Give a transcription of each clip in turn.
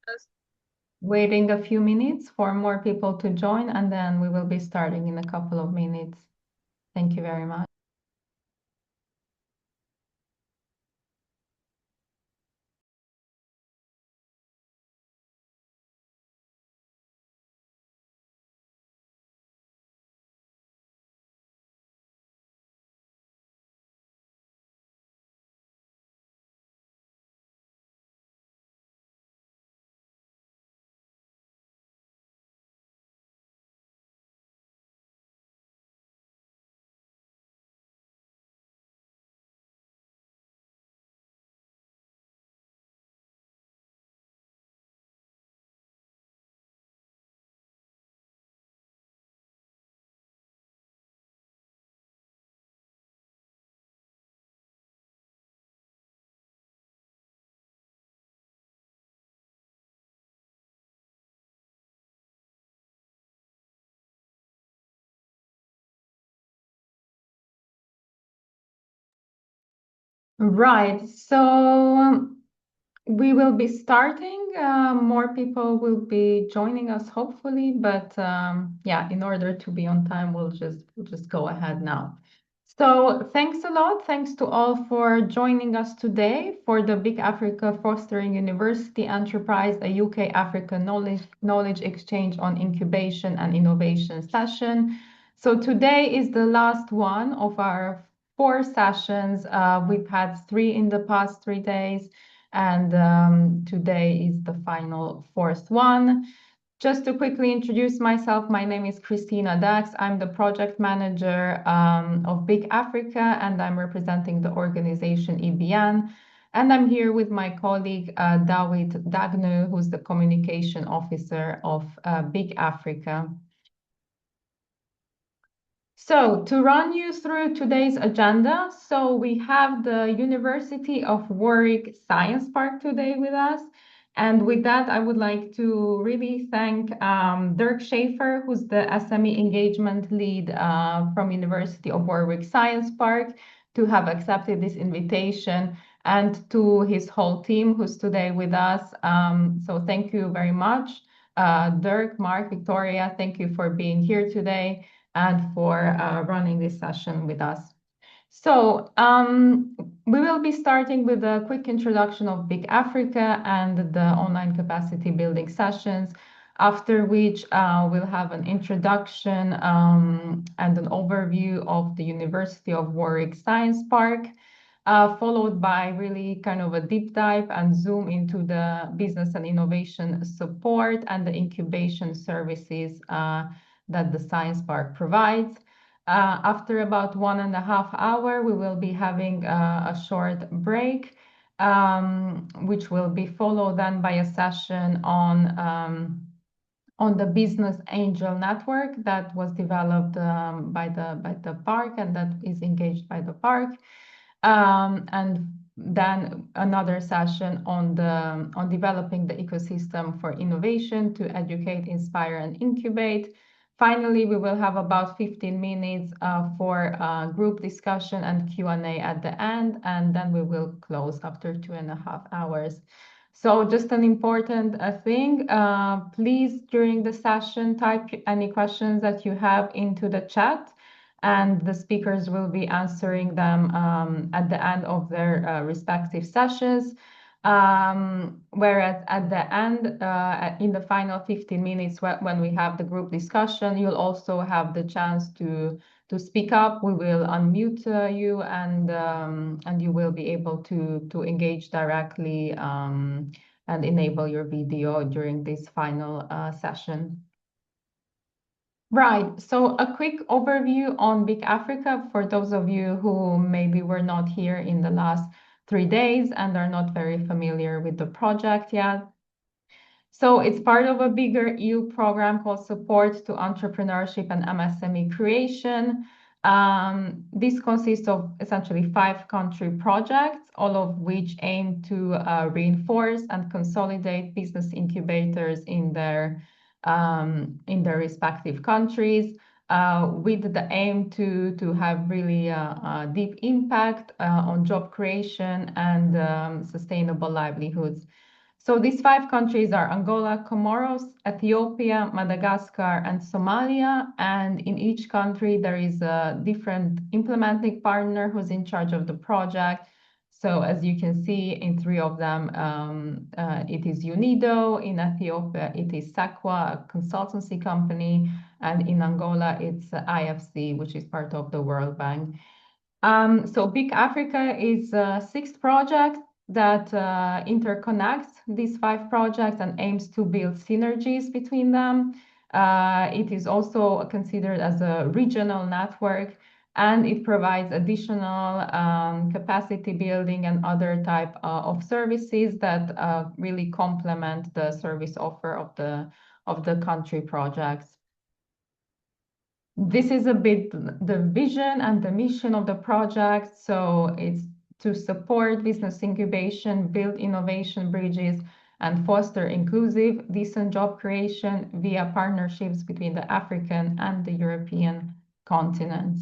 Just waiting a few minutes for more people to join, and then we will be starting in a couple of minutes. Thank you very much. Right. We will be starting. More people will be joining us, hopefully. But yeah, in order to be on time, we'll just go ahead now. So thanks a lot. Thanks to all for joining us today for the BIC Africa Fostering University Enterprise, a UK Africa knowledge exchange on incubation and innovation session. So today is the last one of our 4 sessions. We've had 3 in the past 3 days, and today is the final 4th one. Just to quickly introduce myself, my name is Christina Dax. I'm the project manager of BIC Africa, and I'm representing the organization EBN. And I'm here with my colleague David Dagnu, who's the communication officer of BIC Africa. So to run you through today's agenda, so we have the University of Warwick Science Park today with us. And with that, I would like to really thank Dirk Schaefer, who's the SME engagement lead from University of Warwick Science Park, to have accepted this invitation, and to his whole team who's today with us. So thank you very much. Dirk, Mark, Victoria, thank you for being here today and for running this session with us. So we will be starting with a quick introduction of BIC Africa and the online capacity building sessions, after which we'll have an introduction and an overview of the University of Warwick Science Park, followed by really kind of a deep dive and zoom into the business and innovation support and the incubation services that the Science Park provides. After about 1.5 hours, we will be having a short break, which will be followed then by a session on the business angel network that was developed by the park and that is engaged by the park. And then another session on developing the ecosystem for innovation to educate, inspire, and incubate. Finally, we will have about 15 minutes for group discussion and Q&A at the end, and then we will close after 2.5 hours. So just an important thing, please, during the session, type any questions that you have into the chat, and the speakers will be answering them at the end of their respective sessions. Whereas at the end, in the final 15 minutes, when we have the group discussion, you'll also have the chance to speak up. We will unmute you, and you will be able to engage directly and enable your video during this final session. Right. So a quick overview on BIC Africa for those of you who maybe were not here in the last 3 days and are not very familiar with the project yet. So it's part of a bigger EU program called Support to Entrepreneurship and MSME Creation. This consists of essentially 5 country projects, all of which aim to reinforce and consolidate business incubators in their respective countries, with the aim to have really a deep impact on job creation and sustainable livelihoods. So these five countries are Angola, Comoros, Ethiopia, Madagascar, and Somalia. And in each country, there is a different implementing partner who's in charge of the project. So as you can see, in three of them, it is UNIDO. In Ethiopia, it is SACWA, a consultancy company. And in Angola, it's IFC, which is part of the World Bank. So BIC Africa is a sixth project that interconnects these five projects and aims to build synergies between them. It is also considered as a regional network, and it provides additional capacity building and other type of services that really complement the service offer of the country projects. This is a bit the vision and the mission of the project. So it's to support business incubation, build innovation bridges, and foster inclusive, decent job creation via partnerships between the African and the European continent.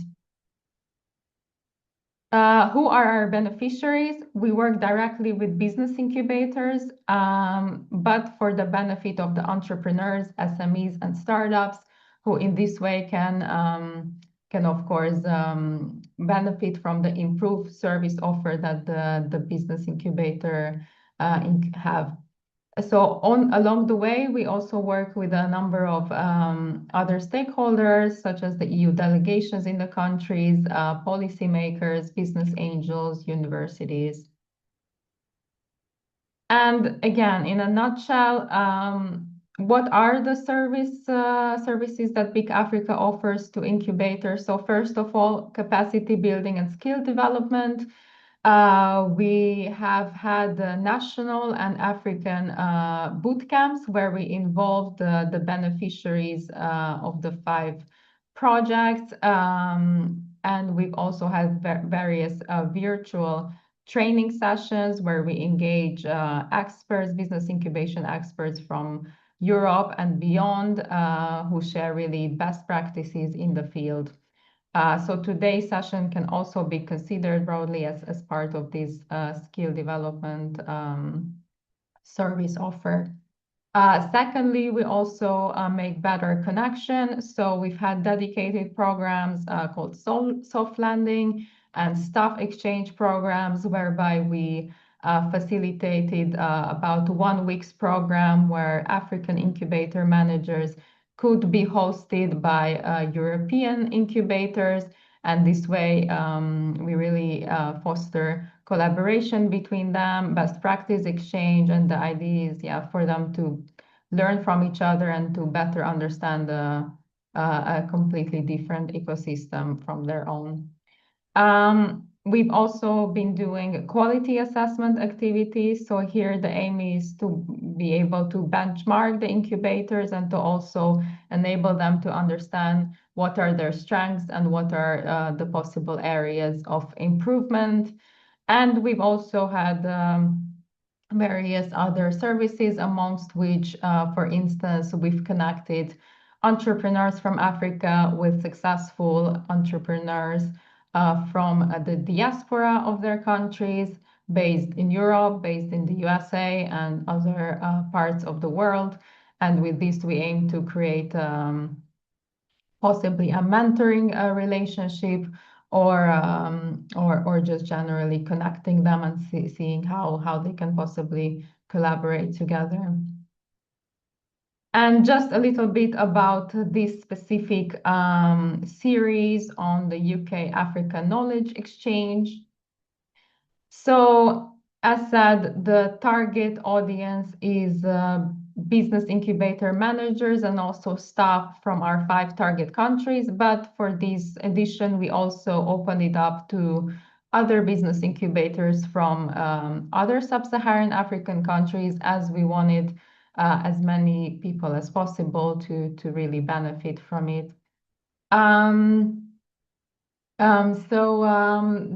Who are our beneficiaries? We work directly with business incubators, but for the benefit of the entrepreneurs, SMEs, and startups, who in this way can of course benefit from the improved service offer that the business incubator have. So along the way, we also work with a number of other stakeholders, such as the EU delegations in the countries, policymakers, business angels, universities. And again, in a nutshell, what are the services that BIC Africa offers to incubators? So first of all, capacity building and skill development. We have had national and African boot camps where we involved the beneficiaries of the five projects. And we've also had various virtual training sessions where we engage experts, business incubation experts from Europe and beyond, who share really best practices in the field. So today's session can also be considered broadly as part of this skill development service offer. Secondly, we also make better connection. So we've had dedicated programs called soft landing and staff exchange programs, whereby we facilitated about 1 week's program where African incubator managers could be hosted by European incubators. And this way, we really foster collaboration between them, best practice exchange, and the idea is, for them to learn from each other and to better understand a completely different ecosystem from their own. We've also been doing quality assessment activities. So here the aim is to be able to benchmark the incubators and to also enable them to understand what are their strengths and what are the possible areas of improvement. And we've also had various other services, amongst which, for instance, we've connected entrepreneurs from Africa with successful entrepreneurs from the diaspora of their countries, based in Europe, based in the USA, and other parts of the world. And with this, we aim to create possibly a mentoring relationship, or just generally connecting them and seeing how they can possibly collaborate together. And just a little bit about this specific series on the UK Africa Knowledge Exchange. So, as said, the target audience is business incubator managers and also staff from our 5 target countries. But for this edition, we also opened it up to other business incubators from other sub-Saharan African countries, as we wanted as many people as possible to really benefit from it.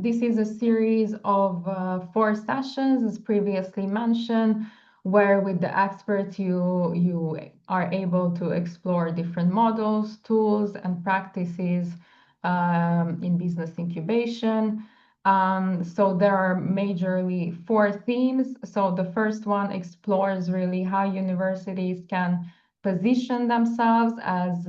This is a series of 4 sessions, as previously mentioned, where with the experts you are able to explore different models, tools, and practices in business incubation. So there are majorly four themes. So the first one explores really how universities can position themselves as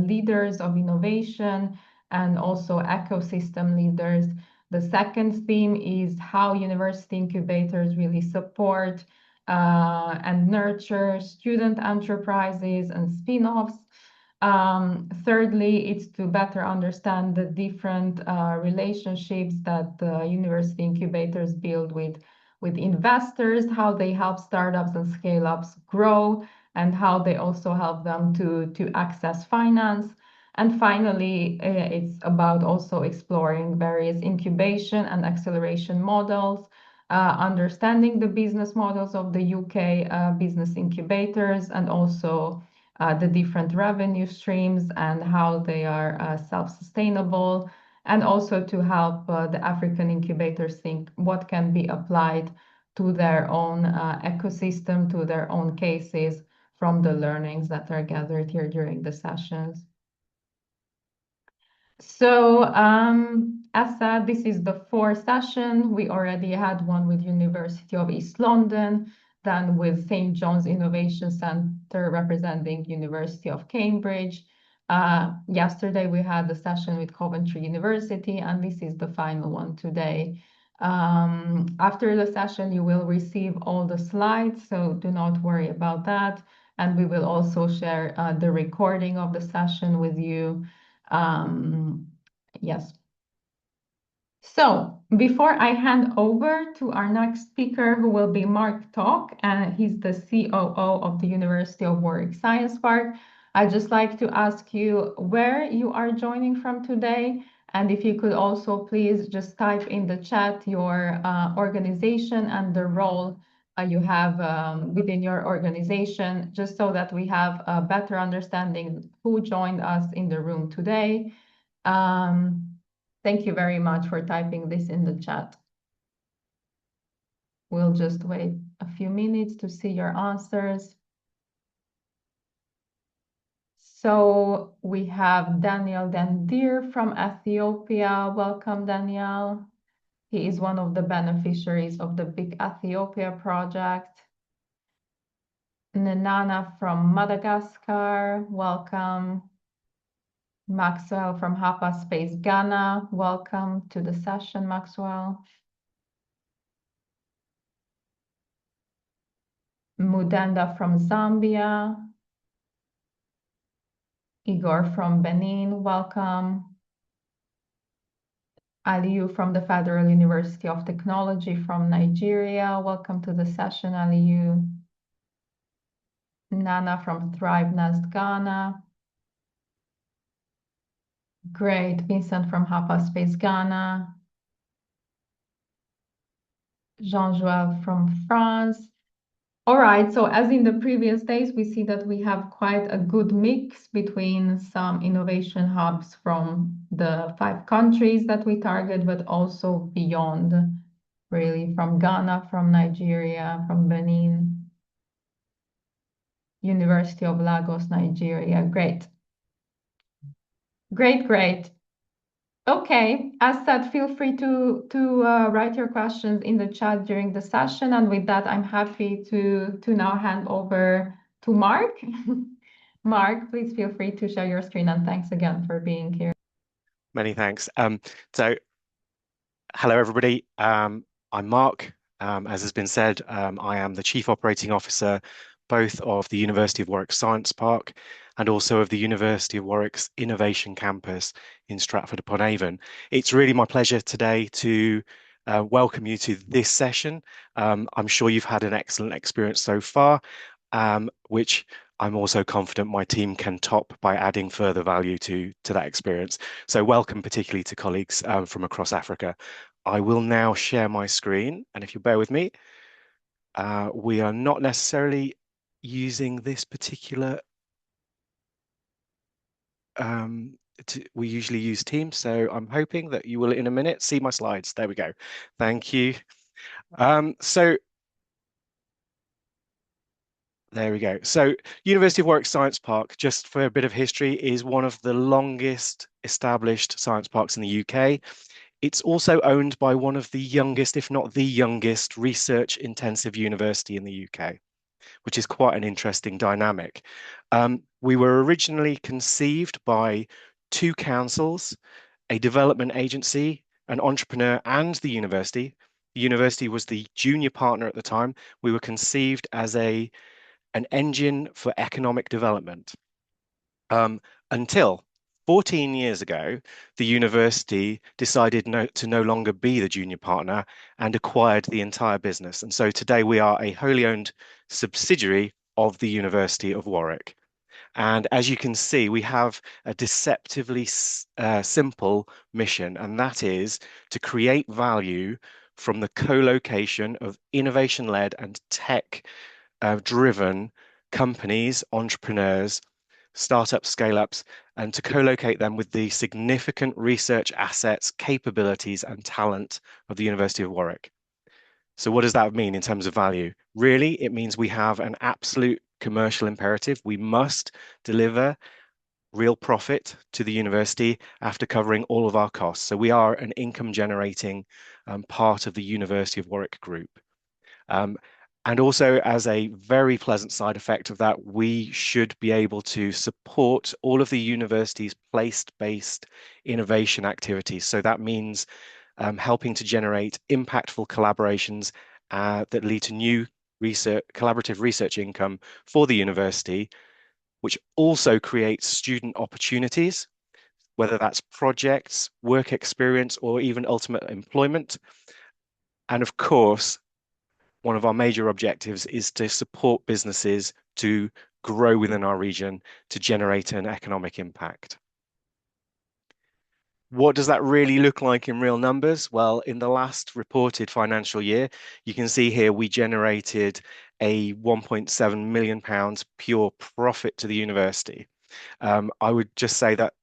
leaders of innovation and also ecosystem leaders. The second theme is how university incubators really support and nurture student enterprises and spin-offs. Thirdly, it's to better understand the different relationships that the university incubators build with investors, how they help startups and scale-ups grow, and how they also help them to access finance. And finally, it's about also exploring various incubation and acceleration models, understanding the business models of the UK business incubators, and also the different revenue streams and how they are self-sustainable, and also to help the African incubators think what can be applied to their own ecosystem, to their own cases from the learnings that are gathered here during the sessions. So, as said, this is the fourth session. We already had one with University of East London, then with St. John's Innovation Centre representing University of Cambridge. Yesterday, we had a session with Coventry University, and this is the final one today. After the session, you will receive all the slides, so do not worry about that. And we will also share the recording of the session with you. Yes. So before I hand over to our next speaker, who will be Mark Talk, and he's the COO of the University of Warwick Science Park, I'd just like to ask you where you are joining from today. And if you could also please just type in the chat your organization and the role you have within your organization, just so that we have a better understanding who joined us in the room today. Thank you very much for typing this in the chat. We'll just wait a few minutes to see your answers. So we have Daniel Dendir from Ethiopia. Welcome, Daniel. He is one of the beneficiaries of the BIC Ethiopia project. Nenana from Madagascar. Welcome. Maxwell from Hapa Space Ghana. Welcome to the session, Maxwell. Mudenda from Zambia. Igor from Benin, welcome. Aliyu from the Federal University of Technology from Nigeria, welcome to the session, Aliyu. Nana from Thrive Nest Ghana. Great, Vincent from Hapa Space Ghana. Jean-Joël from France. All right, so as in the previous days, we see that we have quite a good mix between some innovation hubs from the 5 countries that we target, but also beyond, really, from Ghana, from Nigeria, from Benin, University of Lagos, Nigeria. Great. Great, great. Okay, as said, feel free to write your questions in the chat during the session. And with that, I'm happy to now hand over to Mark. Mark, please feel free to share your screen, and thanks again for being here. Many thanks. So hello, everybody. I'm Mark. As has been said, I am the Chief Operating Officer both of the University of Warwick Science Park and also of the University of Warwick's Innovation Campus in Stratford-upon-Avon. It's really my pleasure today to welcome you to this session. I'm sure you've had an excellent experience so far, which I'm also confident my team can top by adding further value to that experience. So welcome particularly to colleagues from across Africa. I will now share my screen, and if you bear with me, we are not necessarily using this particular, we usually use Teams, so I'm hoping that you will in a minute see my slides. There we go. Thank you. So there we go. So University of Warwick Science Park, just for a bit of history, is one of the longest established science parks in the UK. It's also owned by one of the youngest, if not the youngest, research intensive university in the UK, which is quite an interesting dynamic. We were originally conceived by two councils, a development agency, an entrepreneur, and the university. The university was the junior partner at the time. We were conceived as an engine for economic development. Until 14 years ago, the university decided to no longer be the junior partner and acquired the entire business. And so today we are a wholly owned subsidiary of the University of Warwick. And as you can see, we have a deceptively simple mission, and that is to create value from the co-location of innovation-led and tech-driven companies, entrepreneurs, startups, scale-ups, and to co-locate them with the significant research assets, capabilities, and talent of the University of Warwick. So what does that mean in terms of value? Really, it means we have an absolute commercial imperative. We must deliver real profit to the university after covering all of our costs. So we are an income generating part of the University of Warwick Group. Um, and also, as a very pleasant side effect of that, we should be able to support all of the university's place-based innovation activities. So that means helping to generate impactful collaborations that lead to new collaborative research income for the university, which also creates student opportunities, whether that's projects, work experience, or even ultimate employment. And of course, one of our major objectives is to support businesses to grow within our region to generate an economic impact. What does that really look like in real numbers? Well, in the last reported financial year, you can see here we generated a £1.7 million pure profit to the university. I would just say that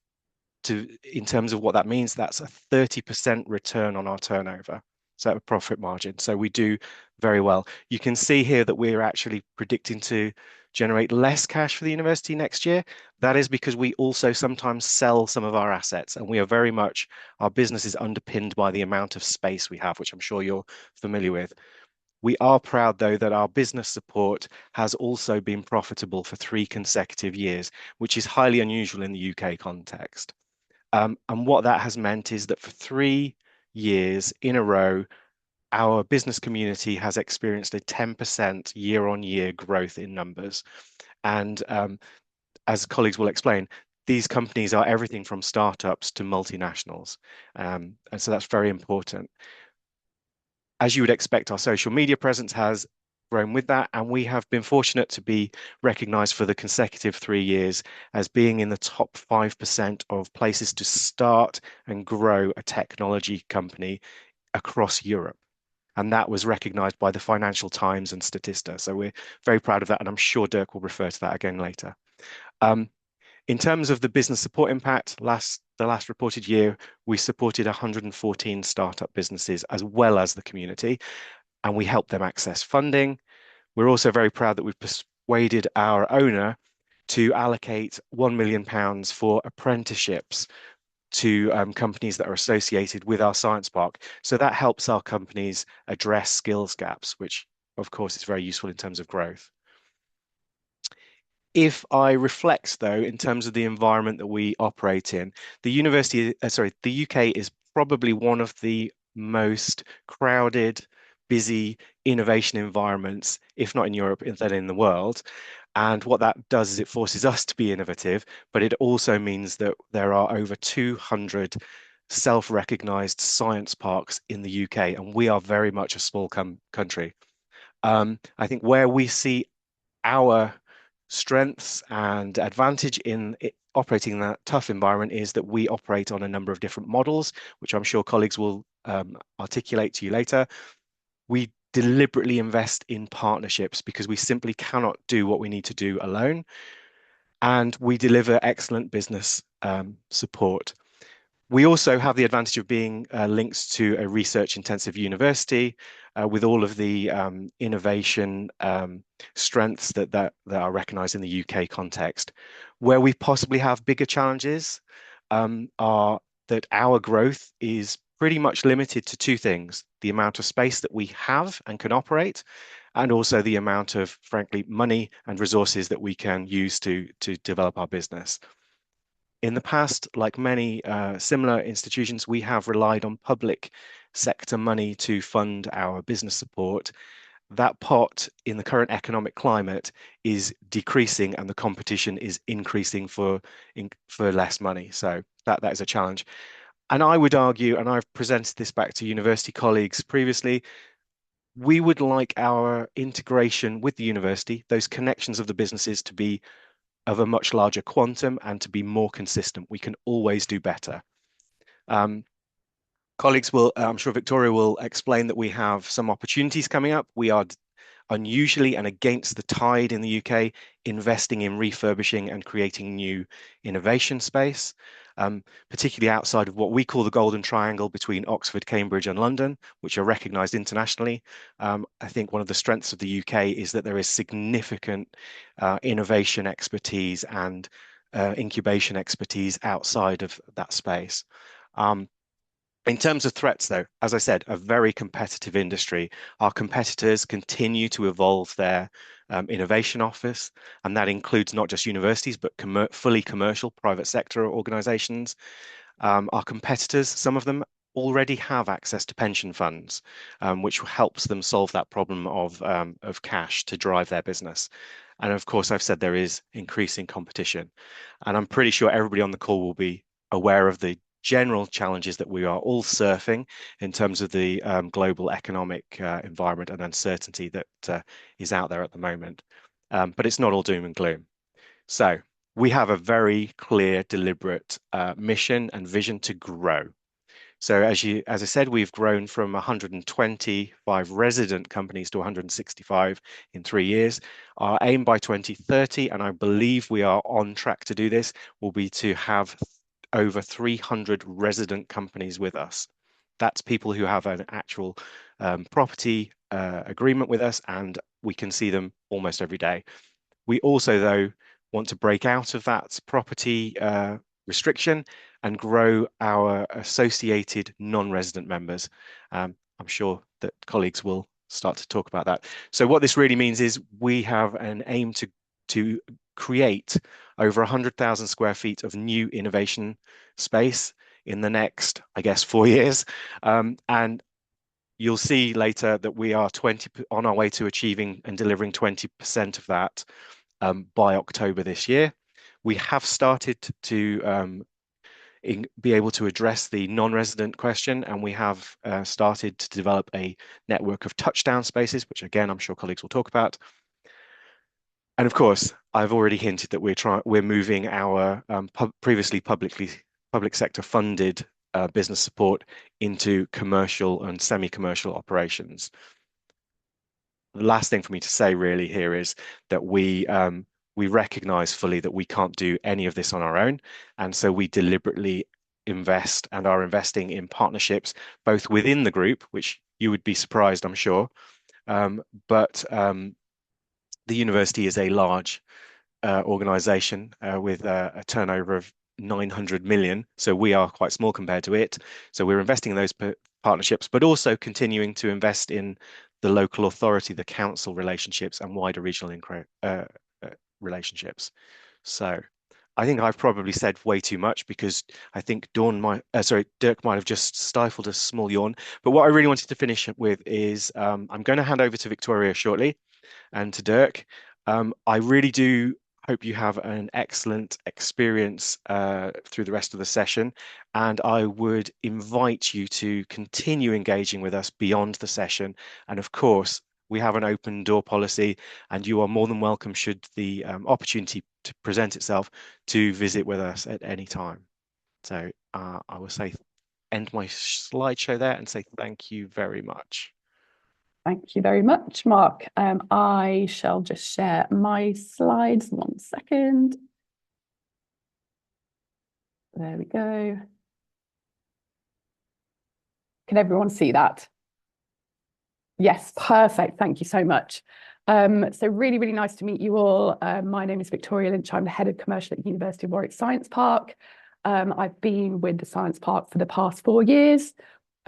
in terms of what that means, that's a 30% return on our turnover. So a profit margin. So we do very well. You can see here that we're actually predicting to generate less cash for the university next year. That is because we also sometimes sell some of our assets, and we are very much, our business is underpinned by the amount of space we have, which I'm sure you're familiar with. We are proud, though, that our business support has also been profitable for 3 consecutive years, which is highly unusual in the UK context. And what that has meant is that for 3 years in a row, our business community has experienced a 10% year-on-year growth in numbers. And as colleagues will explain, these companies are everything from startups to multinationals. And so that's very important. As you would expect, our social media presence has grown with that, and we have been fortunate to be recognized for the consecutive 3 years as being in the top 5% of places to start and grow a technology company across Europe. And that was recognized by the Financial Times and Statista. So we're very proud of that, and I'm sure Dirk will refer to that again later. In terms of the business support impact, the last reported year, we supported 114 startup businesses as well as the community, and we helped them access funding. We're also very proud that we've persuaded our owner to allocate £1 million for apprenticeships to companies that are associated with our science park. So that helps our companies address skills gaps, which of course is very useful in terms of growth. If I reflect, though, in terms of the environment that we operate in, the UK is probably one of the most crowded, busy innovation environments, if not in Europe, then in the world. And what that does is it forces us to be innovative, but it also means that there are over 200 self-recognized science parks in the UK, and we are very much a small country. I think where we see our strengths and advantage in operating in that tough environment is that we operate on a number of different models, which I'm sure colleagues will articulate to you later. We deliberately invest in partnerships because we simply cannot do what we need to do alone. And we deliver excellent business support. We also have the advantage of being linked to a research-intensive university with all of the innovation strengths that are recognised in the UK context. Where we possibly have bigger challenges are that our growth is pretty much limited to two things: the amount of space that we have and can operate, and also the amount of, frankly, money and resources that we can use to develop our business. In the past, like many similar institutions, we have relied on public sector money to fund our business support. That pot in the current economic climate is decreasing, and the competition is increasing for less money. So that is a challenge. And I would argue, and I've presented this back to university colleagues previously, we would like our integration with the university, those connections of the businesses, to be of a much larger quantum and to be more consistent. We can always do better. Um, Colleagues will, I'm sure Victoria will explain that we have some opportunities coming up. We are unusually and against the tide in the UK, investing in refurbishing and creating new innovation space, particularly outside of what we call the Golden Triangle between Oxford, Cambridge, and London, which are recognised internationally. I think one of the strengths of the UK is that there is significant innovation expertise and incubation expertise outside of that space. In terms of threats, though, as I said, a very competitive industry. Our competitors continue to evolve their innovation office, and that includes not just universities, but fully commercial private sector organizations. Our competitors, some of them already have access to pension funds, which helps them solve that problem of cash to drive their business. And of course, I've said there is increasing competition, and I'm pretty sure everybody on the call will be aware of the general challenges that we are all surfing in terms of the global economic environment and uncertainty that is out there at the moment. But it's not all doom and gloom. So we have a very clear, deliberate mission and vision to grow. So as I said, we've grown from 125 resident companies to 165 in 3 years. Our aim by 2030, and I believe we are on track to do this, will be to have over 300 resident companies with us. That's people who have an actual property agreement with us, and we can see them almost every day. We also, though, want to break out of that property restriction and grow our associated non-resident members. I'm sure that colleagues will start to talk about that. So what this really means is we have an aim to create over 100,000 square feet of new innovation space in the next, I guess, 4 years. And you'll see later that we are on our way to achieving and delivering 20% of that by October this year. We have started to be able to address the non-resident question, and we have started to develop a network of touchdown spaces, which again, I'm sure colleagues will talk about. And of course, I've already hinted that we're moving our previously public sector funded business support into commercial and semi-commercial operations. The last thing for me to say really here is that we recognize fully that we can't do any of this on our own, and so we deliberately invest and are investing in partnerships both within the group, which you would be surprised, I'm sure, but the university is a large organization with a turnover of 900 million. So we are quite small compared to it. So we're investing in those partnerships, but also continuing to invest in the local authority, the council relationships, and wider regional relationships. So I think I've probably said way too much, because I think Dirk might have just stifled a small yawn. But what I really wanted to finish with is I'm going to hand over to Victoria shortly and to Dirk. I really do hope you have an excellent experience through the rest of the session, and I would invite you to continue engaging with us beyond the session. And of course, we have an open door policy, and you are more than welcome, should the opportunity to present itself, to visit with us at any time. So I will end my slideshow there and say thank you very much. Thank you very much, Mark. I shall just share my slides. 1 second. There we go. Can everyone see that? Yes, perfect. Thank you so much. So really, really nice to meet you all. My name is Victoria Lynch. I'm the head of commercial at University of Warwick Science Park. I've been with the Science Park for the past 4 years.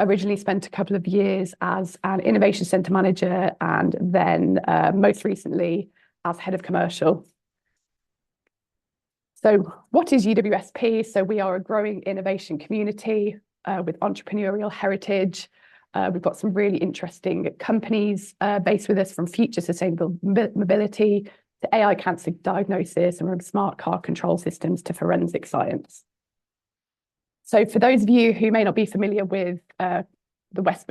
Originally spent a couple of years as an innovation centre manager, and then most recently as head of commercial. So what is UWSP? So we are a growing innovation community with entrepreneurial heritage. We've got some really interesting companies based with us, from future sustainable mobility to AI cancer diagnosis, and from smart car control systems to forensic science. So for those of you who may not be familiar with the West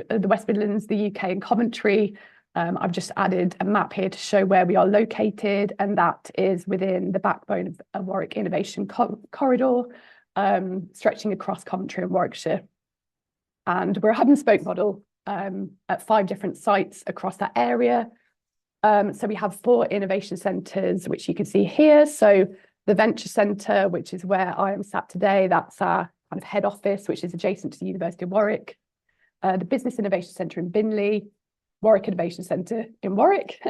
Midlands, the UK and Coventry, I've just added a map here to show where we are located, and that is within the backbone of a Warwick Innovation Corridor, stretching across Coventry and Warwickshire. And we're a hub and spoke model at 5 different sites across that area. So we have 4 innovation centres, which you can see here. So the Venture Centre, which is where I am sat today, that's our kind of head office, which is adjacent to the University of Warwick. The Business Innovation Centre in Binley, Warwick Innovation Centre in Warwick,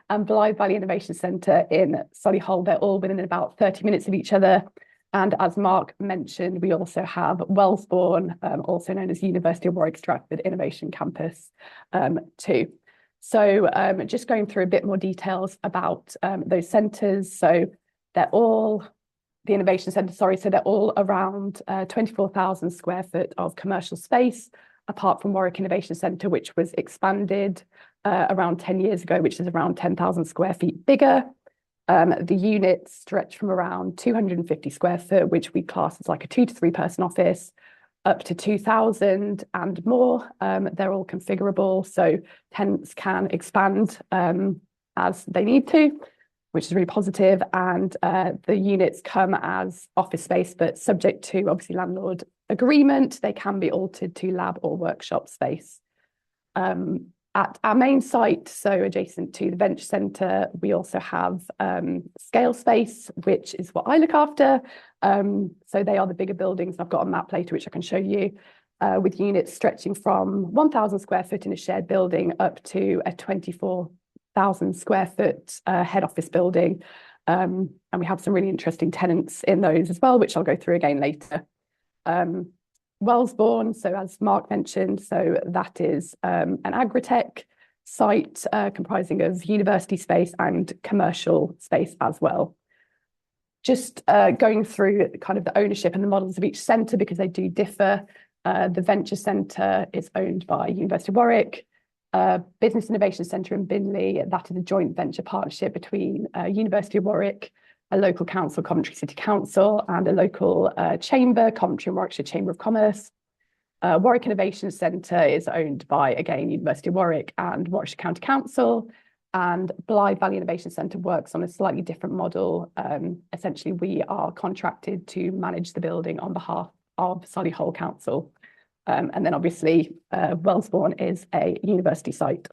and Blythe Valley Innovation Centre in Solihull. They're all within about 30 minutes of each other. And as Mark mentioned, we also have Wellesbourne, also known as University of Warwick Stratford Innovation Campus too. So just going through a bit more details about those centres. So they're all, the innovation centre, sorry, so they're all around 24,000 square foot of commercial space, apart from Warwick Innovation Centre, which was expanded around 10 years ago, which is around 10,000 square feet bigger. The units stretch from around 250 square foot, which we class as like a 2 to 3 person office, up to 2,000 and more. They're all configurable, so tenants can expand as they need to, which is really positive. And the units come as office space, but subject to obviously landlord agreement, they can be altered to lab or workshop space. At our main site, so adjacent to the Venture Centre, we also have scale space, which is what I look after. So they are the bigger buildings. I've got a map later, which I can show you, with units stretching from 1,000 square foot in a shared building up to a 24,000 square foot head office building. And we have some really interesting tenants in those as well, which I'll go through again later. Wellesbourne, so as Mark mentioned, so that is an agritech site comprising of university space and commercial space as well. Just going through kind of the ownership and the models of each centre, because they do differ. The Venture Centre is owned by University of Warwick. Business Innovation Centre in Binley, that is a joint venture partnership between University of Warwick, a local council, Coventry City Council, and a local chamber, Coventry and Warwickshire Chamber of Commerce. Warwick Innovation Centre is owned by, again, University of Warwick and Warwickshire County Council, and Blythe Valley Innovation Centre works on a slightly different model. Essentially, we are contracted to manage the building on behalf of Solihull Council. And then obviously, Wellesbourne is a university site.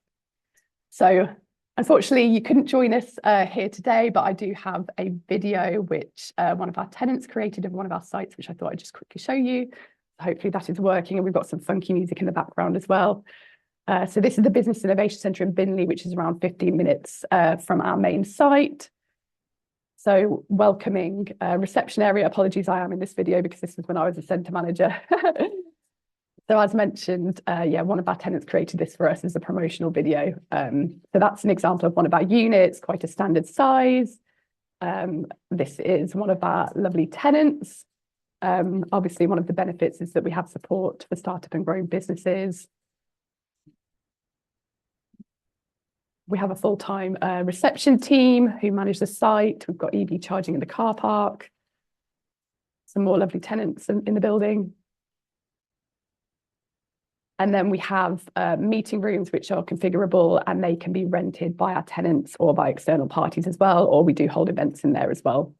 So unfortunately, you couldn't join us here today, but I do have a video which one of our tenants created of one of our sites, which I thought I'd just quickly show you. Hopefully that is working, and we've got some funky music in the background as well. So this is the Business Innovation Centre in Binley, which is around 15 minutes from our main site. So welcoming reception area. Apologies, I am in this video because this was when I was a centre manager. So as mentioned, yeah, one of our tenants created this for us as a promotional video. So that's an example of one of our units, quite a standard size. This is one of our lovely tenants. Obviously, one of the benefits is that we have support for startup and growing businesses. We have a full-time reception team who manage the site. We've got EV charging in the car park. Some more lovely tenants in the building. And then we have meeting rooms which are configurable, and they can be rented by our tenants or by external parties as well, or we do hold events in there as well.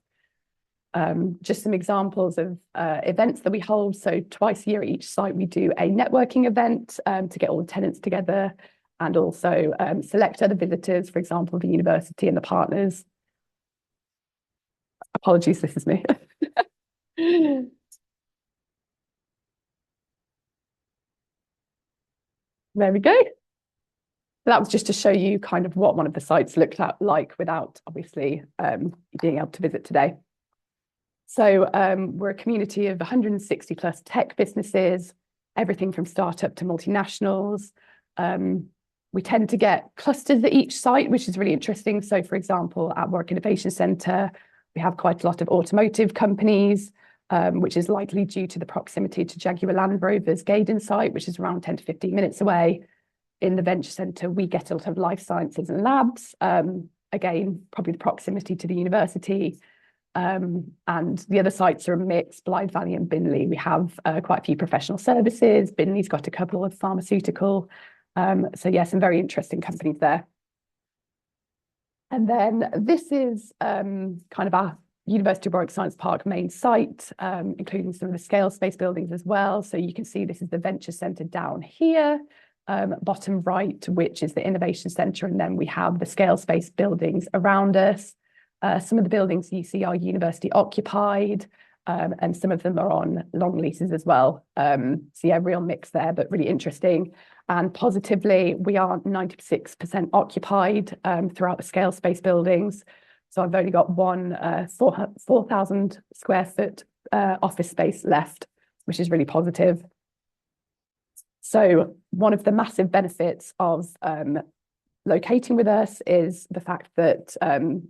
Just some examples of events that we hold. So twice a year at each site, we do a networking event to get all the tenants together, and also select other visitors, for example, the university and the partners. Apologies, this is me. There we go. So that was just to show you kind of what one of the sites looked like without obviously being able to visit today. So we're a community of 160 plus tech businesses. everything from startup to multinationals. We tend to get clusters at each site, which is really interesting. So, for example, at Warwick Innovation Centre, we have quite a lot of automotive companies, which is likely due to the proximity to Jaguar Land Rover's Gaydon site, which is around 10 to 15 minutes away. In the Venture Centre, we get a lot of life sciences and labs. Again, probably the proximity to the university. And the other sites are a mix, Blythe Valley and Binley. We have quite a few professional services. Binley's got a couple of pharmaceutical. So yeah, some very interesting companies there. And then this is kind of our University of Warwick Science Park main site, including some of the scale space buildings as well. So you can see this is the Venture Centre down here, bottom right, which is the Innovation Centre. And then we have the scale space buildings around us. Some of the buildings you see are university occupied, and some of them are on long leases as well. So yeah, real mix there, but really interesting. And positively, we are 96% occupied throughout the scale space buildings. So I've only got one 4,000 square foot office space left, which is really positive. So one of the massive benefits of locating with us is the fact that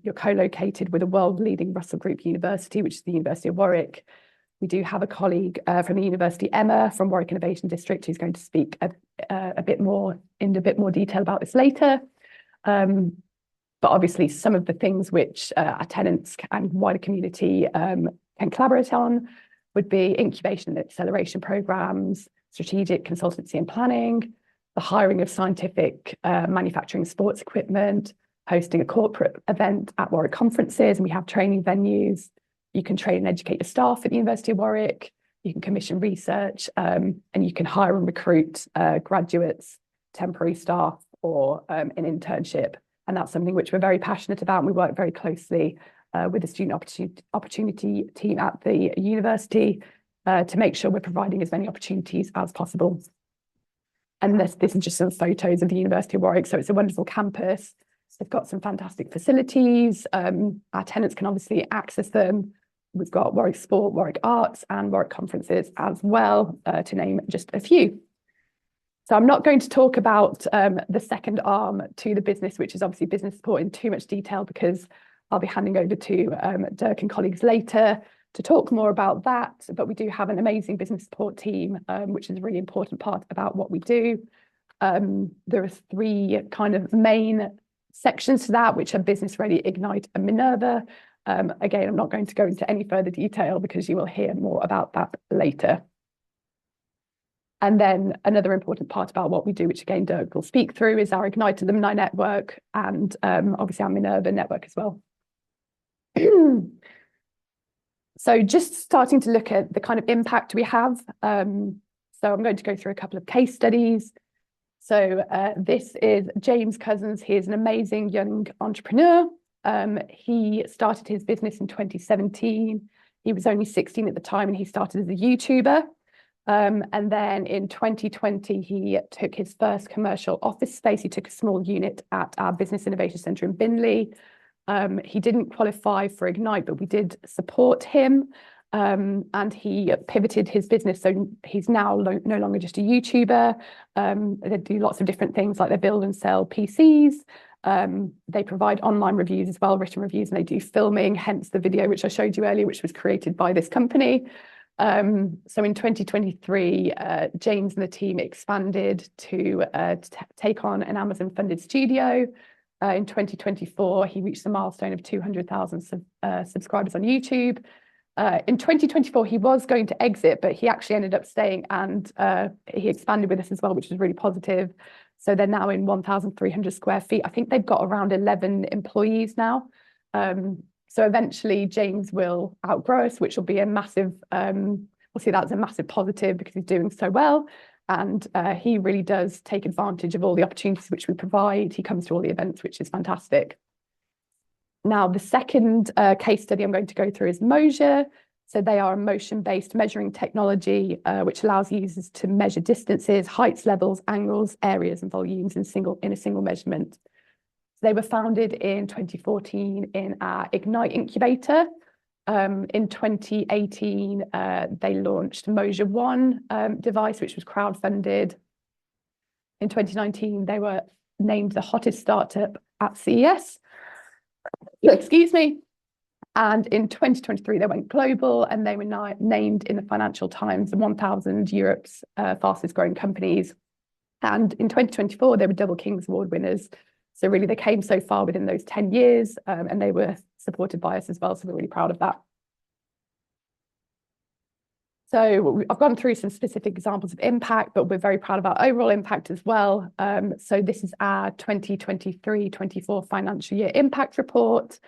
you're co-located with a world-leading Russell Group university, which is the University of Warwick. We do have a colleague from the university, Emma, from Warwick Innovation District, who's going to speak a bit more detail about this later. But obviously, some of the things which our tenants and wider community can collaborate on would be incubation and acceleration programs, strategic consultancy and planning, the hiring of scientific manufacturing sports equipment, hosting a corporate event at Warwick conferences, and we have training venues. You can train and educate your staff at the University of Warwick. You can commission research, and you can hire and recruit graduates, temporary staff, or an internship. And that's something which we're very passionate about. And we work very closely with the student opportunity team at the university to make sure we're providing as many opportunities as possible. And this is just some photos of the University of Warwick. So it's a wonderful campus. They've got some fantastic facilities. Our tenants can obviously access them. We've got Warwick Sport, Warwick Arts, and Warwick Conferences as well, to name just a few. So I'm not going to talk about the second arm to the business, which is obviously business support, in too much detail, because I'll be handing over to Dirk and colleagues later to talk more about that. But we do have an amazing business support team, which is a really important part about what we do. There are three kind of main sections to that, which are Business Ready, Ignite, and Minerva. Again, I'm not going to go into any further detail because you will hear more about that later. And then another important part about what we do, which again, Dirk will speak through, is our Ignite Alumni Network and obviously our Minerva network as well. So just starting to look at the kind of impact we have. So I'm going to go through a couple of case studies. So this is James Cousins. He is an amazing young entrepreneur. He started his business in 2017. He was only 16 at the time, and he started as a YouTuber. And then in 2020, he took his first commercial office space. He took a small unit at our Business Innovation Centre in Binley. He didn't qualify for Ignite, but we did support him. And he pivoted his business. So he's now no longer just a YouTuber. They do lots of different things, like they build and sell PCs. They provide online reviews as well, written reviews, and they do filming, hence the video which I showed you earlier, which was created by this company. So in 2023, James and the team expanded to take on an Amazon-funded studio. In 2024, he reached the milestone of 200,000 subscribers on YouTube. In 2024, he was going to exit, but he actually ended up staying, and he expanded with us as well, which was really positive. So they're now in 1,300 square feet. I think they've got around 11 employees now. So eventually James will outgrow us, which will be a massive, we'll see that as a massive positive because he's doing so well. And he really does take advantage of all the opportunities which we provide. He comes to all the events, which is fantastic. Now, the second case study I'm going to go through is Mosier. So they are a motion-based measuring technology, which allows users to measure distances, heights, levels, angles, areas, and volumes in a single measurement. They were founded in 2014 in our Ignite incubator. In 2018, they launched Moja One device, which was crowdfunded. In 2019, they were named the hottest startup at CES. Excuse me. And in 2023, they went global and they were named in the Financial Times 1000 Europe's fastest growing companies. And in 2024, they were Double Kings Award winners. So really, they came so far within those 10 years and they were supported by us as well. So we're really proud of that. So I've gone through some specific examples of impact, but we're very proud of our overall impact as well. So this is our 2023-24 financial year impact report.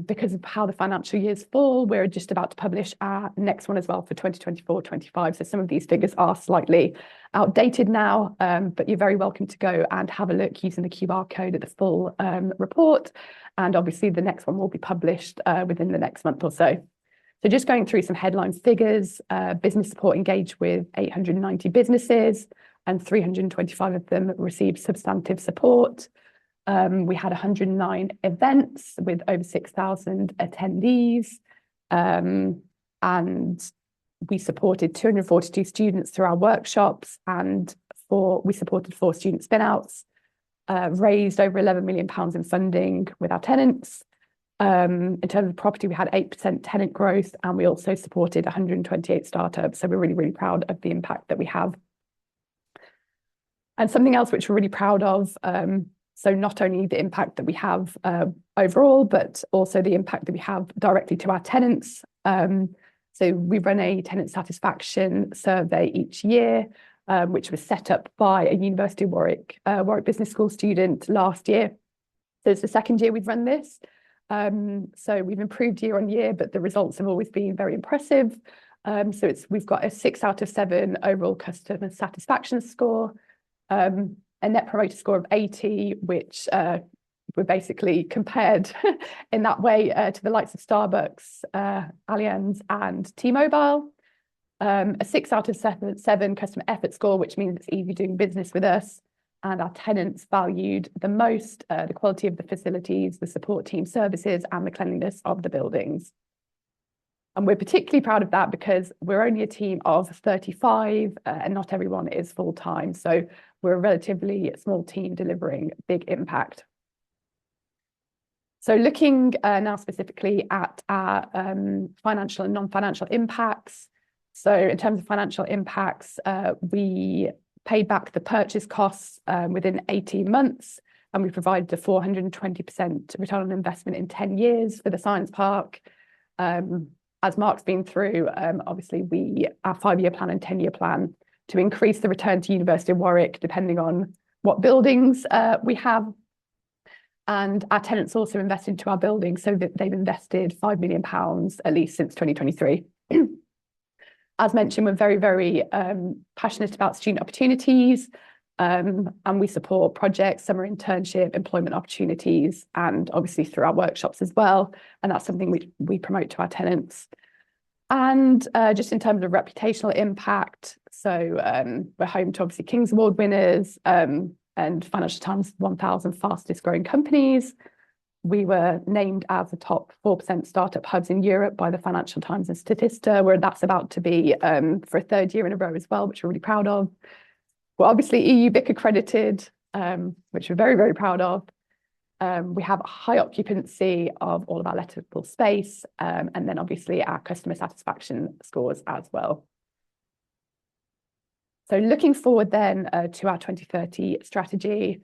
Because of how the financial years fall, we're just about to publish our next one as well for 2024-25. So some of these figures are slightly outdated now, but you're very welcome to go and have a look using the QR code at the full report. And obviously the next one will be published within the next month or so. So just going through some headline figures, business support engaged with 890 businesses and 325 of them received substantive support. We had 109 events with over 6,000 attendees, and we supported 242 students through our workshops, and we supported 4 student spin-outs, raised over £11 million in funding with our tenants. In terms of property, we had 8% tenant growth, and we also supported 128 startups. So we're really, really proud of the impact that we have. And something else which we're really proud of, so not only the impact that we have overall, but also the impact that we have directly to our tenants. So we run a tenant satisfaction survey each year, which was set up by a University of Warwick Business School student last year. So it's the second year we've run this. So we've improved year on year, but the results have always been very impressive. So we've got a 6 out of 7 overall customer satisfaction score. A net promoter score of 80, which were basically compared in that way to the likes of Starbucks, Allianz and T-Mobile. A 6 out of 7 customer effort score, which means it's easy doing business with us. And our tenants valued the most the quality of the facilities, the support team services and the cleanliness of the buildings. And we're particularly proud of that because we're only a team of 35 and not everyone is full-time. So we're a relatively small team delivering big impact. So looking now specifically at our financial and non-financial impacts. So in terms of financial impacts, we paid back the purchase costs within 18 months, and we provided a 420% return on investment in 10 years for the science park. As Mark's been through, obviously our 5-year plan and 10-year plan to increase the return to University of Warwick, depending on what buildings we have. And our tenants also invest into our buildings, so that they've invested £5 million at least since 2023. As mentioned, we're very, very passionate about student opportunities, and we support projects, summer internship, employment opportunities, and obviously through our workshops as well. And that's something we promote to our tenants. And just in terms of reputational impact, so we're home to obviously King's Award winners and Financial Times 1000 fastest growing companies. We were named as the top 4% startup hubs in Europe by the Financial Times and Statista, where that's about to be for a 3rd year in a row as well, which we're really proud of. We're obviously EU BIC accredited, which we're very, very proud of. We have a high occupancy of all of our lettable space, and then obviously our customer satisfaction scores as well. So looking forward then to our 2030 strategy.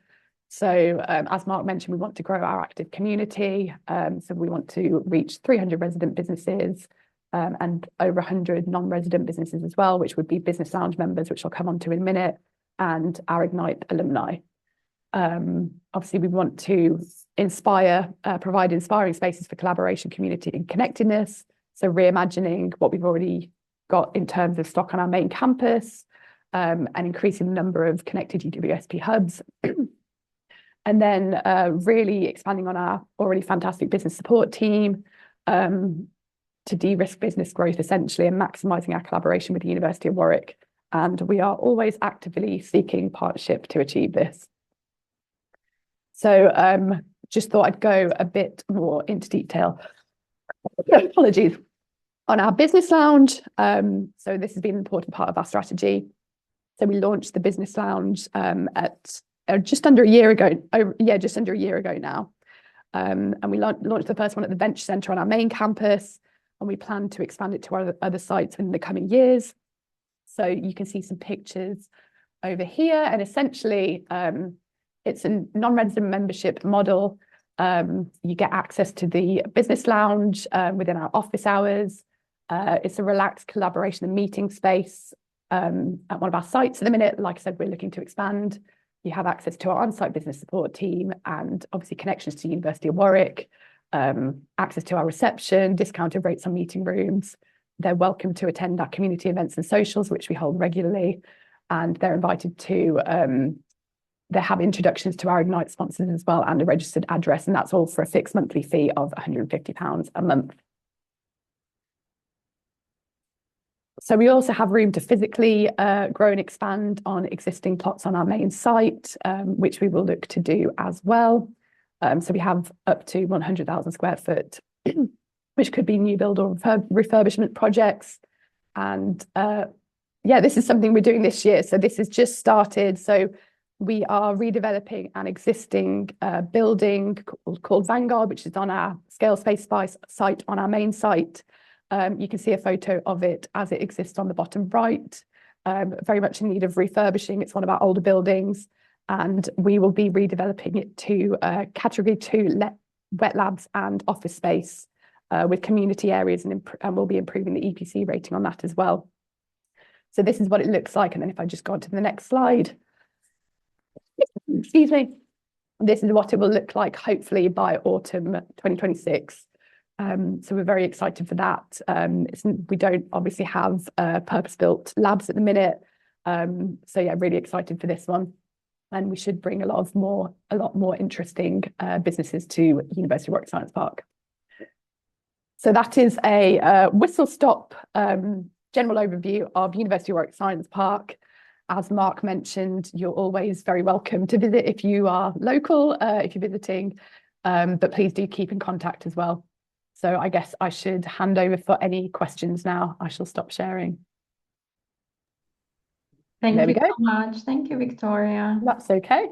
So as Mark mentioned, we want to grow our active community. So we want to reach 300 resident businesses and over 100 non-resident businesses as well, which would be business lounge members, which I'll come on to in a minute, and our Ignite alumni. Obviously, we want to provide inspiring spaces for collaboration, community and connectedness. So reimagining what we've already got in terms of stock on our main campus and increasing the number of connected UWSP hubs. And then really expanding on our already fantastic business support team to de-risk business growth essentially and maximising our collaboration with the University of Warwick. And we are always actively seeking partnership to achieve this. So just thought I'd go a bit more into detail apologies, on our business lounge. So this has been an important part of our strategy. So we launched the business lounge at just under a year ago. Just under a year ago now. And we launched the first one at the Venture Centre on our main campus, and we plan to expand it to our other sites in the coming years. So you can see some pictures over here, and essentially it's a non-resident membership model. You get access to the business lounge within our office hours. It's a relaxed collaboration and meeting space at one of our sites at the minute. Like I said, we're looking to expand. You have access to our on-site business support team and obviously connections to University of Warwick, access to our reception, discounted rates on meeting rooms. They're welcome to attend our community events and socials, which we hold regularly. And they're invited to, they have introductions to our Ignite sponsors as well and a registered address. And that's all for a fixed monthly fee of £150 a month. So we also have room to physically grow and expand on existing plots on our main site, which we will look to do as well. So we have up to 100,000 square foot, which could be new build or refurbishment projects. And this is something we're doing this year. So this has just started. So we are redeveloping an existing building called Vanguard, which is on our Scale Space Spice site on our main site. You can see a photo of it as it exists on the bottom right, very much in need of refurbishing. It's one of our older buildings, and we will be redeveloping it to category 2 wet labs and office space with community areas, and we'll be improving the EPC rating on that as well. So this is what it looks like. And then if I just go on to the next slide, excuse me, this is what it will look like, hopefully by autumn 2026. So we're very excited for that. We don't obviously have purpose-built labs at the minute. So yeah, really excited for this one. And we should bring a lot more interesting businesses to University of Warwick Science Park. So that is a whistle-stop general overview of University of Warwick Science Park. As Mark mentioned, you're always very welcome to visit if you are local, if you're visiting, but please do keep in contact as well. So I guess I should hand over for any questions now. I shall stop sharing. Thank you so much. Thank you, Victoria. That's okay.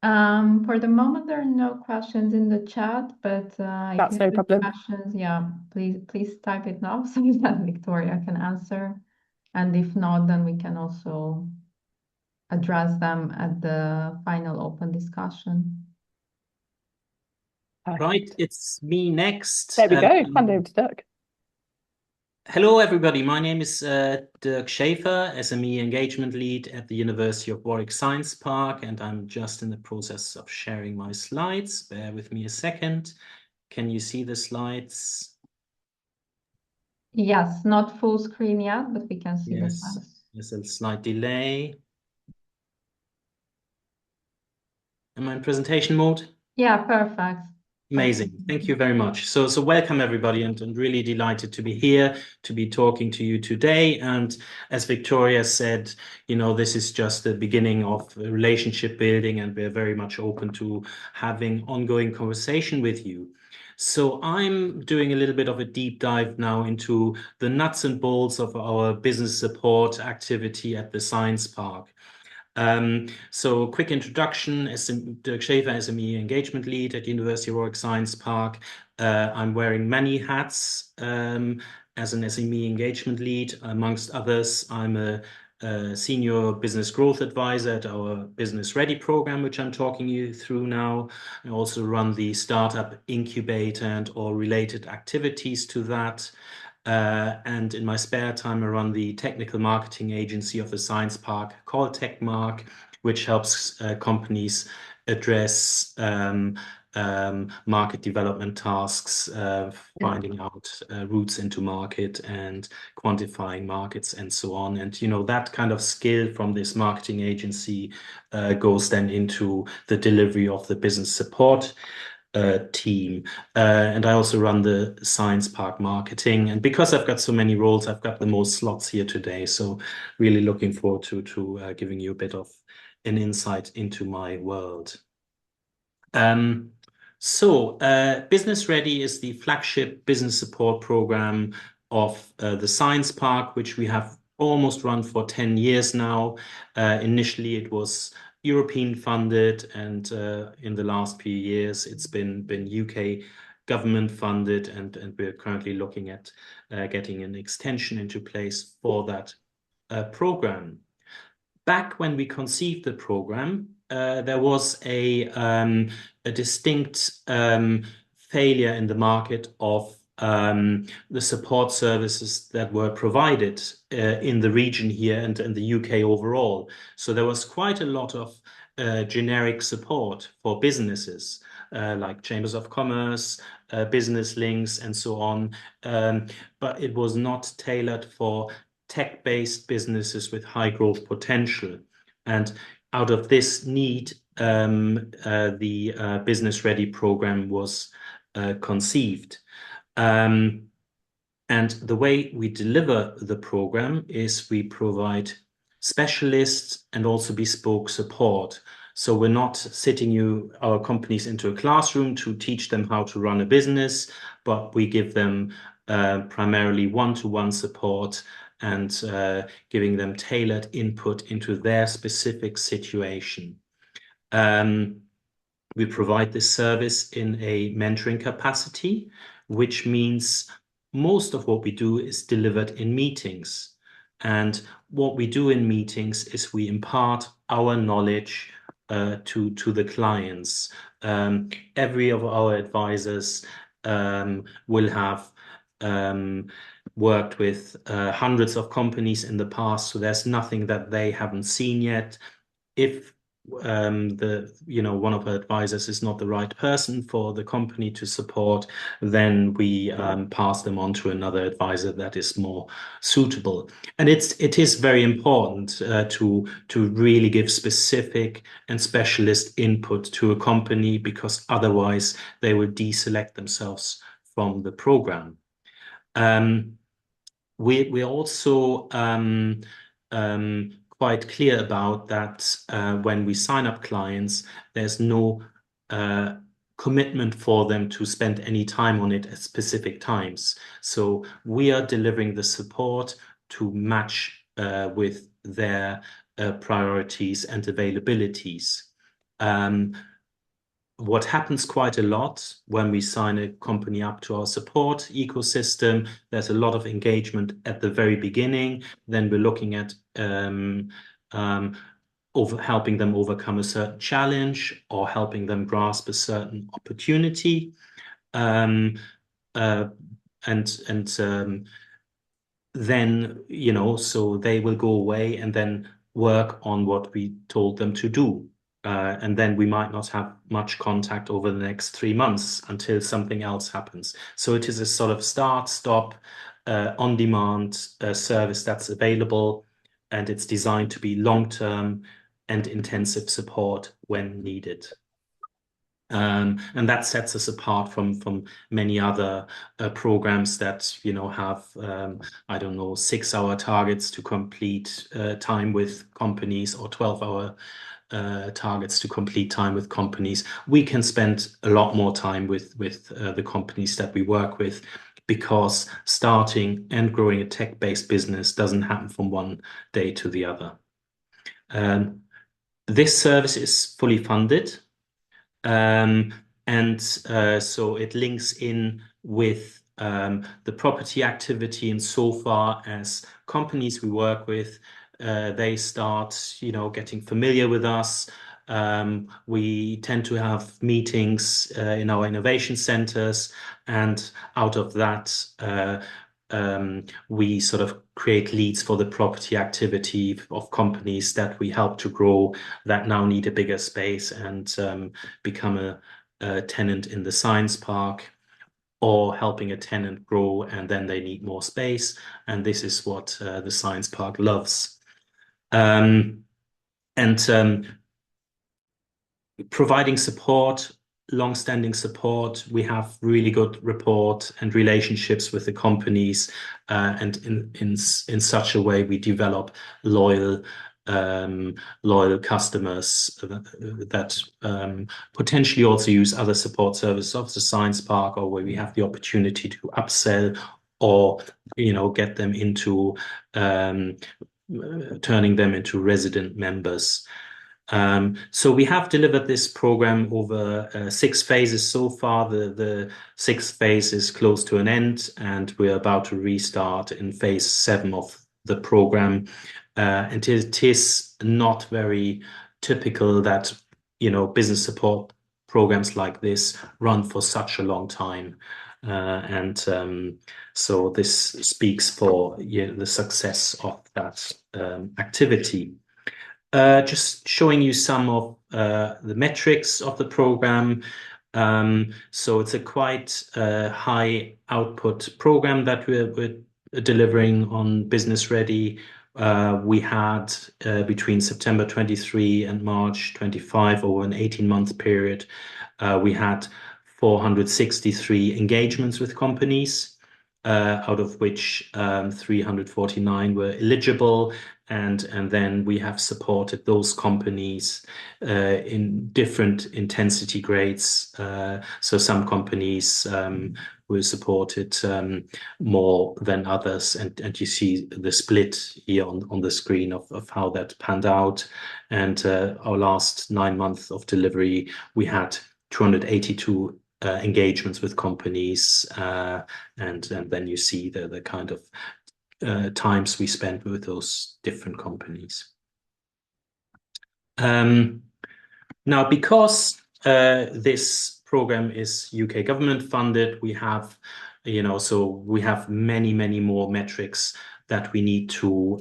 For the moment, there are no questions in the chat, but that's no problem. Questions, yeah, please type it now so that Victoria can answer. And if not, then we can also address them at the final open discussion. Right, it's me next. There we go. Hand over to Dirk. Hello, everybody. My name is Dirk Schaefer, SME Engagement Lead at the University of Warwick Science Park, and I'm just in the process of sharing my slides. Bear with me a second. Can you see the slides? Yes, not full screen yet, but we can see the slides. There's a slight delay. Am I in presentation mode? Yeah, perfect. Amazing. Thank you very much. So welcome everybody, and really delighted to be here, to be talking to you today. And as Victoria said, you know, this is just the beginning of relationship building, and we're very much open to having ongoing conversation with you. So I'm doing a little bit of a deep dive now into the nuts and bolts of our business support activity at the Science Park. So quick introduction, Dirk Schaefer, SME Engagement Lead at University of Warwick Science Park. I'm wearing many hats as an SME Engagement Lead. Amongst others, I'm a Senior Business Growth Advisor at our Business Ready program, which I'm talking you through now. I also run the Startup Incubator and all related activities to that. And in my spare time, I run the technical marketing agency of the Science Park called TechMark, which helps companies address market development tasks, finding out routes into market and quantifying markets and so on. And, you know, that kind of skill from this marketing agency goes then into the delivery of the business support team. And I also run the Science Park marketing. And because I've got so many roles, I've got the most slots here today. So really looking forward to giving you a bit of an insight into my world. So, Business Ready is the flagship business support program of the Science Park, which we have almost run for 10 years now. Initially, it was European funded, and in the last few years, it's been UK government funded, and we're currently looking at getting an extension into place for that program. Back when we conceived the program, there was a distinct failure in the market of the support services that were provided in the region here and in the UK overall. So there was quite a lot of generic support for businesses like chambers of commerce, business links, and so on. But it was not tailored for tech-based businesses with high growth potential. And out of this need, the Business Ready program was conceived. And the way we deliver the program is we provide specialists and also bespoke support. So we're not sitting our companies into a classroom to teach them how to run a business, but we give them primarily one-to-one support and giving them tailored input into their specific situation. We provide this service in a mentoring capacity, which means most of what we do is delivered in meetings. And what we do in meetings is we impart our knowledge to the clients. Every of our advisors will have worked with hundreds of companies in the past, so there's nothing that they haven't seen yet. If one of our advisors is not the right person for the company to support, then we pass them on to another advisor that is more suitable. And it is very important to really give specific and specialist input to a company, because otherwise they will deselect themselves from the program. We're also quite clear about that when we sign up clients, there's no commitment for them to spend any time on it at specific times. So we are delivering the support to match with their priorities and availabilities. What happens quite a lot when we sign a company up to our support ecosystem, there's a lot of engagement at the very beginning. Then we're looking at helping them overcome a certain challenge or helping them grasp a certain opportunity. Then, so they will go away and then work on what we told them to do. And then we might not have much contact over the next 3 months until something else happens. So it is a sort of start, stop, on-demand service that's available, and it's designed to be long-term and intensive support when needed. And that sets us apart from many other programs that have 6-hour targets to complete time with companies, or 12-hour targets to complete time with companies. We can spend a lot more time with the companies that we work with, because starting and growing a tech-based business doesn't happen from one day to the other. This service is fully funded, so it links in with the property activity insofar as companies we work with, they start, getting familiar with us. We tend to have meetings in our innovation centers, and out of that, we sort of create leads for the property activity of companies that we help to grow, that now need a bigger space and become a tenant in the science park, or helping a tenant grow and then they need more space. And this is what the science park loves. Providing support, long-standing support. We have really good rapport and relationships with the companies, and in such a way we develop loyal loyal customers that potentially also use other support services of the science park, or where we have the opportunity to upsell or get them into turning them into resident members. So we have delivered this program over 6 phases so far. The 6th phase is close to an end, and we're about to restart in phase 7 of the program. And it is not very typical that business support programs like this run for such a long time. So this speaks for the success of that activity. Just showing you some of the metrics of the program. So it's a quite high output program that we're delivering on Business Ready. We had between September 23 and March 25, over an 18-month period, we had 463 engagements with companies, out of which 349 were eligible. And then we have supported those companies in different intensity grades. So some companies were supported more than others. And you see the split here on the screen of how that panned out. And our last 9 months of delivery, we had 282 engagements with companies. And then you see the kind of times we spent with those different companies. Now, because this program is UK government funded, we have, so we have many more metrics that we need to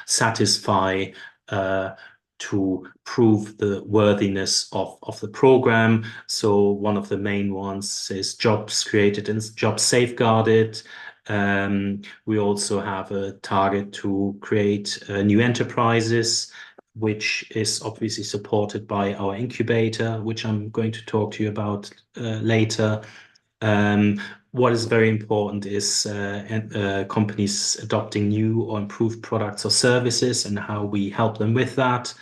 satisfy to prove the worthiness of the program. So one of the main ones is jobs created and jobs safeguarded. We also have a target to create new enterprises, which is obviously supported by our incubator, which I'm going to talk to you about later. What is very important is companies adopting new or improved products or services and how we help them with that.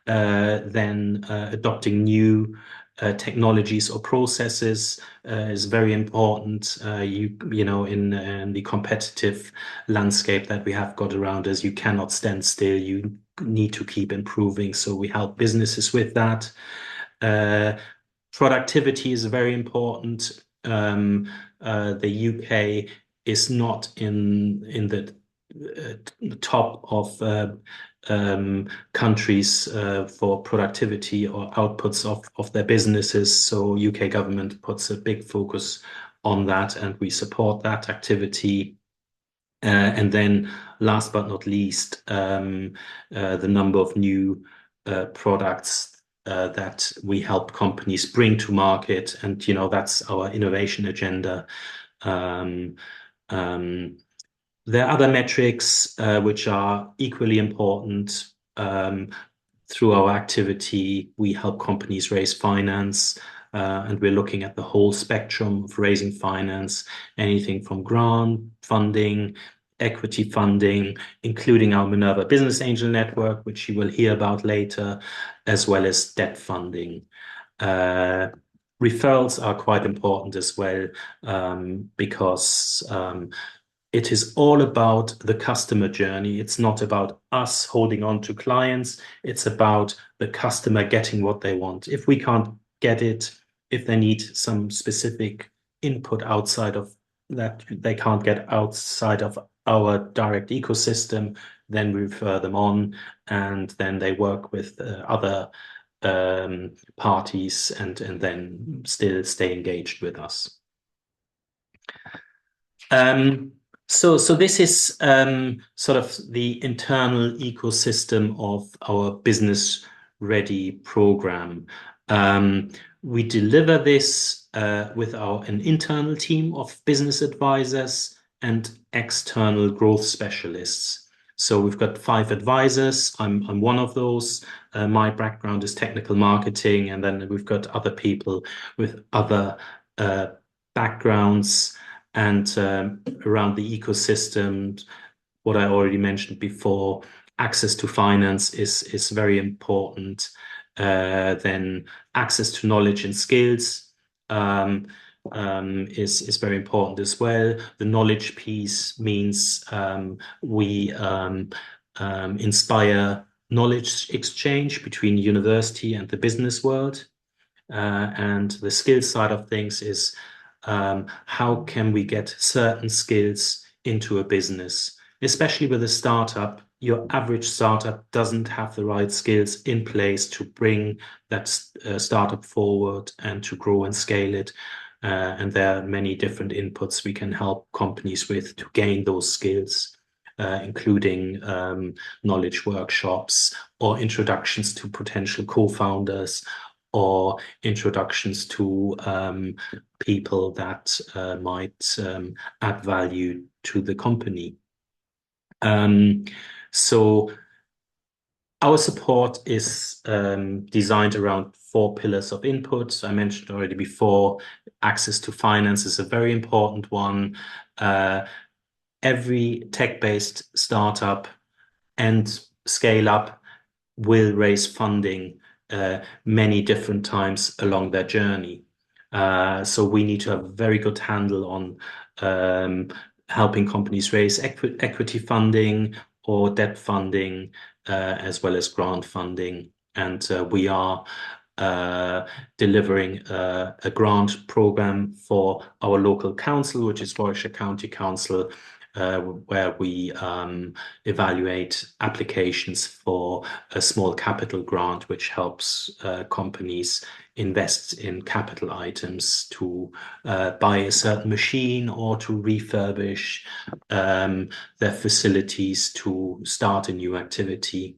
Then adopting new technologies or processes is very important. In the competitive landscape that we have got around us, you cannot stand still. You need to keep improving. So we help businesses with that. Productivity is very important. The UK is not in the top of countries for productivity or outputs of their businesses. So UK government puts a big focus on that, and we support that activity. And then last but not least, the number of new products that we help companies bring to market. And, that's our innovation agenda. There are other metrics which are equally important. Through our activity, we help companies raise finance, and we're looking at the whole spectrum of raising finance, anything from grant funding, equity funding, including our Minerva Business Angel Network, which you will hear about later, as well as debt funding. Referrals are quite important as well, because it is all about the customer journey. It's not about us holding on to clients. It's about the customer getting what they want. If we can't get it, if they need some specific input outside of that, they can't get outside of our direct ecosystem, then we refer them on, and then they work with other parties and then still stay engaged with us. So this is sort of the internal ecosystem of our Business Ready program. We deliver this with an internal team of business advisors and external growth specialists. So we've got 5 advisors. I'm one of those. My background is technical marketing, and then we've got other people with other backgrounds. And around the ecosystem, what I already mentioned before, access to finance is very important. Then access to knowledge and skills is very important as well. The knowledge piece means we inspire knowledge exchange between university and the business world. And the skills side of things is how can we get certain skills into a business, especially with a startup. Your average startup doesn't have the right skills in place to bring that startup forward and to grow and scale it. And there are many different inputs we can help companies with to gain those skills, including knowledge workshops or introductions to potential co-founders, or introductions to people that might add value to the company. So our support is designed around 4 pillars of input. I mentioned already before, access to finance is a very important one. Every tech-based startup and scale-up will raise funding many different times along their journey. So we need to have a very good handle on helping companies raise equity funding or debt funding, as well as grant funding. And we are delivering a grant program for our local council, which is Warwickshire County Council, where we evaluate applications for a small capital grant, which helps companies invest in capital items to buy a certain machine or to refurbish their facilities to start a new activity.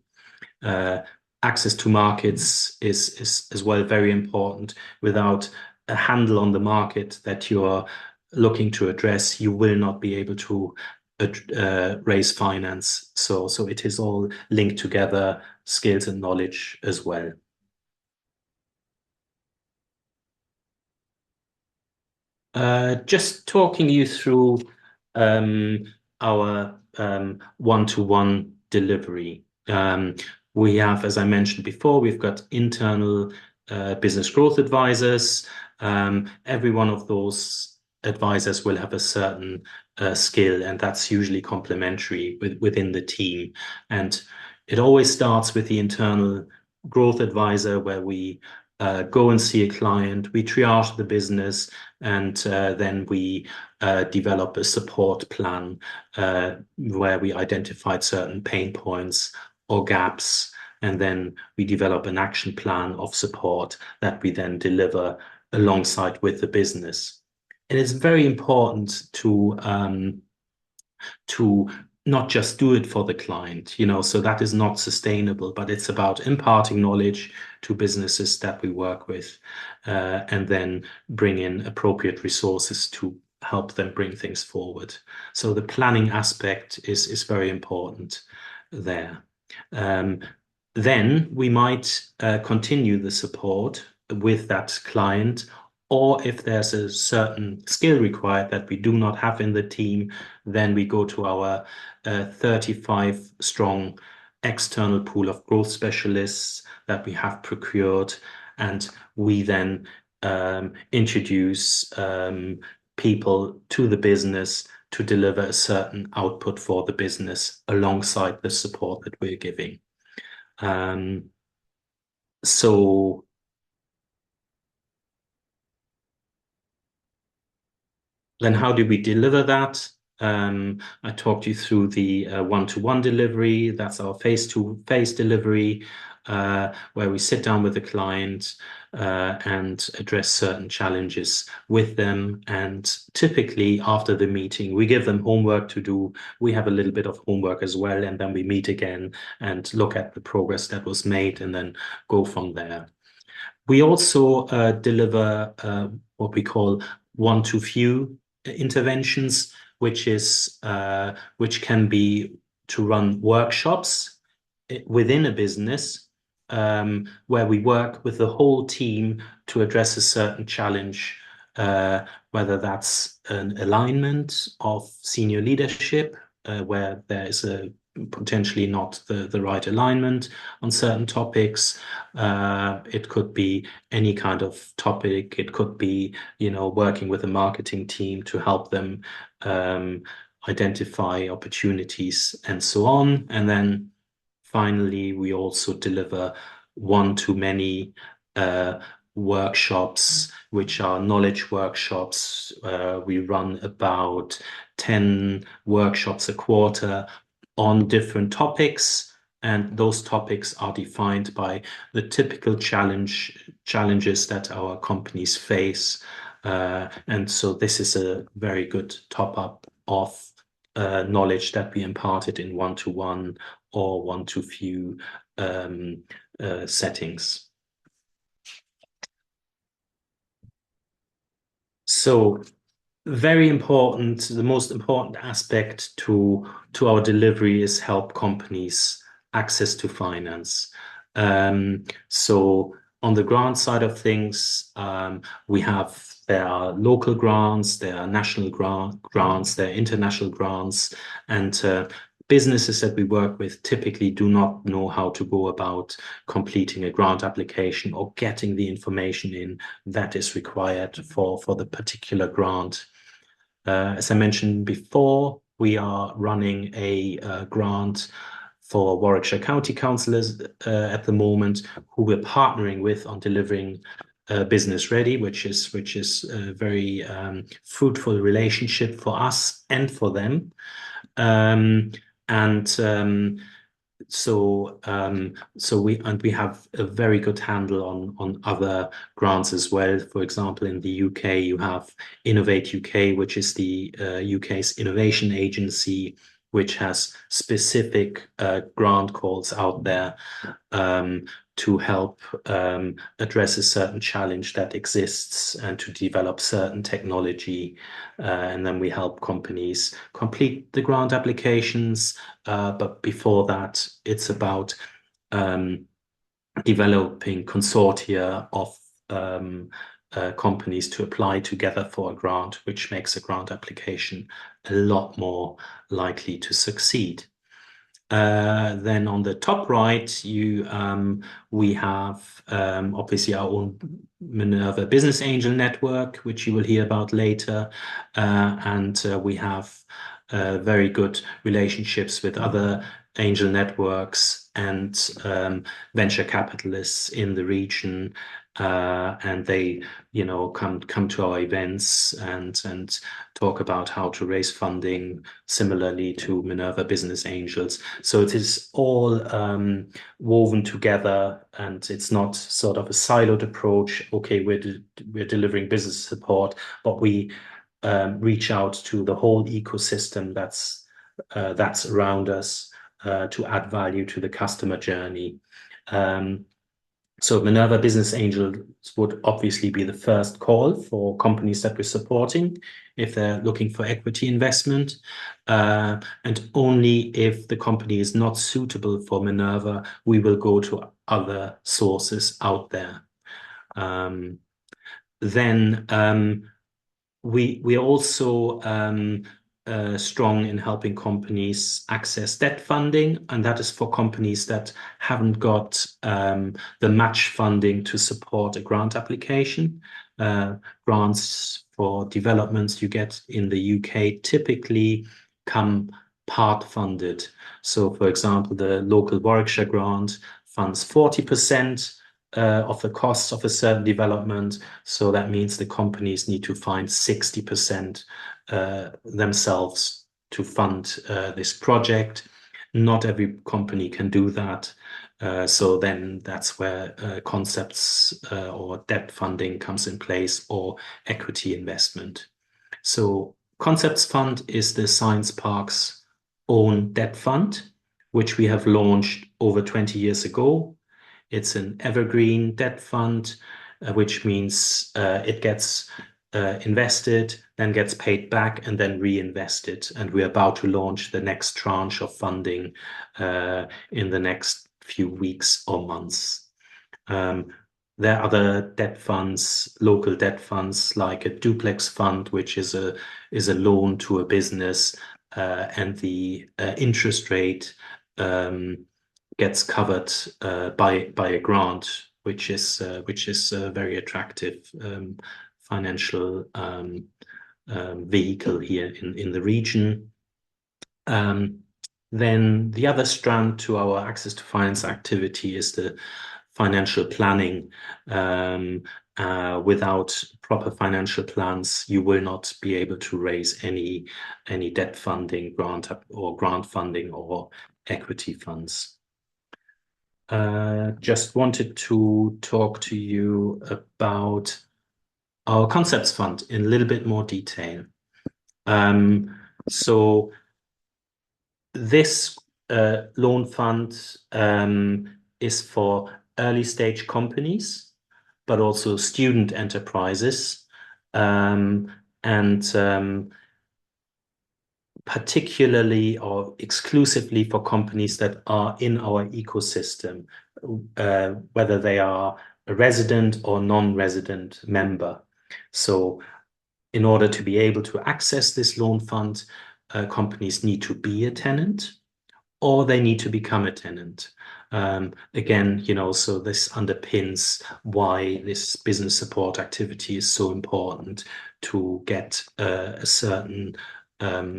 Access to markets is as well very important. Without a handle on the market that you're looking to address, you will not be able to raise finance. So it is all linked together, skills and knowledge as well. Just talking you through our one-to-one delivery. We have, as I mentioned before, we've got internal business growth advisors. Every one of those advisors will have a certain skill, and that's usually complementary within the team. And it always starts with the internal growth advisor, where we go and see a client, we triage the business, and then we develop a support plan where we identified certain pain points or gaps, and then we develop an action plan of support that we then deliver alongside with the business. It is very important to not just do it for the client, so that is not sustainable, but it's about imparting knowledge to businesses that we work with, and then bring in appropriate resources to help them bring things forward. So the planning aspect is very important there. Then we might continue the support with that client, or if there's a certain skill required that we do not have in the team, then we go to our 35-strong external pool of growth specialists that we have procured, and we then introduce people to the business to deliver a certain output for the business alongside the support that we're giving. So then how do we deliver that? I talked you through the one-to-one delivery. That's our face-to-face delivery, where we sit down with the client and address certain challenges with them. And typically after the meeting, we give them homework to do. We have a little bit of homework as well, and then we meet again and look at the progress that was made and then go from there. We also deliver what we call one-to-few interventions, which can be to run workshops within a business, where we work with the whole team to address a certain challenge, whether that's an alignment of senior leadership, where there is a potentially not the right alignment on certain topics. It could be any kind of topic. It could be, working with a marketing team to help them identify opportunities and so on. And then finally, we also deliver one-to-many workshops, which are knowledge workshops. We run about 10 workshops a quarter on different topics, and those topics are defined by the typical challenges that our companies face. And so this is a very good top-up of knowledge that we imparted in one-to-one or one-to-few settings. So very important, the most important aspect to our delivery is help companies access to finance. So on the grant side of things, there are local grants, there are national grants, there are international grants, and businesses that we work with typically do not know how to go about completing a grant application or getting the information in that is required for the particular grant. As I mentioned before, we are running a grant for Warwickshire County Councillors at the moment, who we're partnering with on delivering Business Ready, which is a very fruitful relationship for us and for them. So we have a very good handle on other grants as well. For example, in the UK, you have Innovate UK, which is the UK's innovation agency, which has specific grant calls out there to help address a certain challenge that exists and to develop certain technology. And then we help companies complete the grant applications. But before that, it's about developing consortia of companies to apply together for a grant, which makes a grant application a lot more likely to succeed. Then on the top right, we have obviously our own Minerva Business Angel Network, which you will hear about later, and we have very good relationships with other angel networks and venture capitalists in the region, and they come to our events and talk about how to raise funding similarly to Minerva Business Angels. So it is all woven together, and it's not sort of a siloed approach. Okay, we're delivering business support, but we reach out to the whole ecosystem that's around us to add value to the customer journey. So Minerva Business Angels would obviously be the first call for companies that we're supporting if they're looking for equity investment. And only if the company is not suitable for Minerva, we will go to other sources out there. We are also strong in helping companies access debt funding, and that is for companies that haven't got the match funding to support a grant application. Grants for developments you get in the UK typically come part funded. So, for example, the local Warwickshire grant funds 40% of the costs of a certain development. So that means the companies need to find 60% themselves to fund this project. Not every company can do that. So then that's where concepts or debt funding comes in place, or equity investment. So Concepts Fund is the Science Park's own debt fund, which we have launched over 20 years ago. It's an evergreen debt fund, which means it gets invested, then gets paid back, and then reinvested. And we're about to launch the next tranche of funding in the next few weeks or months. There are other debt funds, local debt funds, like a duplex fund, which is a loan to a business and the interest rate gets covered by a grant, which is a very attractive financial vehicle here in the region. Then the other strand to our access to finance activity is the financial planning. Without proper financial plans, you will not be able to raise any debt funding, grant funding, or equity funds. Just wanted to talk to you about our concepts fund in a little bit more detail. So this loan fund is for early stage companies, but also student enterprises, and particularly or exclusively for companies that are in our ecosystem, whether they are a resident or non-resident member. So in order to be able to access this loan fund, companies need to be a tenant or they need to become a tenant. Again, so this underpins why this business support activity is so important to get a certain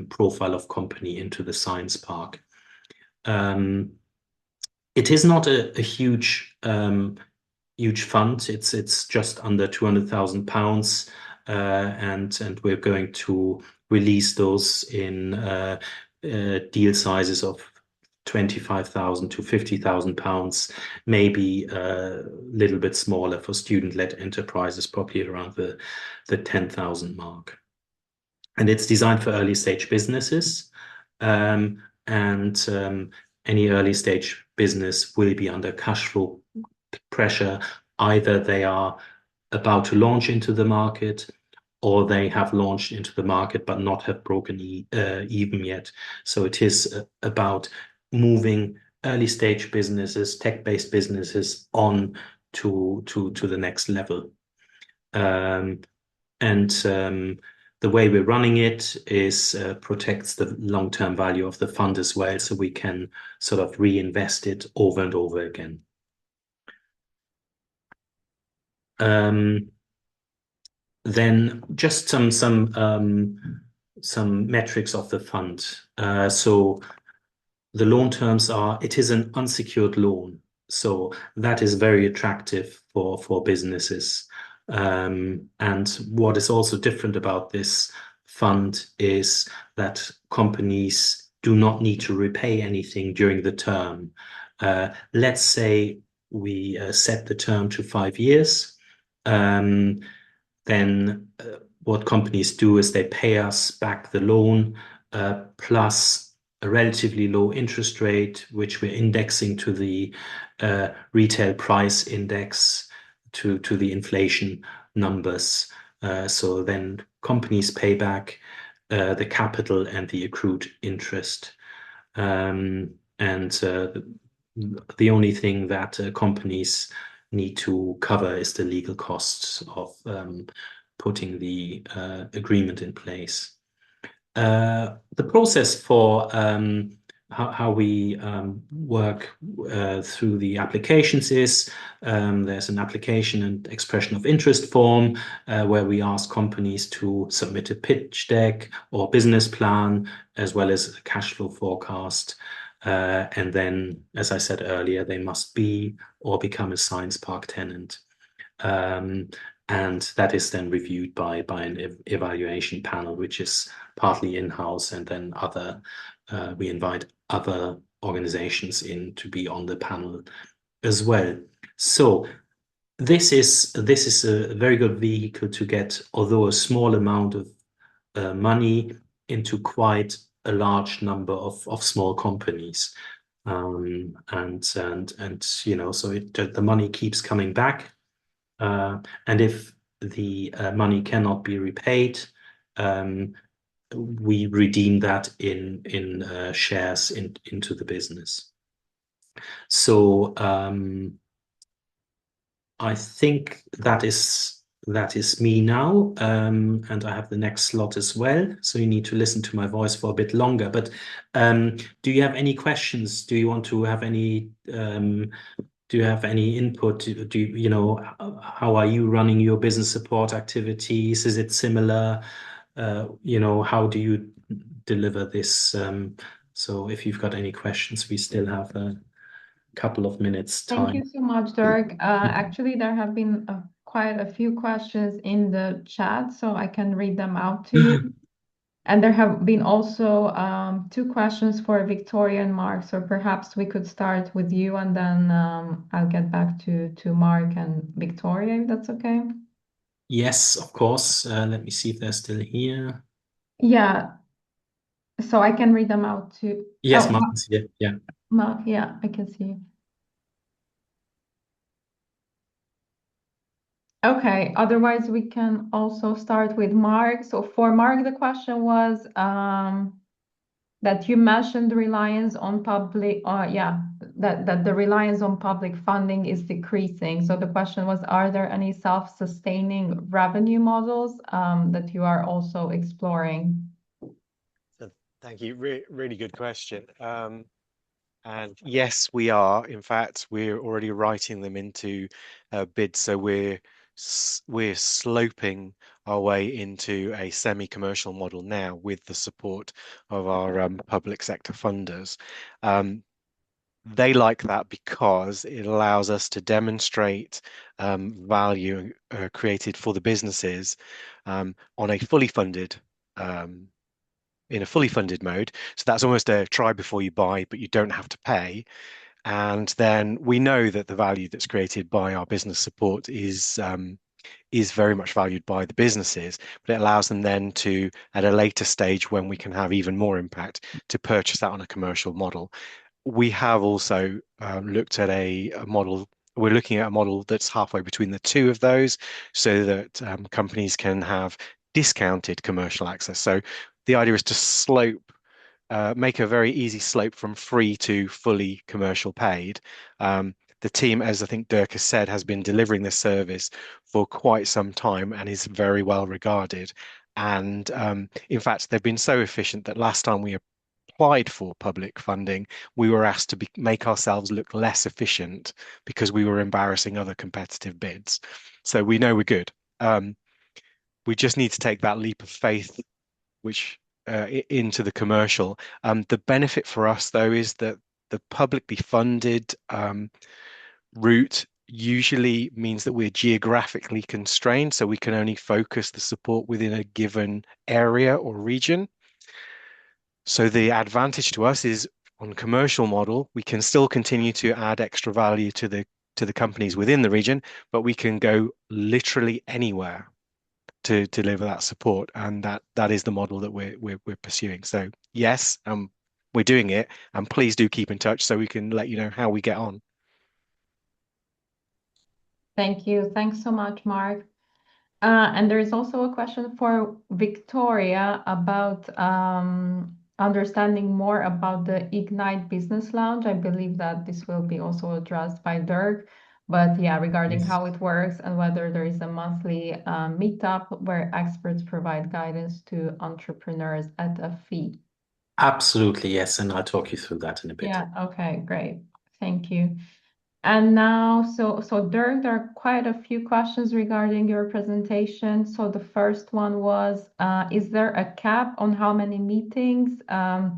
profile of company into the science park. It is not a huge fund. It's just under £200,000, and we're going to release those in deal sizes of £25,000 to £50,000, maybe a little bit smaller for student-led enterprises, probably around the 10,000 mark. And it's designed for early stage businesses, and any early stage business will be under cash flow pressure. Either they are about to launch into the market, or they have launched into the market but not have broken even yet. So it is about moving early stage businesses, tech-based businesses on to the next level. The way we're running it is protects the long-term value of the fund as well, so we can sort of reinvest it over and over again. Then just some metrics of the fund. So the loan terms are, it is an unsecured loan, so that is very attractive for businesses. And what is also different about this fund is that companies do not need to repay anything during the term. Let's say we set the term to 5 years. Then what companies do is they pay us back the loan plus a relatively low interest rate, which we're indexing to the retail price index, to the inflation numbers. So then companies pay back the capital and the accrued interest. And the only thing that companies need to cover is the legal costs of putting the agreement in place. The process for how we work through the applications is there's an application and expression of interest form where we ask companies to submit a pitch deck or business plan, as well as a cash flow forecast. And then, as I said earlier, they must be or become a science park tenant. And that is then reviewed by an evaluation panel, which is partly in-house, and then we invite other organizations in to be on the panel as well. So this is a very good vehicle to get, although a small amount of money, into quite a large number of small companies. So the money keeps coming back. And if the money cannot be repaid, we redeem that in shares into the business. So I think that is that is me now, and I have the next slot as well. So you need to listen to my voice for a bit longer. But do you have any questions? Do you want to have any? Do you have any input? Do you know, how are you running your business support activities? Is it similar? You know, how do you deliver this? So if you've got any questions, we still have a couple of minutes Thank time. you so much, Dirk. Actually, there have been quite a few questions in the chat, so I can read them out to you. And there have been also 2 questions for Victoria and Mark. So perhaps we could start with you, and then I'll get back to Mark and Victoria, if that's okay. Yes, of course. Let me see if they're still here. Yeah. So I can read them out too. Yes, Oh, Martin's here. Yeah. Mark, yeah, I can see you. Okay, otherwise we can also start with Mark. So for Mark, the question was that you mentioned reliance on public, that the reliance on public funding is decreasing. So the question was, are there any self-sustaining revenue models that you are also exploring? Thank you. Really good question. And yes, we are. In fact, we're already writing them into bids. So we're sloping our way into a semi-commercial model now with the support of our public sector funders. They like that because it allows us to demonstrate value created for the businesses on a fully funded in a fully funded mode. So that's almost a try before you buy, but you don't have to pay. And then we know that the value that's created by our business support is very much valued by the businesses, but it allows them then to, at a later stage when we can have even more impact, to purchase that on a commercial model. We have also looked at a model. We're looking at a model that's halfway between the two of those, so that companies can have discounted commercial access. So the idea is to make a very easy slope from free to fully commercial paid. The team, as I think Dirk has said, has been delivering this service for quite some time and is very well regarded. And in fact, they've been so efficient that last time we applied for public funding, we were asked to make ourselves look less efficient because we were embarrassing other competitive bids. So we know we're good. We just need to take that leap of faith, which into the commercial. The benefit for us, though, is that the publicly funded route usually means that we're geographically constrained, so we can only focus the support within a given area or region. So the advantage to us is on commercial model, we can still continue to add extra value to the companies within the region, but we can go literally anywhere to deliver that support, and that is the model that we're pursuing. So yes, we're doing it, and please do keep in touch so we can let you know how we get on. Thank you. Thanks so much, Mark. And there is also a question for Victoria about understanding more about the Ignite Business Lounge. I believe that this will be also addressed by Dirk. But yeah, regarding Yes. how it works and whether there is a monthly meetup where experts provide guidance to entrepreneurs at a fee. Absolutely, yes. And I'll talk you through that in a bit. Yeah, okay, great. Thank you. And now, so Dirk, there are quite a few questions regarding your presentation. So the first one was, is there a cap on how many meetings per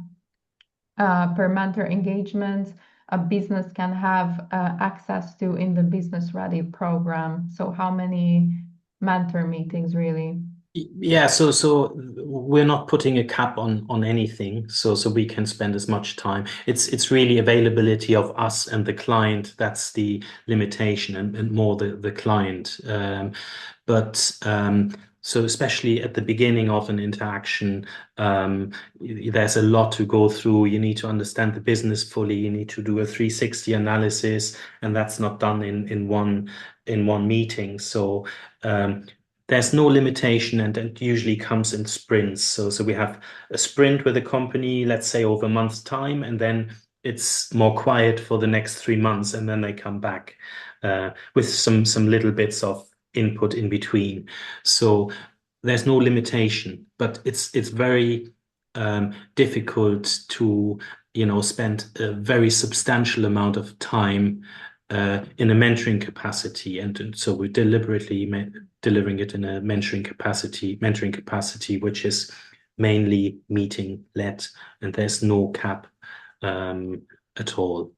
mentor engagement a business can have access to in the Business Ready program? So how many mentor meetings really? Yeah, so we're not putting a cap on anything, so we can spend as much time. It's really availability of us and the client. That's the limitation, and more the client. So especially at the beginning of an interaction, there's a lot to go through. You need to understand the business fully. You need to do a 360 analysis, and that's not done in one meeting. So there's no limitation, and it usually comes in sprints. So we have a sprint with a company, let's say over a month's time, and then it's more quiet for the next 3 months, and then they come back with some little bits of input in between. So there's no limitation, but it's very difficult to, spend a very substantial amount of time in a mentoring capacity, and so we're deliberately delivering it in a mentoring capacity, which is mainly meeting led, and there's no cap at all.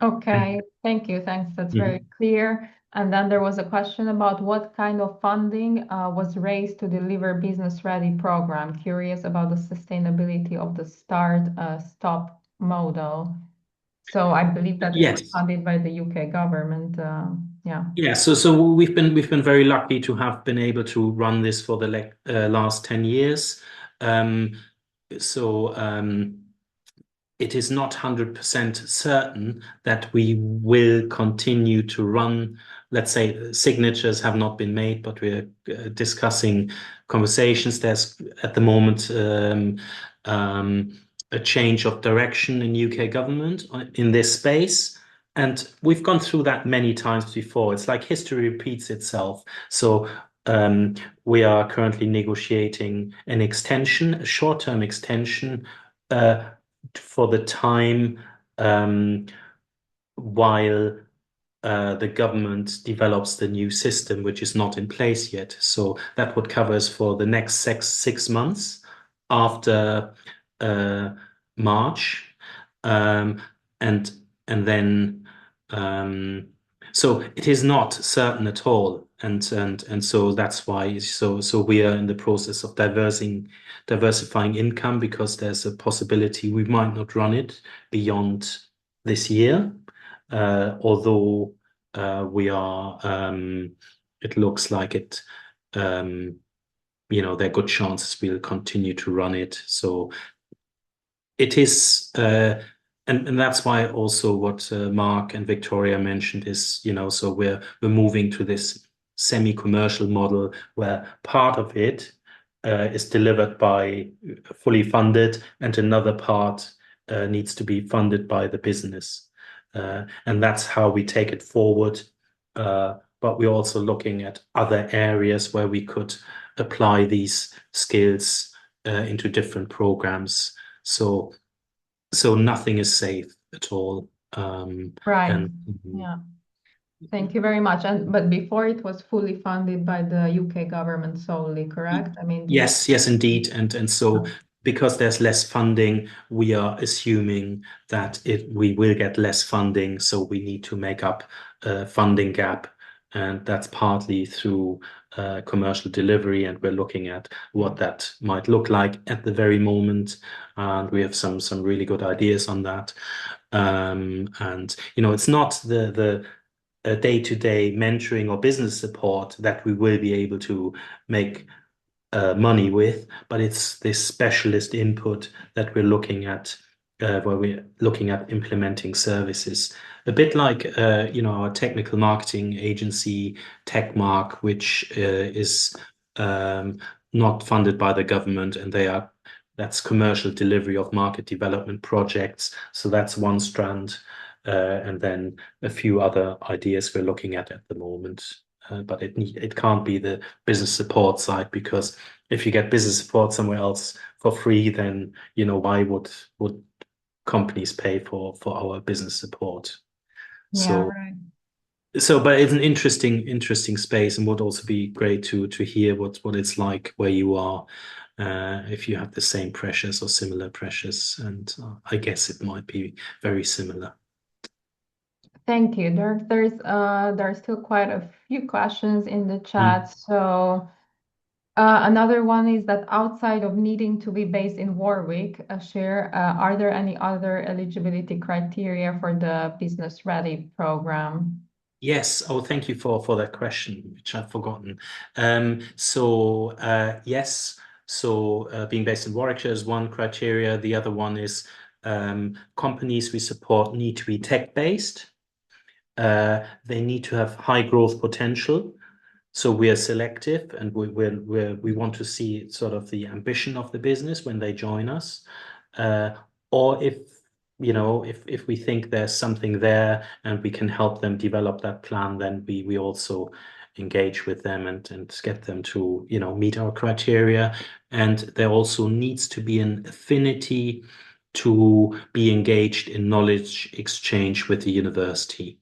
Okay, thank you. Thanks. That's very clear. And then there was a question about what kind of funding was raised to deliver business ready program. Curious about the sustainability of the start-stop model. So I believe that it was Yes. funded by the UK government. Yeah. Yeah, so we've been very lucky to have been able to run this for the last 10 years. It is not 100% certain that we will continue to run. Let's say signatures have not been made, but we're discussing conversations. There's at the moment a change of direction in UK government in this space. And we've gone through that many times before. It's like history repeats itself. So we are currently negotiating an extension, a short-term extension for the time while the government develops the new system, which is not in place yet. So that would cover us for the next six months after March, and then so it is not certain at all, and so that's why so we are in the process of diversifying income, because there's a possibility we might not run it beyond this year, although we are it looks like it there are good chances we'll continue to run it. So it is and that's why also what Mark and Victoria mentioned is, so we're moving to this semi-commercial model where part of it is delivered by fully funded, and another part needs to be funded by the business. And that's how we take it forward. But we're also looking at other areas where we could apply these skills into different programs. So nothing is safe at all. Right. Yeah. Thank you very much. But before it was fully funded by the UK government solely, correct? I mean, yes, indeed. And so because there's less funding, we are assuming that we will get less funding. So we need to make up a funding gap. And that's partly through commercial delivery. And we're looking at what that might look like at the very moment. And we have some really good ideas on that. And, it's not the day-to-day mentoring or business support that we will be able to make money with, but it's this specialist input that we're looking at, where we're looking at implementing services. A bit like, our technical marketing agency, TechMark, which is not funded by the government, and that's commercial delivery of market development projects. So that's one strand. And then a few other ideas we're looking at the moment. But it can't be the business support side, because if you get business support somewhere else for free, then why would companies pay for our business support? Yeah, right. But it's an interesting space, and would also be great to hear what it's like where you are, if you have the same pressures or similar pressures, and I guess it might be very similar. Thank you. There's still quite a few questions in the chat. So another one is that outside of needing to be based in Warwick, are there any other eligibility criteria for the Business Ready program? Yes. Oh, thank you for that question, which I've forgotten. Yes. So being based in Warwickshire is one criteria. The other one is companies we support need to be tech-based. They need to have high growth potential. So we are selective, and we want to see sort of the ambition of the business when they join us. Or if we think there's something there and we can help them develop that plan, then we also engage with them and get them to, meet our criteria. And there also needs to be an affinity to be engaged in knowledge exchange with the university,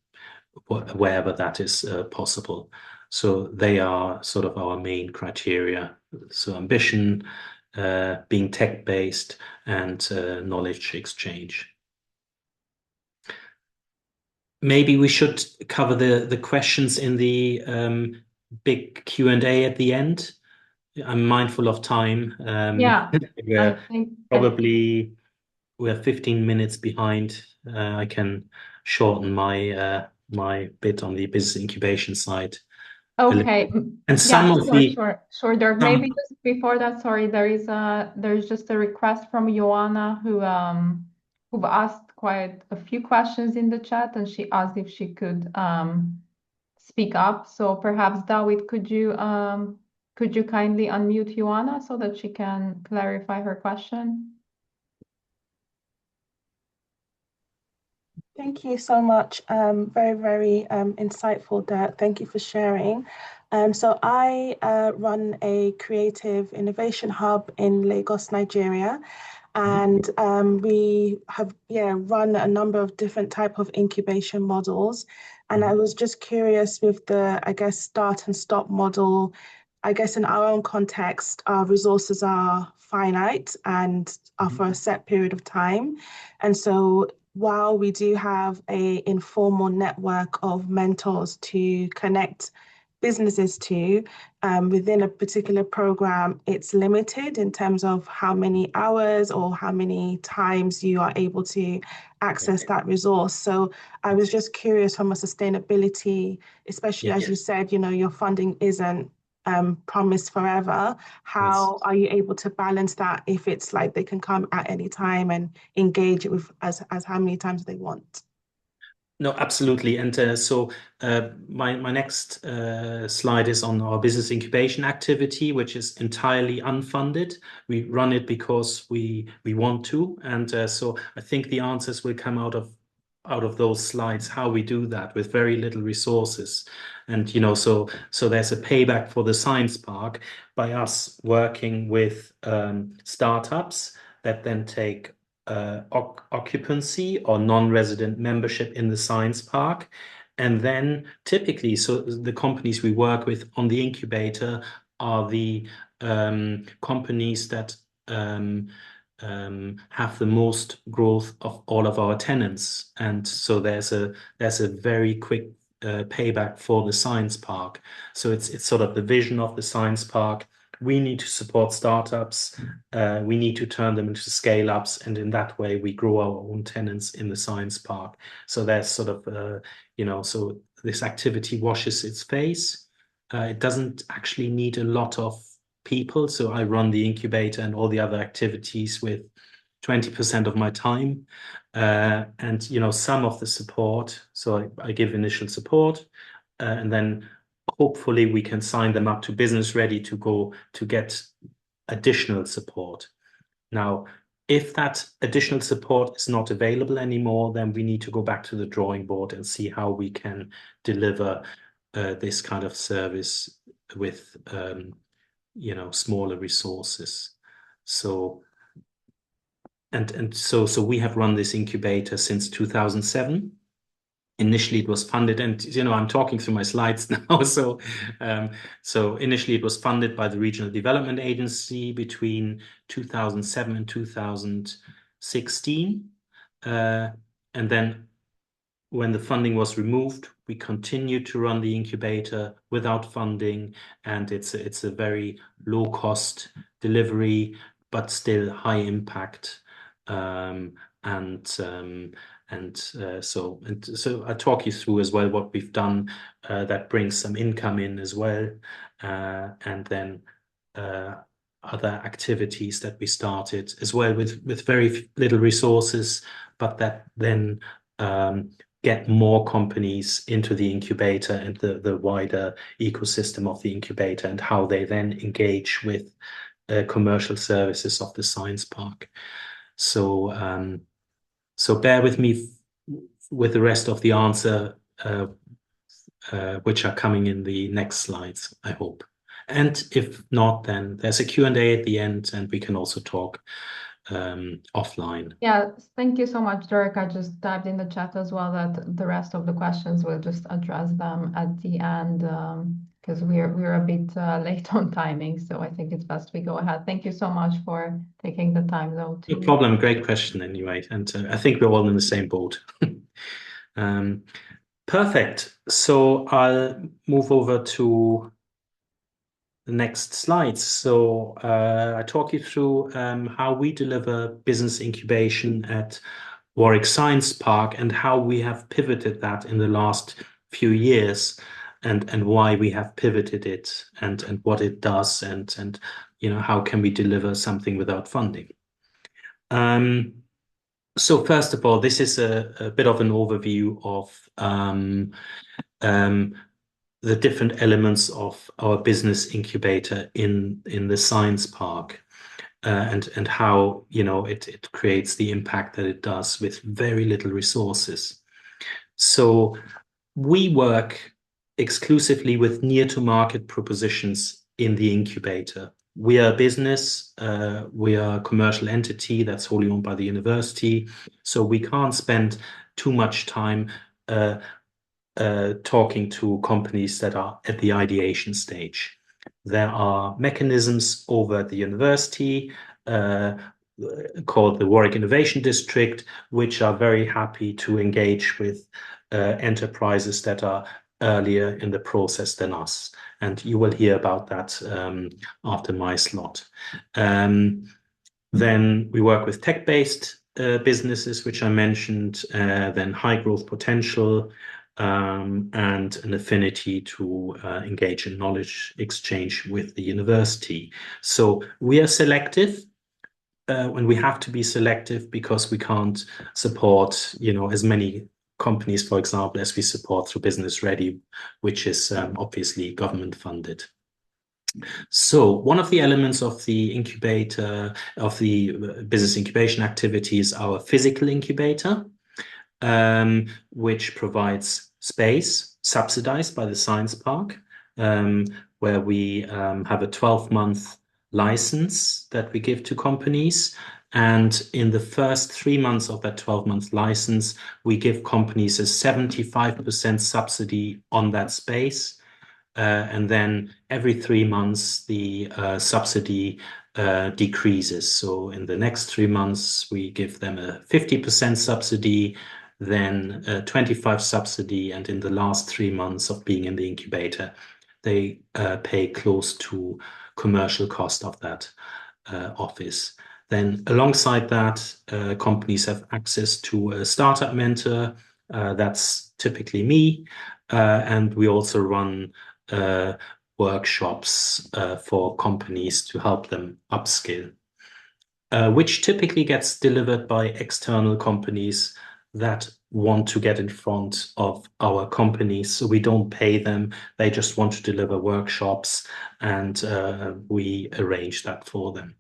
wherever that is possible. So they are sort of our main criteria. So ambition, being tech-based, and knowledge exchange. Maybe we should cover the questions in the big Q&A at the end. I'm mindful of time. Yeah, I think Probably we're 15 minutes behind. I can shorten my bit on the business incubation side. okay. And some Yeah, of the sure. There maybe just before that, sorry, there's just a request from Joanna who've asked quite a few questions in the chat, and she asked if she could speak up. So perhaps David, could you kindly unmute Joanna so that she can clarify her question? Thank you so much. Very, very insightful, Dirk. Thank you for sharing. So I run a creative innovation hub in Lagos, Nigeria. And we have run a number of different type of incubation models. And I was just curious with the, I guess, start and stop model. I guess in our own context, our resources are finite and are for a set period of time. And so while we do have a informal network of mentors to connect businesses to, within a particular program, it's limited in terms of how many hours or how many times you are able to access that resource. So I was just curious from a sustainability, especially as you said, your funding isn't promised forever. How are you able to balance that if it's like they can come at any time and engage with as how many times they want? No, absolutely. And so my next slide is on our business incubation activity, which is entirely unfunded. We run it because we want to. And so I think the answers will come out of those slides, how we do that with very little resources. And, so there's a payback for the science park by us working with startups that then take occupancy or non-resident membership in the science park. And then typically, so the companies we work with on the incubator are the companies that have the most growth of all of our tenants. And so there's a very quick payback for the science park. So it's sort of the vision of the science park. We need to support startups. We need to turn them into scale-ups, and in that way, we grow our own tenants in the science park. So there's sort of, so this activity washes its face. It doesn't actually need a lot of people. So I run the incubator and all the other activities with 20% of my time. And, some of the support. So I give initial support, and then hopefully we can sign them up to business ready to go to get additional support. Now, if that additional support is not available anymore, then we need to go back to the drawing board and see how we can deliver this kind of service with smaller resources. So so we have run this incubator since 2007. Initially, it was funded, and I'm talking through my slides now. So initially, it was funded by the Regional Development Agency between 2007 and 2016, and then when the funding was removed, we continued to run the incubator without funding, and it's a very low cost delivery, but still high impact. So I'll talk you through as well what we've done that brings some income in as well, and then other activities that we started as well with very little resources, but that then get more companies into the incubator and the wider ecosystem of the incubator, and how they then engage with commercial services of the science park. So bear with me with the rest of the answer which are coming in the next slides, I hope. And if not, then there's a Q&A at the end, and we can also talk offline. Yeah, thank you so much, Derek. I just typed in the chat as well that the rest of the questions we'll just address them at the end, because we're a bit late on timing, so I think it's best we go ahead. Thank you so much for taking the time, though. No problem. Great question, anyway, and I think we're all in the same boat. Perfect. So I'll move over to the next slides. So I talk you through how we deliver business incubation at Warwick Science Park and how we have pivoted that in the last few years, and why we have pivoted it, and what it does, and how can we deliver something without funding. So first of all, this is a bit of an overview of the different elements of our business incubator in the science park, and how it creates the impact that it does with very little resources. So we work exclusively with near to market propositions in the incubator. We are a business, we are a commercial entity that's wholly owned by the university, so we can't spend too much time talking to companies that are at the ideation stage. There are mechanisms over at the university called the Warwick Innovation District, which are very happy to engage with enterprises that are earlier in the process than us. And you will hear about that after my slot. Then we work with tech-based businesses, which I mentioned, then high growth potential, and an affinity to engage in knowledge exchange with the university. So we are selective, and we have to be selective because we can't support, as many companies, for example, as we support through Business Ready, which is obviously government funded. So one of the elements of the incubator, of the business incubation activity, is our physical incubator, which provides space subsidized by the science park, where we have a 12-month license that we give to companies. And in the first 3 months of that 12-month license, we give companies a 75% subsidy on that space. And then every 3 months, the subsidy decreases. So in the next 3 months, we give them a 50% subsidy, then a 25% subsidy, and in the last 3 months of being in the incubator, they pay close to commercial cost of that office. Then alongside that, companies have access to a startup mentor. That's typically me. And we also run workshops for companies to help them upskill, which typically gets delivered by external companies that want to get in front of our companies. So we don't pay them. They just want to deliver workshops, and we arrange that for them.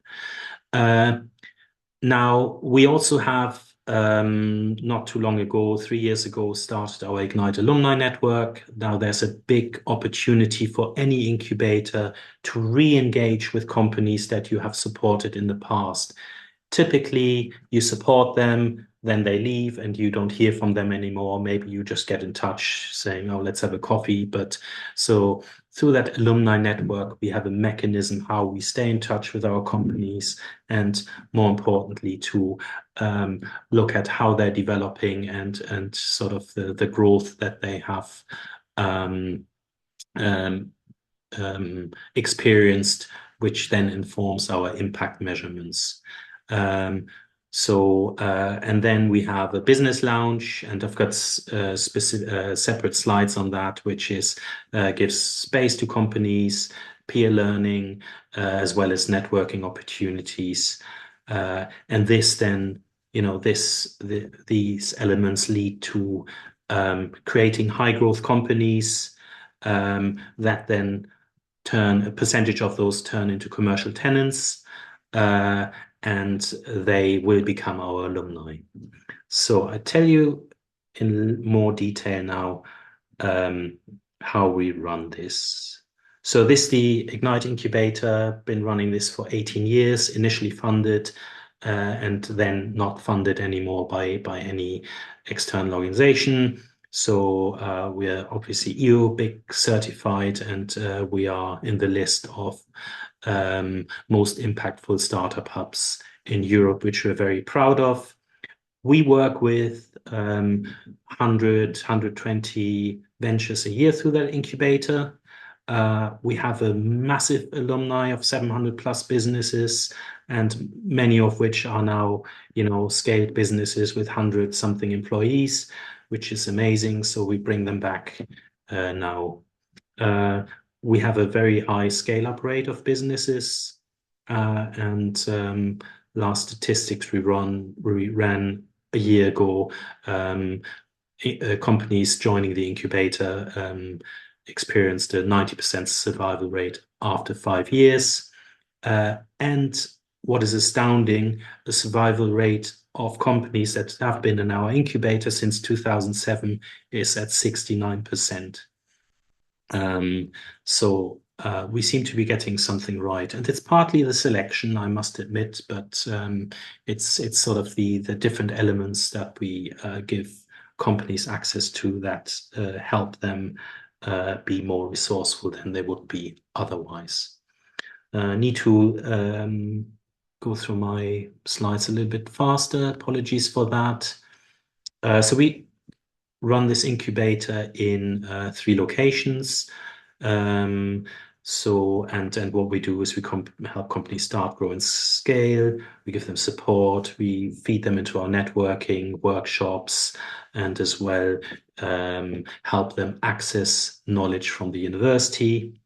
Now, we also have, not too long ago, 3 years ago, started our Ignite alumni network. Now there's a big opportunity for any incubator to re-engage with companies that you have supported in the past. Typically, you support them, then they leave and you don't hear from them anymore. Maybe you just get in touch saying, oh, let's have a coffee. But so through that alumni network, we have a mechanism how we stay in touch with our companies, and more importantly, to look at how they're developing and sort of the growth that they have experienced, which then informs our impact measurements. And then we have a business lounge, and I've got specific separate slides on that, which is gives space to companies, peer learning, as well as networking opportunities. And this then, these elements lead to creating high growth companies that then a percentage of those turn into commercial tenants, and they will become our alumni. So I tell you in more detail now how we run this. So this, the Ignite Incubator, been running this for 18 years, initially funded and then not funded anymore by any external organization. So we are obviously EU BIC certified, and we are in the list of most impactful startup hubs in Europe, which we're very proud of. We work with 100, 120 ventures a year through that incubator. We have a massive alumni of 700 plus businesses, and many of which are now, scaled businesses with 100 something employees, which is amazing. So we bring them back now. We have a very high scale-up rate of businesses, and last statistics we ran a year ago, companies joining the incubator experienced a 90% survival rate after 5 years. And what is astounding, the survival rate of companies that have been in our incubator since 2007 is at 69%. So we seem to be getting something right, and it's partly the selection, I must admit, but it's sort of the different elements that we give companies access to that help them be more resourceful than they would be otherwise. Need to go through my slides a little bit faster. Apologies for that. So we run this incubator in 3 locations. And what we do is we help companies start, grow, and scale. We give them support. We feed them into our networking workshops, and as well help them access knowledge from the university.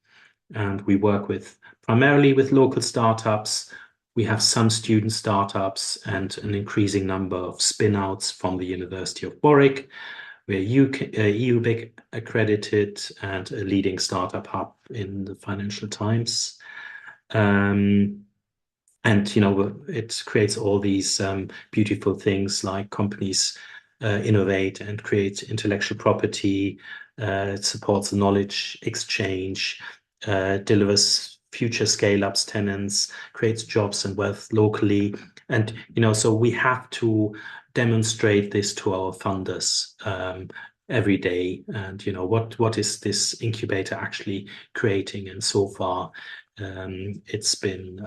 And we work primarily with local startups. We have some student startups and an increasing number of spin-outs from the University of Warwick. We're EU BIC accredited and a leading startup hub in the Financial Times. And, it creates all these beautiful things like companies innovate and create intellectual property. It supports the knowledge exchange, delivers future scale-ups tenants, creates jobs and wealth locally. And, so we have to demonstrate this to our funders every day. And, what is this incubator actually creating? And so far, it's been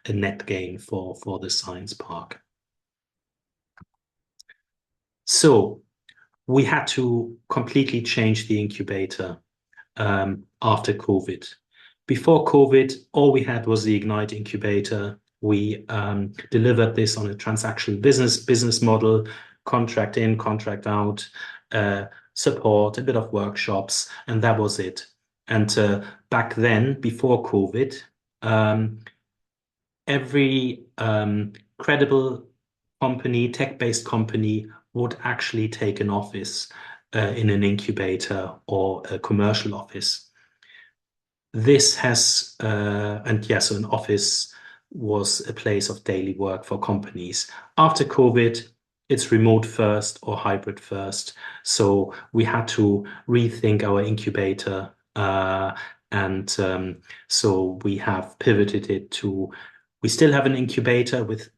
a net gain for the science park. So we had to completely change the incubator after COVID. Before COVID, all we had was the Ignite incubator. We delivered this on a transactional business model, contract in, contract out, support, a bit of workshops, and that was it. And back then, before COVID, every credible company, tech-based company, would actually take an office in an incubator or a commercial office. This has, so an office was a place of daily work for companies. After COVID, it's remote first or hybrid first. So we had to rethink our incubator. So we have pivoted it to, we still have an incubator with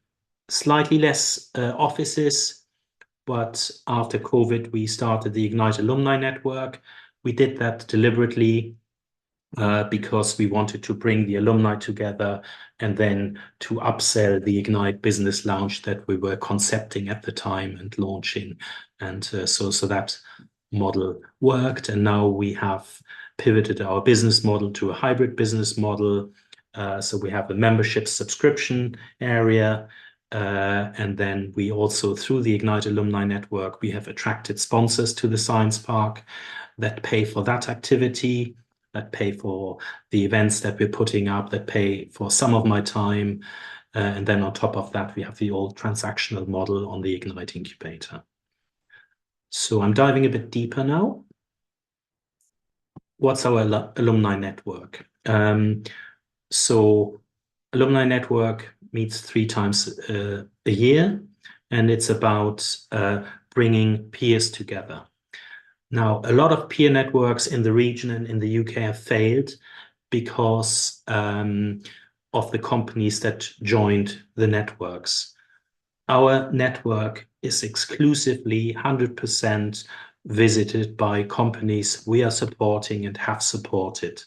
slightly less offices, but after COVID, we started the Ignite Alumni Network. We did that deliberately because we wanted to bring the alumni together and then to upsell the Ignite Business Lounge that we were concepting at the time and launching. And so that model worked. And now we have pivoted our business model to a hybrid business model. So we have a membership subscription area. And then we also, through the Ignite Alumni Network, we have attracted sponsors to the Science Park that pay for that activity, that pay for the events that we're putting up, that pay for some of my time. And then on top of that, we have the old transactional model on the Ignite Incubator. So I'm diving a bit deeper now. What's our alumni network? So alumni network meets 3 times a year, and it's about bringing peers together. Now, a lot of peer networks in the region and in the UK have failed because of the companies that joined the networks. Our network is exclusively 100% visited by companies we are supporting and have supported.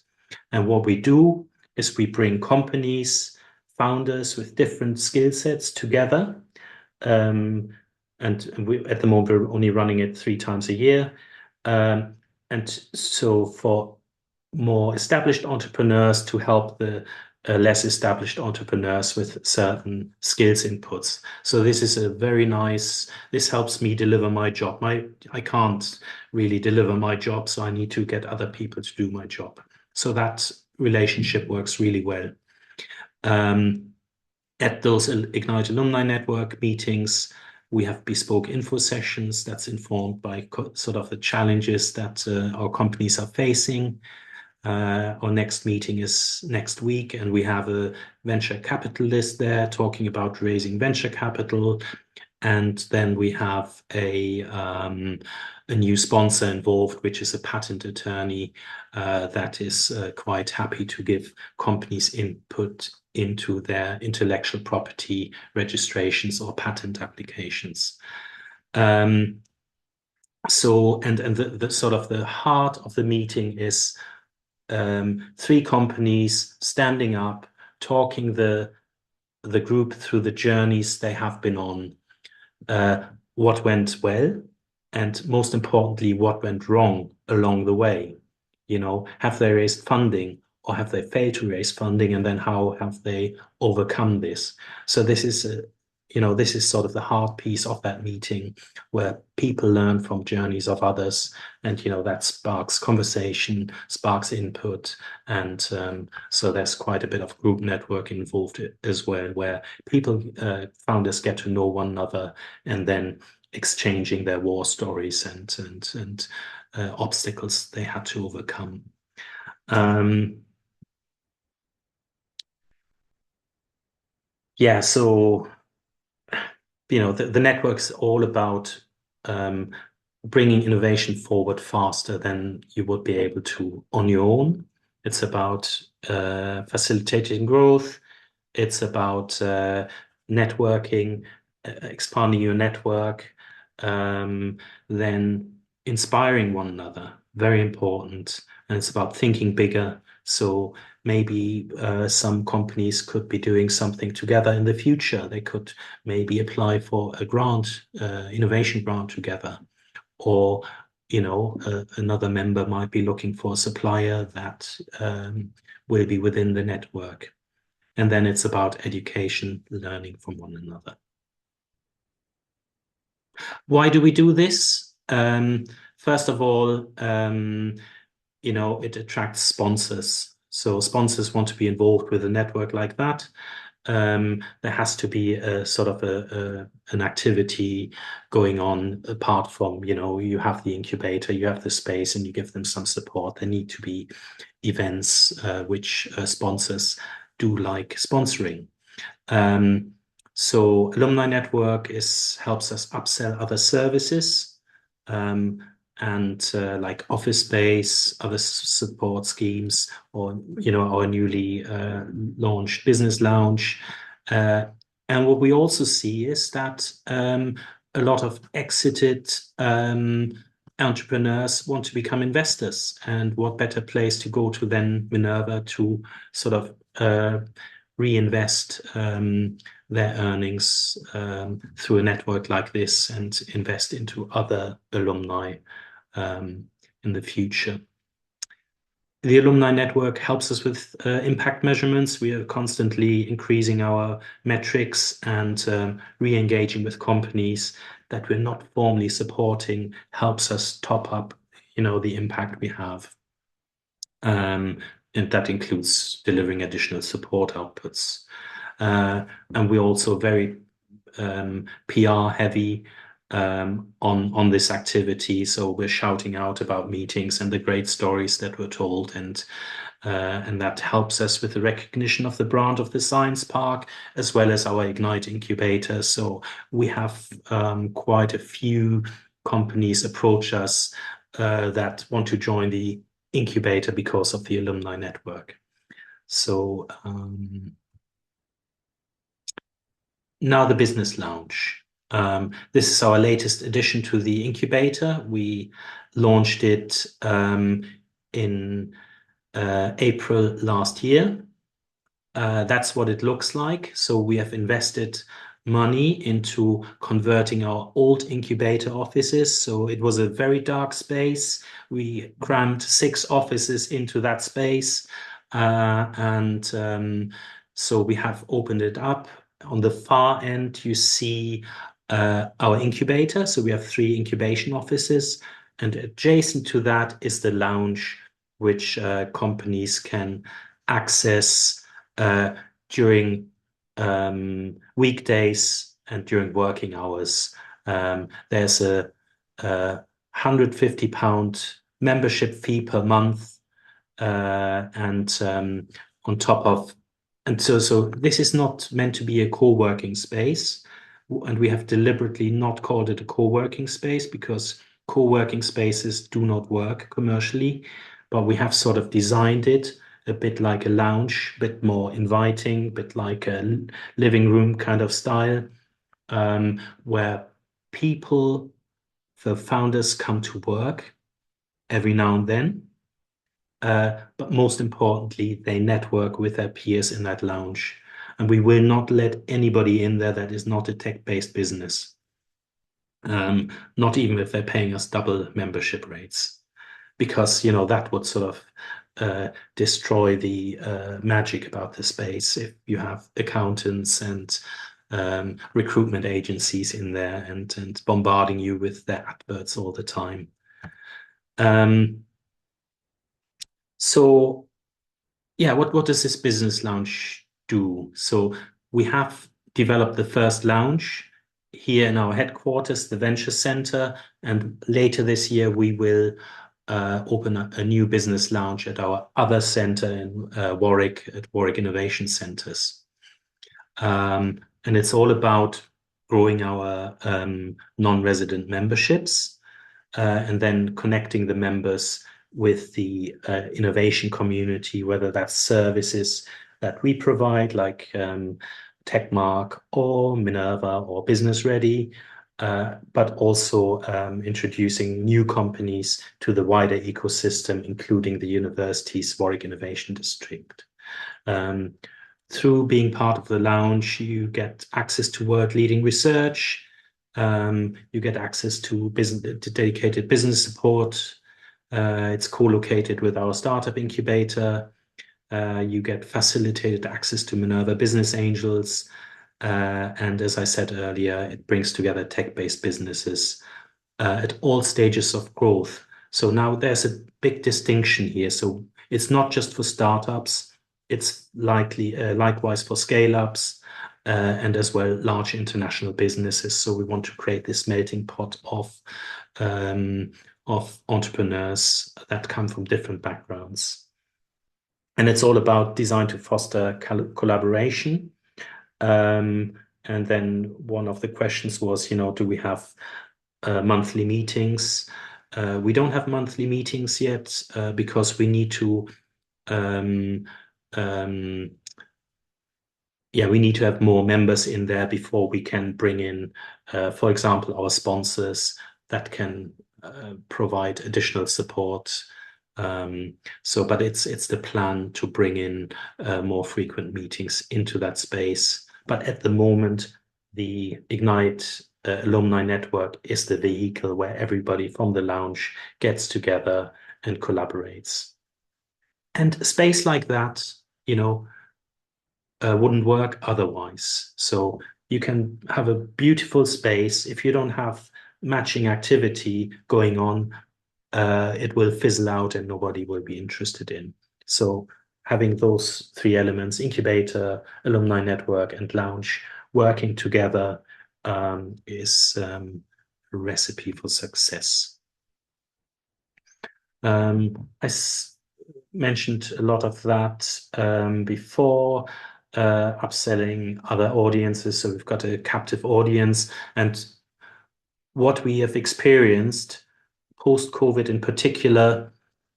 And what we do is we bring companies, founders with different skill sets together. And we, at the moment, we're only running it 3 times a year. And so for more established entrepreneurs to help the less established entrepreneurs with certain skills inputs. So this is a very nice, this helps me deliver my job. I can't really deliver my job, so I need to get other people to do my job. So that relationship works really well. At those Ignite Alumni Network meetings, we have bespoke info sessions that's informed by sort of the challenges that our companies are facing. Our next meeting is next week, and we have a venture capitalist there talking about raising venture capital. And then we have a new sponsor involved, which is a patent attorney that is quite happy to give companies input into their intellectual property registrations or patent applications. So, and the sort of the heart of the meeting is 3 companies standing up, talking the group through the journeys they have been on, what went well, and most importantly, what went wrong along the way. You know, have they raised funding, or have they failed to raise funding, and then how have they overcome this? So this is this is sort of the heart piece of that meeting, where people learn from journeys of others, and that sparks conversation, sparks input, and so there's quite a bit of group network involved as well, where people, founders, get to know one another, and then exchanging their war stories and obstacles they had to overcome. Yeah, so the network's all about bringing innovation forward faster than you would be able to on your own. It's about facilitating growth. It's about networking, expanding your network, then inspiring one another. Very important. And it's about thinking bigger. So maybe some companies could be doing something together in the future. They could maybe apply for a grant, innovation grant together. Or, another member might be looking for a supplier that will be within the network. And then it's about education, learning from one another. Why do we do this? First of all, it attracts sponsors. So sponsors want to be involved with a network like that. There has to be a sort of an activity going on apart from, you have the incubator, you have the space, and you give them some support. There need to be events which sponsors do like sponsoring. So Alumni Network helps us upsell other services, and like office space, other support schemes, or our newly launched business lounge. And what we also see is that a lot of exited entrepreneurs want to become investors, and what better place to go to than Minerva to sort of reinvest their earnings through a network like this and invest into other alumni in the future. The alumni network helps us with impact measurements. We are constantly increasing our metrics and re-engaging with companies that we're not formally supporting, helps us top up, the impact we have. And that includes delivering additional support outputs. And we're also very PR heavy on this activity. So we're shouting out about meetings and the great stories that were told, and that helps us with the recognition of the brand of the Science Park, as well as our Ignite incubator. So we have quite a few companies approach us that want to join the incubator because of the alumni network. So now the business lounge. This is our latest addition to the incubator. We launched it in April last year. That's what it looks like. So we have invested money into converting our old incubator offices. So it was a very dark space. We crammed 6 offices into that space. So we have opened it up. On the far end, you see our incubator. So we have 3 incubation offices. And adjacent to that is the lounge, which companies can access during weekdays and during working hours. There's a £150 membership fee per month, and on top of, and so this is not meant to be a co-working space, and we have deliberately not called it a co-working space because co-working spaces do not work commercially, but we have sort of designed it a bit like a lounge, a bit more inviting, a bit like a living room kind of style, where people, the founders, come to work every now and then. But most importantly, they network with their peers in that lounge. And we will not let anybody in there that is not a tech-based business, not even if they're paying us double membership rates, because, you know, that would sort of destroy the magic about the space if you have accountants and recruitment agencies in there and bombarding you with their adverts all the time. So yeah, what does this business lounge do? So we have developed the first lounge here in our headquarters, the Venture Center, and later this year we will open up a new business lounge at our other center in Warwick, at Warwick Innovation Centers. And it's all about growing our non-resident memberships and then connecting the members with the innovation community, whether that's services that we provide like TechMark or Minerva or Business Ready, but also introducing new companies to the wider ecosystem, including the university's Warwick Innovation District. Through being part of the lounge, you get access to world-leading research, you get access to dedicated business support. It's co-located with our startup incubator. You get facilitated access to Minerva Business Angels. And as I said earlier, it brings together tech-based businesses at all stages of growth. So now there's a big distinction here. So it's not just for startups, it's likewise for scale-ups and as well large international businesses. So we want to create this melting pot of entrepreneurs that come from different backgrounds. And it's all about design to foster collaboration. And then one of the questions was, you know, do we have monthly meetings? We don't have monthly meetings yet because we need to we need to have more members in there before we can bring in, for example, our sponsors that can provide additional support. But it's the plan to bring in more frequent meetings into that space. But at the moment, the Ignite alumni network is the vehicle where everybody from the lounge gets together and collaborates. And a space like that, you know, wouldn't work otherwise. So you can have a beautiful space. If you don't have matching activity going on, it will fizzle out and nobody will be interested in. So having those 3 elements, incubator, alumni network, and lounge, working together is a recipe for success. I mentioned a lot of that before, upselling other audiences. So we've got a captive audience, and what we have experienced post-COVID in particular,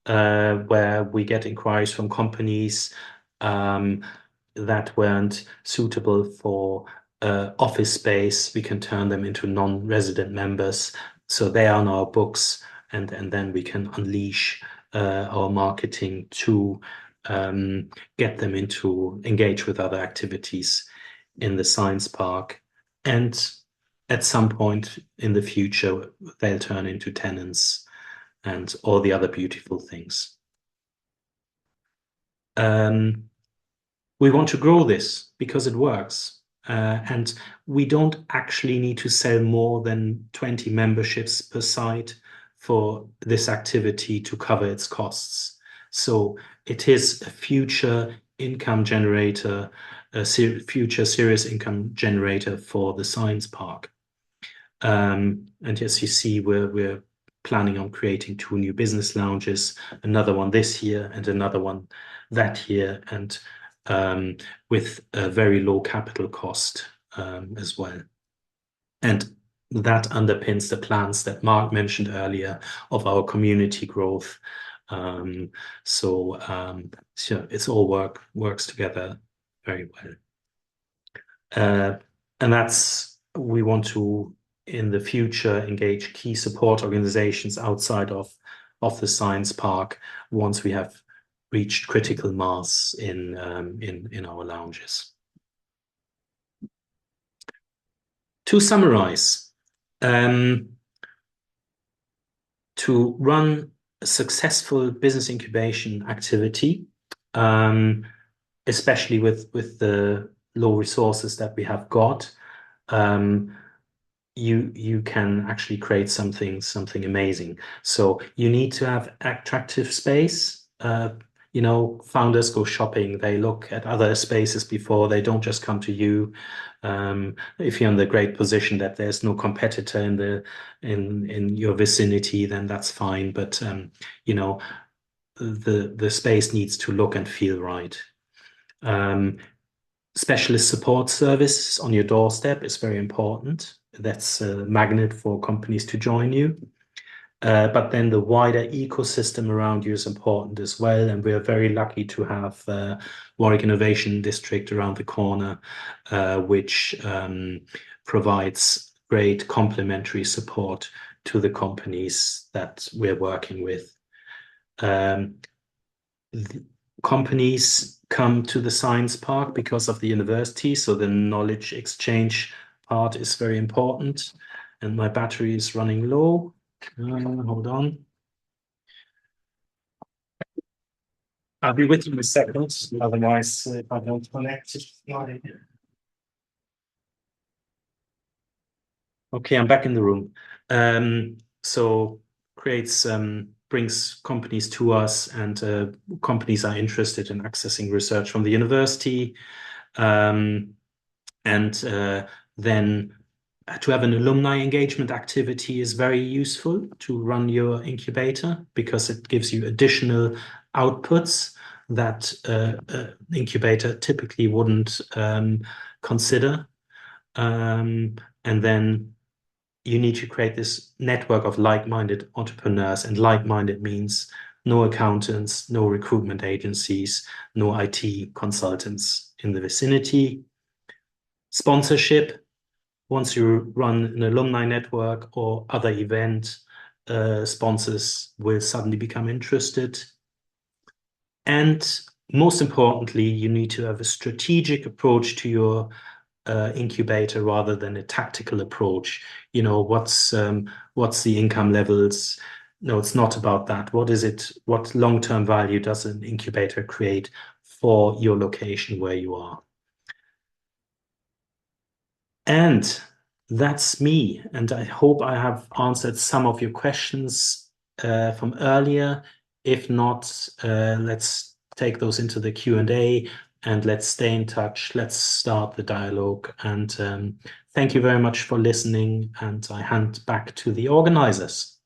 where we get inquiries from companies that weren't suitable for office space. We can turn them into non-resident members. So they are on our books, and then we can unleash our marketing to get them into engage with other activities in the science park. And at some point in the future, they'll turn into tenants and all the other beautiful things. We want to grow this because it works. And we don't actually need to sell more than 20 memberships per site for this activity to cover its costs. So it is a future income generator, a future serious income generator for the science park. And as you see, we're planning on creating 2 new business lounges, another one this year and another one that year, and with a very low capital cost as well. And that underpins the plans that Mark mentioned earlier of our community growth. So it's all works together very well. And we want to, in the future, engage key support organizations outside of the science park once we have reached critical mass in our lounges. To summarize, to run a successful business incubation activity, especially with the low resources that we have got, you can actually create something amazing. So you need to have attractive space. Founders go shopping, they look at other spaces before, they don't just come to you. If you're in the great position that there's no competitor in your vicinity, then that's fine. But the space needs to look and feel right. Specialist support service on your doorstep is very important. That's a magnet for companies to join you. But then the wider ecosystem around you is important as well. And we are very lucky to have Warwick Innovation District around the corner, which provides great complementary support to the companies that we're working with. Companies come to the science park because of the university, so the knowledge exchange part is very important. And my battery is running low. Hold on. I'll be with you in a second, otherwise if I don't connect. Okay, I'm back in the room. So brings companies to us, and companies are interested in accessing research from the university. And then to have an alumni engagement activity is very useful to run your incubator, because it gives you additional outputs that incubator typically wouldn't consider. And then you need to create this network of like-minded entrepreneurs, and like-minded means no accountants, no recruitment agencies, no IT consultants in the vicinity. Sponsorship. Once you run an alumni network or other event, sponsors will suddenly become interested. And most importantly, you need to have a strategic approach to your incubator rather than a tactical approach. What's the income levels? No, it's not about that. What is it? What long-term value does an incubator create for your location where you are? And that's me. And I hope I have answered some of your questions from earlier. If not, let's take those into the Q&A, and let's stay in touch. Let's start the dialogue. And thank you very much for listening. And I hand back to the organizers.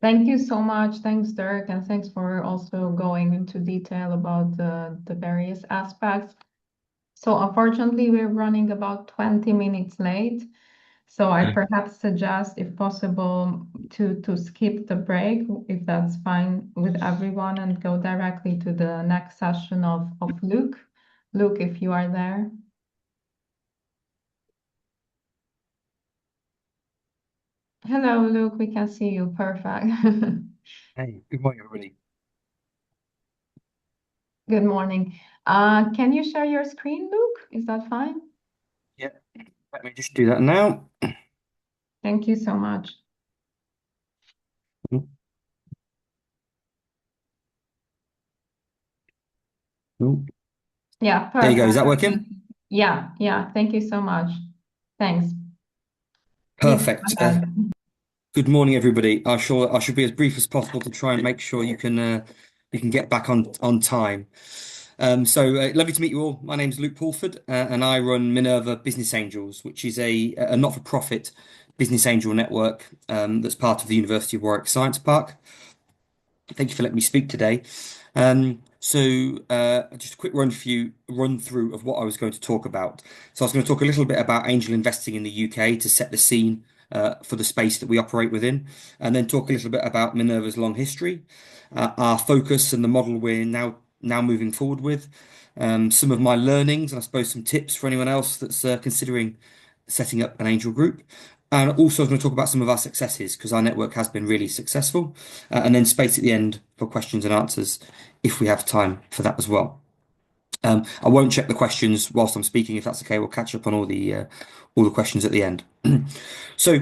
Thank you so much. Thanks, Dirk. And thanks for also going into detail about the various aspects. So unfortunately, we're running about 20 minutes late. So I perhaps suggest, if possible, to skip the break, if that's fine with everyone, and go directly to the next session of Luke. Luke, if you are there. Hello, Luke, we can see you. Perfect. Hey, good morning, everybody. Good morning. Can you share your screen, Luke? Is that fine? Yeah, let me just do that now. Thank you so much. Cool. Yeah, There you go. Is that perfect. working? Yeah. Thank you so much. Thanks. Please go Perfect. ahead. Good morning, everybody. I should be as brief as possible to try and make sure you can get back on time. Lovely to meet you all. My name's Luke Pulford, and I run Minerva Business Angels, which is a not-for-profit business angel network that's part of the University of Warwick Science Park. Thank you for letting me speak today. Just a quick run through of what I was going to talk about. So I was going to talk a little bit about angel investing in the UK to set the scene for the space that we operate within, and then talk a little bit about Minerva's long history, our focus and the model we're now moving forward with, some of my learnings, and I suppose some tips for anyone else that's considering setting up an angel group. And also, I was going to talk about some of our successes because our network has been really successful, and then space at the end for questions and answers if we have time for that as well. I won't check the questions whilst I'm speaking, if that's okay. We'll catch up on all the questions at the end. So,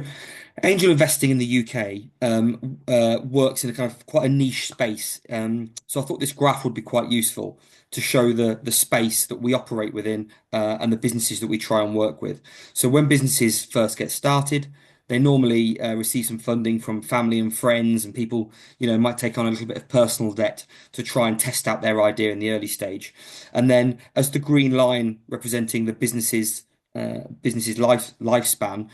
angel investing in the UK works in a kind of quite a niche space. So I thought this graph would be quite useful to show the space that we operate within and the businesses that we try and work with. So when businesses first get started, they normally receive some funding from family and friends, and people, might take on a little bit of personal debt to try and test out their idea in the early stage. And then, as the green line representing the business's lifespan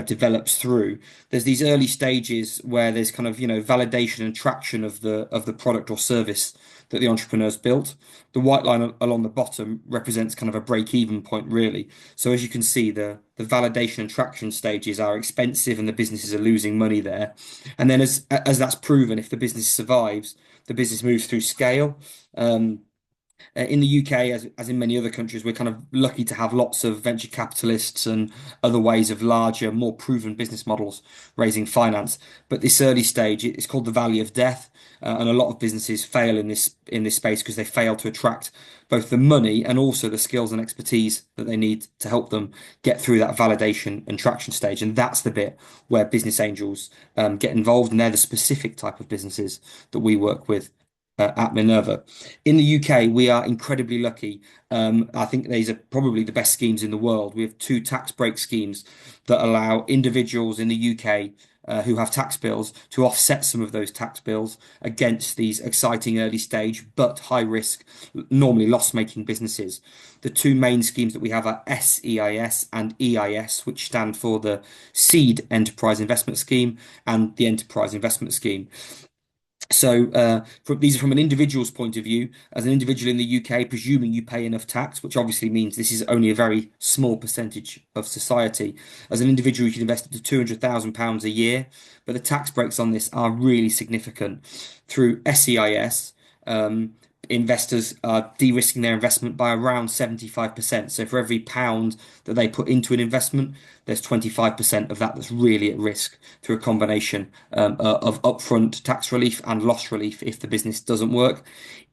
develops through, there's these early stages where there's kind of validation and traction of the product or service that the entrepreneur's built. The white line along the bottom represents kind of a break-even point, really. So as you can see, the validation and traction stages are expensive, and the businesses are losing money there. And then as that's proven, if the business survives, the business moves through scale. In the UK, as in many other countries, we're kind of lucky to have lots of venture capitalists and other ways of larger, more proven business models raising finance. But this early stage, it's called the valley of death, and a lot of businesses fail in this space because they fail to attract both the money and also the skills and expertise that they need to help them get through that validation and traction stage. And that's the bit where business angels get involved, and they're the specific type of businesses that we work with at Minerva. In the UK, we are incredibly lucky. I think these are probably the best schemes in the world. We have two tax break schemes that allow individuals in the UK who have tax bills to offset some of those tax bills against these exciting early stage but high risk, normally loss-making businesses. The two main schemes that we have are SEIS and EIS, which stand for the Seed Enterprise Investment Scheme and the Enterprise Investment Scheme. So these are from an individual's point of view. As an individual in the UK, presuming you pay enough tax, which obviously means this is only a very small percentage of society. As an individual, you can invest up to £200,000 a year, but the tax breaks on this are really significant. Through SEIS, investors are de-risking their investment by around 75%. So for every pound that they put into an investment, there's 25% of that that's really at risk through a combination of upfront tax relief and loss relief if the business doesn't work.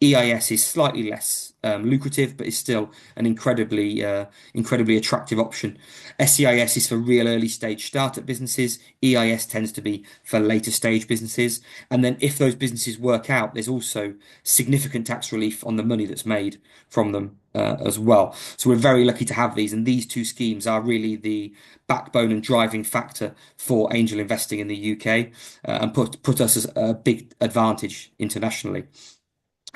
EIS is slightly less lucrative, but is still an incredibly attractive option. SEIS is for real early stage startup businesses. EIS tends to be for later stage businesses. And then if those businesses work out, there's also significant tax relief on the money that's made from them as well. So we're very lucky to have these, and these two schemes are really the backbone and driving factor for angel investing in the UK and put us as a big advantage internationally.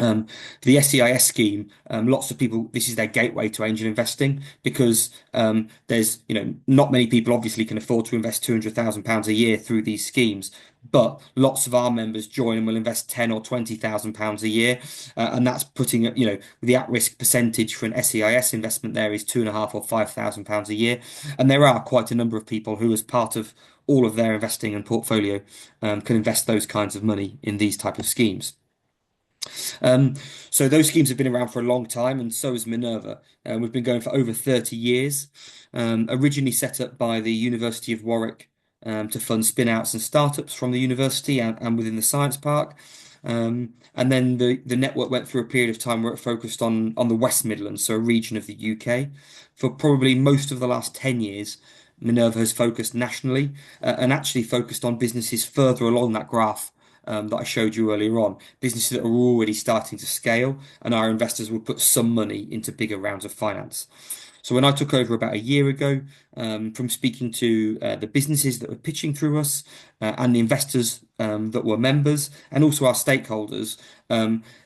The SEIS scheme, lots of people, this is their gateway to angel investing because there's, not many people obviously can afford to invest £200,000 a year through these schemes, but lots of our members join and will invest 10 or £20,000 a year, and that's putting, the at-risk percentage for an SEIS investment there is £2,500 or £5,000 a year, and there are quite a number of people who, as part of all of their investing and portfolio, can invest those kinds of money in these type of schemes. So those schemes have been around for a long time, and so has Minerva. We've been going for over 30 years. Originally set up by the University of Warwick to fund spin-outs and startups from the university and within the science park. And then the network went through a period of time where it focused on the West Midlands, so a region of the UK. For probably most of the last 10 years, Minerva has focused nationally and actually focused on businesses further along that graph that I showed you earlier on, businesses that are already starting to scale, and our investors will put some money into bigger rounds of finance. So when I took over about a year ago, from speaking to the businesses that were pitching through us and the investors that were members, and also our stakeholders,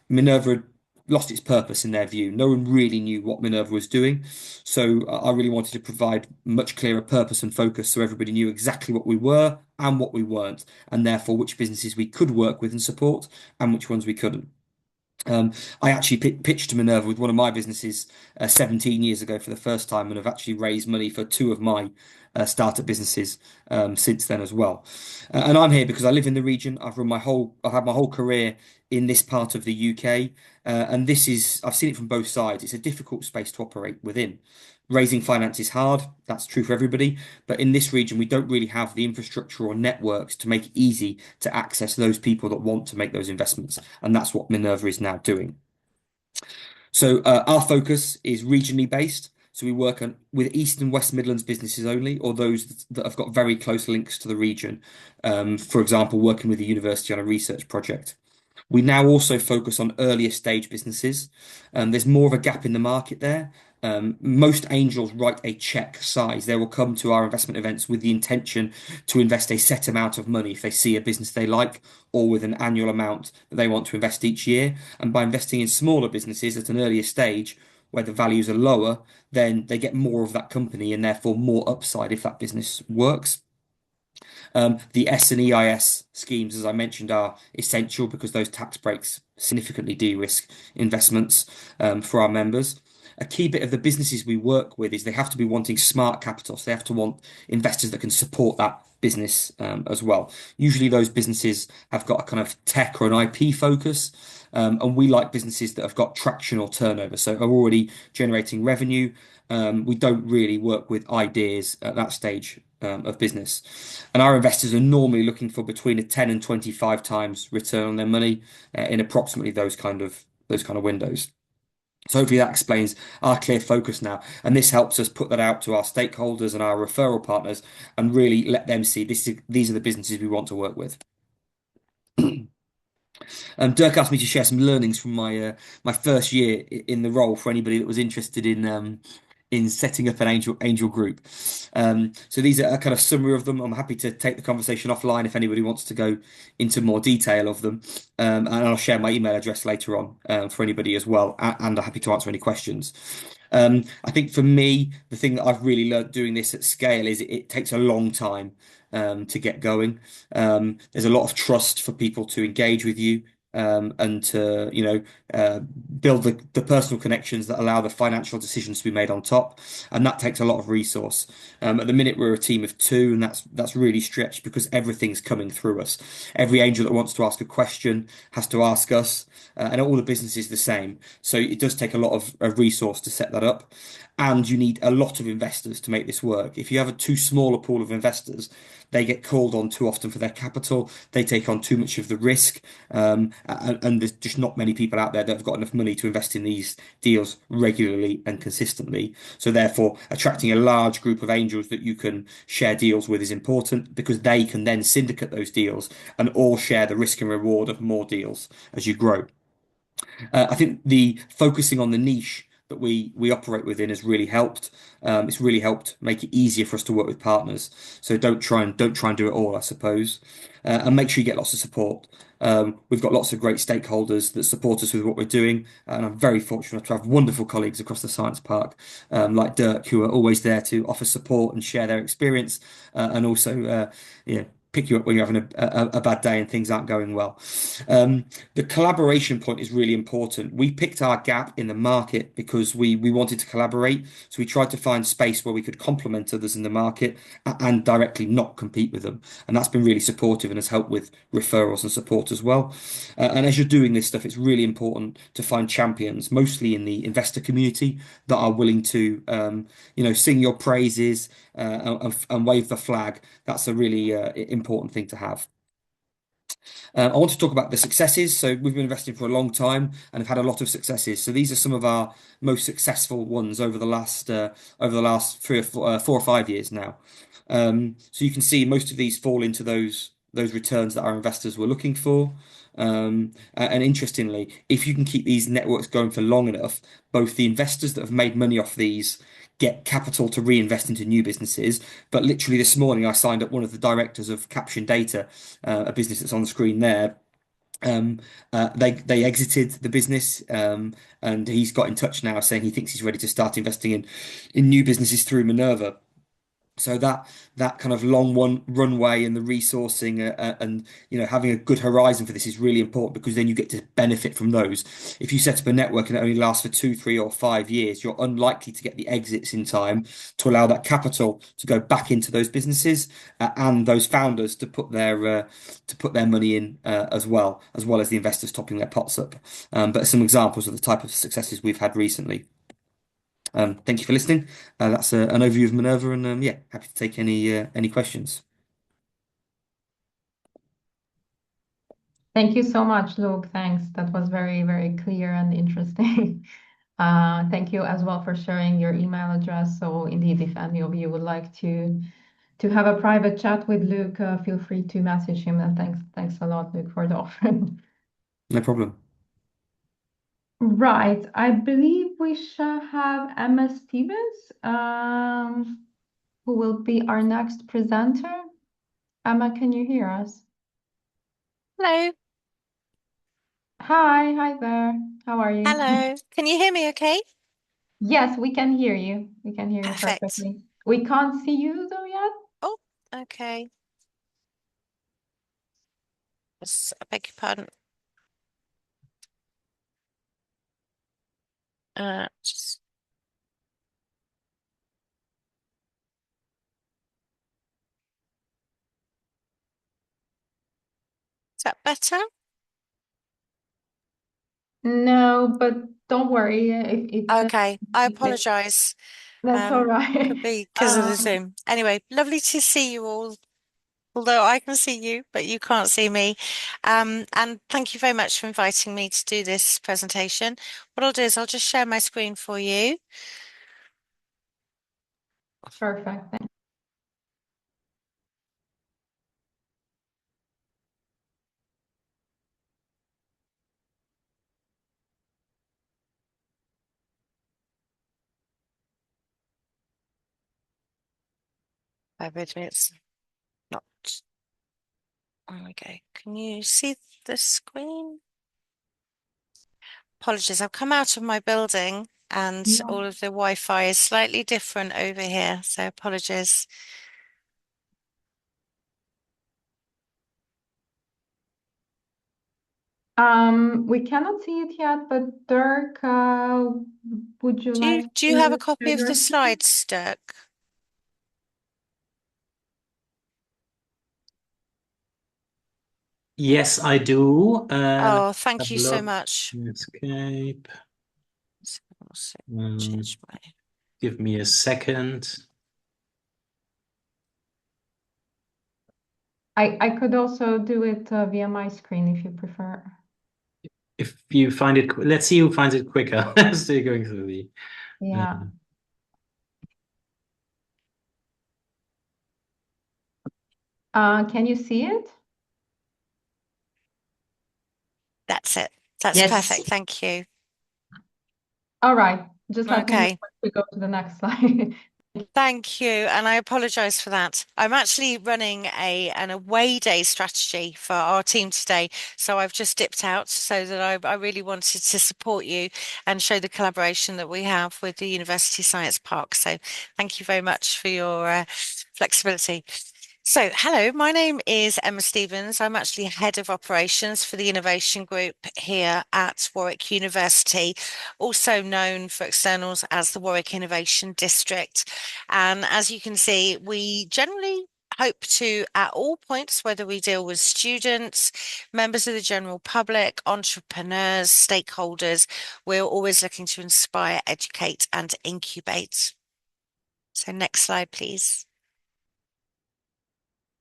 Minerva had lost its purpose in their view. No one really knew what Minerva was doing. So I really wanted to provide much clearer purpose and focus so everybody knew exactly what we were and what we weren't, and therefore which businesses we could work with and support and which ones we couldn't. I actually pitched to Minerva with one of my businesses 17 years ago for the first time, and have actually raised money for two of my startup businesses since then as well. And I'm here because I live in the region. I've had my whole career in this part of the UK, and I've seen it from both sides. It's a difficult space to operate within. Raising finance is hard. That's true for everybody. But in this region, we don't really have the infrastructure or networks to make it easy to access those people that want to make those investments. And that's what Minerva is now doing. So our focus is regionally based. So we work with East and West Midlands businesses only, or those that have got very close links to the region. For example, working with the university on a research project. We now also focus on earlier stage businesses. There's more of a gap in the market there. Most angels write a check size. They will come to our investment events with the intention to invest a set amount of money if they see a business they like, or with an annual amount that they want to invest each year. And by investing in smaller businesses at an earlier stage, where the values are lower, then they get more of that company and therefore more upside if that business works. The S and EIS schemes, as I mentioned, are essential because those tax breaks significantly de-risk investments for our members. A key bit of the businesses we work with is they have to be wanting smart capital. So they have to want investors that can support that business as well. Usually those businesses have got a kind of tech or an IP focus. And we like businesses that have got traction or turnover, so are already generating revenue. We don't really work with ideas at that stage of business. And our investors are normally looking for between a 10 and 25 times return on their money in approximately those kind of windows. So hopefully that explains our clear focus now, and this helps us put that out to our stakeholders and our referral partners and really let them see these are the businesses we want to work with. Dirk asked me to share some learnings from my first year in the role for anybody that was interested in setting up an angel group. So these are a kind of summary of them. I'm happy to take the conversation offline if anybody wants to go into more detail of them. And I'll share my email address later on for anybody as well. And I'm happy to answer any questions. I think for me, the thing that I've really learned doing this at scale is it takes a long time to get going. There's a lot of trust for people to engage with you. And to build the personal connections that allow the financial decisions to be made on top, and that takes a lot of resource. At the minute we're a team of two, and that's really stretched because everything's coming through us. Every angel that wants to ask a question has to ask us, and all the business is the same. So it does take a lot of resource to set that up, and you need a lot of investors to make this work. If you have a too small a pool of investors, they get called on too often for their capital. They take on too much of the risk, and there's just not many people out there that have got enough money to invest in these deals regularly and consistently. So therefore, attracting a large group of angels that you can share deals with is important because they can then syndicate those deals and all share the risk and reward of more deals as you grow. I think the focusing on the niche that we operate within has really helped. It's really helped make it easier for us to work with partners. So don't try and do it all, I suppose, and make sure you get lots of support. We've got lots of great stakeholders that support us with what we're doing, and I'm very fortunate to have wonderful colleagues across the science park, like Dirk, who are always there to offer support and share their experience, and also, pick you up when you're having a bad day and things aren't going well. The collaboration point is really important. We picked our gap in the market because we wanted to collaborate. So we tried to find space where we could complement others in the market and directly not compete with them. And that's been really supportive and has helped with referrals and support as well. And as you're doing this stuff, it's really important to find champions, mostly in the investor community, that are willing to, sing your praises and wave the flag. That's a really important thing to have. I want to talk about the successes. So we've been investing for a long time and have had a lot of successes. So these are some of our most successful ones over the last 4 or 5 years now. So you can see most of these fall into those returns that our investors were looking for. And interestingly, if you can keep these networks going for long enough, both the investors that have made money off these get capital to reinvest into new businesses. But literally this morning, I signed up one of the directors of Caption Data, a business that's on the screen there. They exited the business, and he's got in touch now saying he thinks he's ready to start investing in new businesses through Minerva. So that kind of runway and the resourcing and having a good horizon for this is really important, because then you get to benefit from those. If you set up a network and it only lasts for 2, 3, or 5 years, you're unlikely to get the exits in time to allow that capital to go back into those businesses and those founders to put their money in as well as the investors topping their pots up. But some examples of the type of successes we've had recently. Thank you for listening. That's an overview of Minerva, and happy to take any questions. Thank you so much, Luke. Thanks. That was very, very clear and interesting. Thank you as well for sharing your email address. So indeed, if any of you would like to have a private chat with Luke, feel free to message him. And thanks a lot, Luke, for the offer. No problem. Right. I believe we shall have Emma Stevens, who will be our next presenter. Emma, can you hear us? Hello. Hi there. How are you? Hello. Can you hear me okay? Yes, we can hear you. We can hear you Perfect. perfectly. We can't see you though yet. Oh, okay. I beg your pardon. Just is that better? No, but don't worry. If Okay, I apologize. that's all right. Could be because of the Zoom. Anyway, lovely to see you all. Although I can see you, but you can't see me. And thank you very much for inviting me to do this presentation. What I'll do is I'll just share my screen for you. Perfect. Thank Bear with me, it's not. There we go. Can you see the screen? Apologies, I've come out of my building and you. all of the Wi-Fi is slightly different over here, so apologies. We cannot see it yet, but Dirk, would you like Do you have a to copy share of your the screen? slides, Dirk? Yes, I do. Oh, Let's thank have you a so look. much. Escape. Also Um, change my... Give me a second. I could also do it via my screen if you prefer. If you find it, let's see who finds it quicker. Still going through the. Yeah. Can you see it? That's it. That's Yes. perfect. Thank you. All right. Just let me know Okay. when we go to the next slide. Thank you, and I apologize for that. I'm actually running an away day strategy for our team today, so I've just dipped out so that I really wanted to support you and show the collaboration that we have with the University Science Park. So thank you very much for your flexibility. So, hello, my name is Emma Stevens. I'm actually head of operations for the innovation group here at Warwick University, also known for externals as the Warwick Innovation District. And as you can see, we generally hope to, at all points, whether we deal with students, members of the general public, entrepreneurs, stakeholders, we're always looking to inspire, educate, and incubate. So, next slide, please.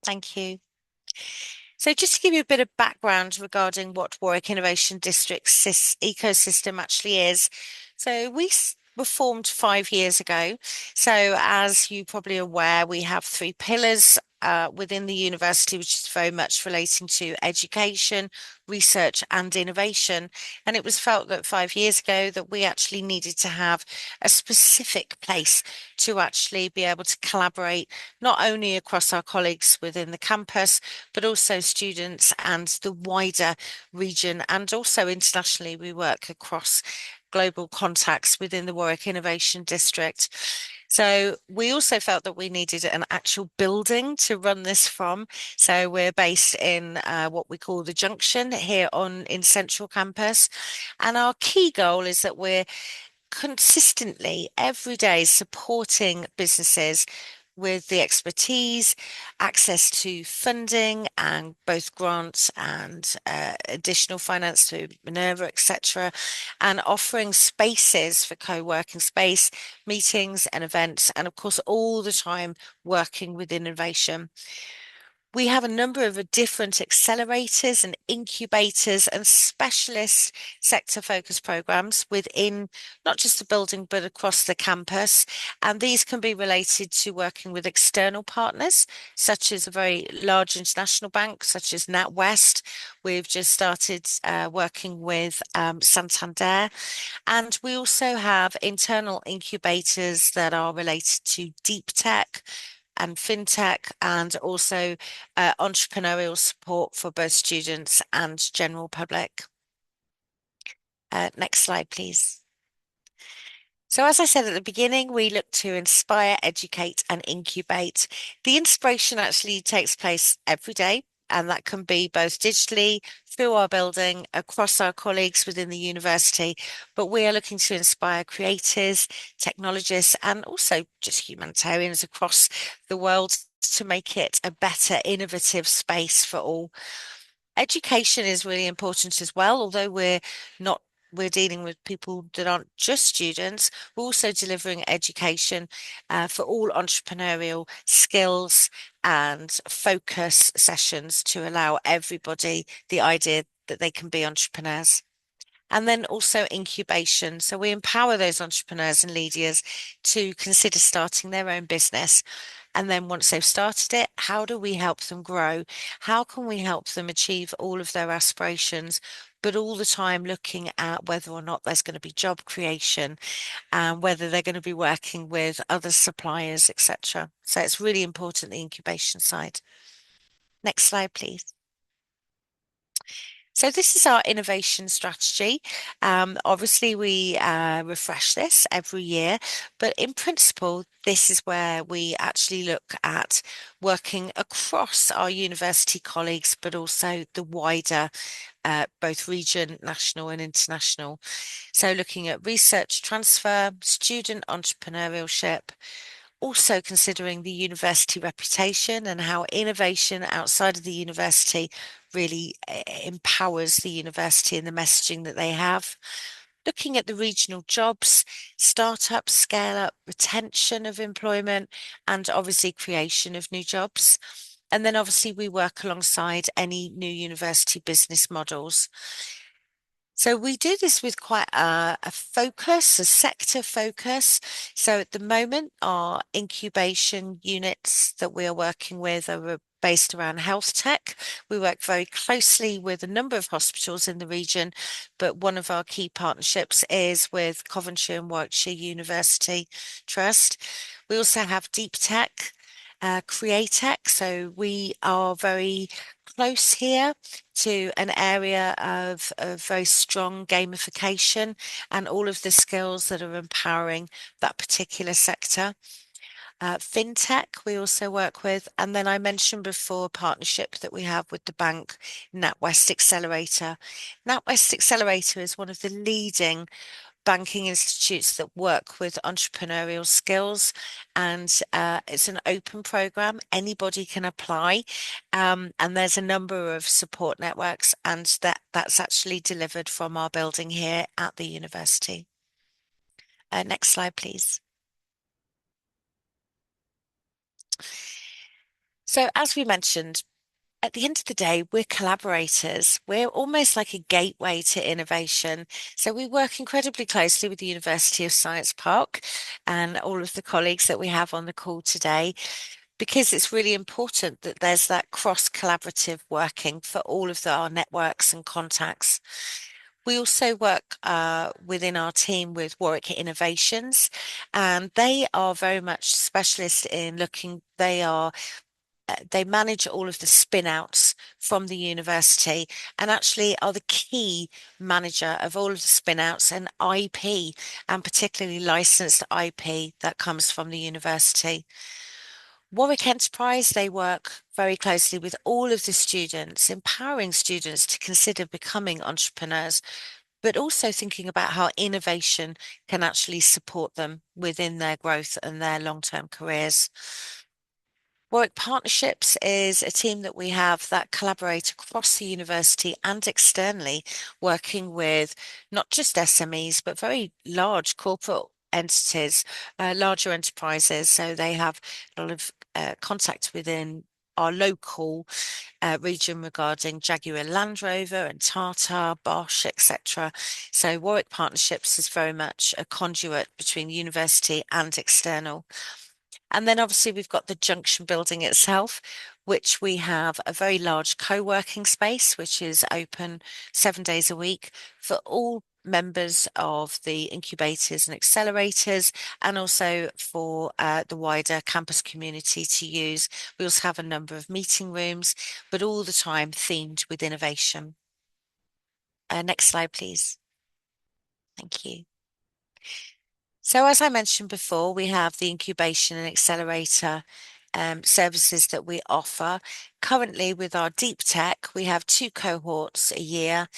Thank you. So just to give you a bit of background regarding what Warwick Innovation District's ecosystem actually is. So we were formed 5 years ago. So as you're probably aware, we have three pillars within the university, which is very much relating to education, research and innovation. And it was felt that 5 years ago that we actually needed to have a specific place to actually be able to collaborate, not only across our colleagues within the campus, but also students and the wider region. And also internationally, we work across global contacts within the Warwick Innovation District. So we also felt that we needed an actual building to run this from. So we're based in what we call the Junction here in Central Campus. And our key goal is that we're consistently every day supporting businesses with the expertise, access to funding and both grants and additional finance through Minerva, etc., and offering spaces for co-working space, meetings and events, and of course all the time working with innovation. We have a number of different accelerators and incubators and specialist sector focus programs within not just the building, but across the campus. And these can be related to working with external partners, such as a very large international bank, such as NatWest. We've just started working with Santander. And we also have internal incubators that are related to deep tech and fintech, and also entrepreneurial support for both students and general public. Next slide, please. So as I said at the beginning, we look to inspire, educate, and incubate. The inspiration actually takes place every day, and that can be both digitally, through our building, across our colleagues within the university, but we are looking to inspire creators, technologists, and also just humanitarians across the world to make it a better, innovative space for all. Education is really important as well, although we're dealing with people that aren't just students. We're also delivering education for all entrepreneurial skills and focus sessions to allow everybody the idea that they can be entrepreneurs. And then also incubation. So we empower those entrepreneurs and leaders to consider starting their own business. And then once they've started it, how do we help them grow? How can we help them achieve all of their aspirations, but all the time looking at whether or not there's going to be job creation and whether they're going to be working with other suppliers, etc. So it's really important, the incubation side. Next slide, please. So this is our innovation strategy. Obviously, we refresh this every year, but in principle, this is where we actually look at working across our university colleagues, but also the wider both region, national and international. So looking at research transfer, student entrepreneurship, also considering the university reputation and how innovation outside of the university really empowers the university and the messaging that they have. Looking at the regional jobs, startup, scale up, retention of employment, and obviously creation of new jobs. And then obviously we work alongside any new university business models. So we do this with quite a focus, a sector focus. So at the moment, our incubation units that we are working with are based around health tech. We work very closely with a number of hospitals in the region, but one of our key partnerships is with Coventry and Warwickshire University Trust. We also have deep tech, Createch. So we are very close here to an area of very strong gamification and all of the skills that are empowering that particular sector. Fintech, we also work with, and then I mentioned before a partnership that we have with the bank, NatWest Accelerator. NatWest Accelerator is one of the leading banking institutes that work with entrepreneurial skills, and it's an open program. Anybody can apply, and there's a number of support networks, and that's actually delivered from our building here at the university. Next slide, please. So as we mentioned, at the end of the day, we're collaborators. We're almost like a gateway to innovation. So we work incredibly closely with the University of Science Park and all of the colleagues that we have on the call today, because it's really important that there's that cross-collaborative working for all of our networks and contacts. We also work within our team with Warwick Innovations, and they are very much specialists in looking, they manage all of the spin outs from the university and actually are the key manager of all of the spin outs and IP, and particularly licensed IP that comes from the university. Warwick Enterprise, they work very closely with all of the students, empowering students to consider becoming entrepreneurs, but also thinking about how innovation can actually support them within their growth and their long-term careers. Warwick Partnerships is a team that we have that collaborate across the university and externally, working with not just SMEs, but very large corporate entities, larger enterprises. So they have a lot of contact within our local region regarding Jaguar Land Rover and Tata, Bosch, etc. So Warwick Partnerships is very much a conduit between university and external. And then obviously we've got the Junction building itself, which we have a very large co-working space, which is open 7 days a week for all members of the incubators and accelerators, and also for the wider campus community to use. We also have a number of meeting rooms, but all the time themed with innovation. Next slide, please. Thank you. So as I mentioned before, we have the incubation and accelerator services that we offer. Currently with our deep tech, we have 2 cohorts a year.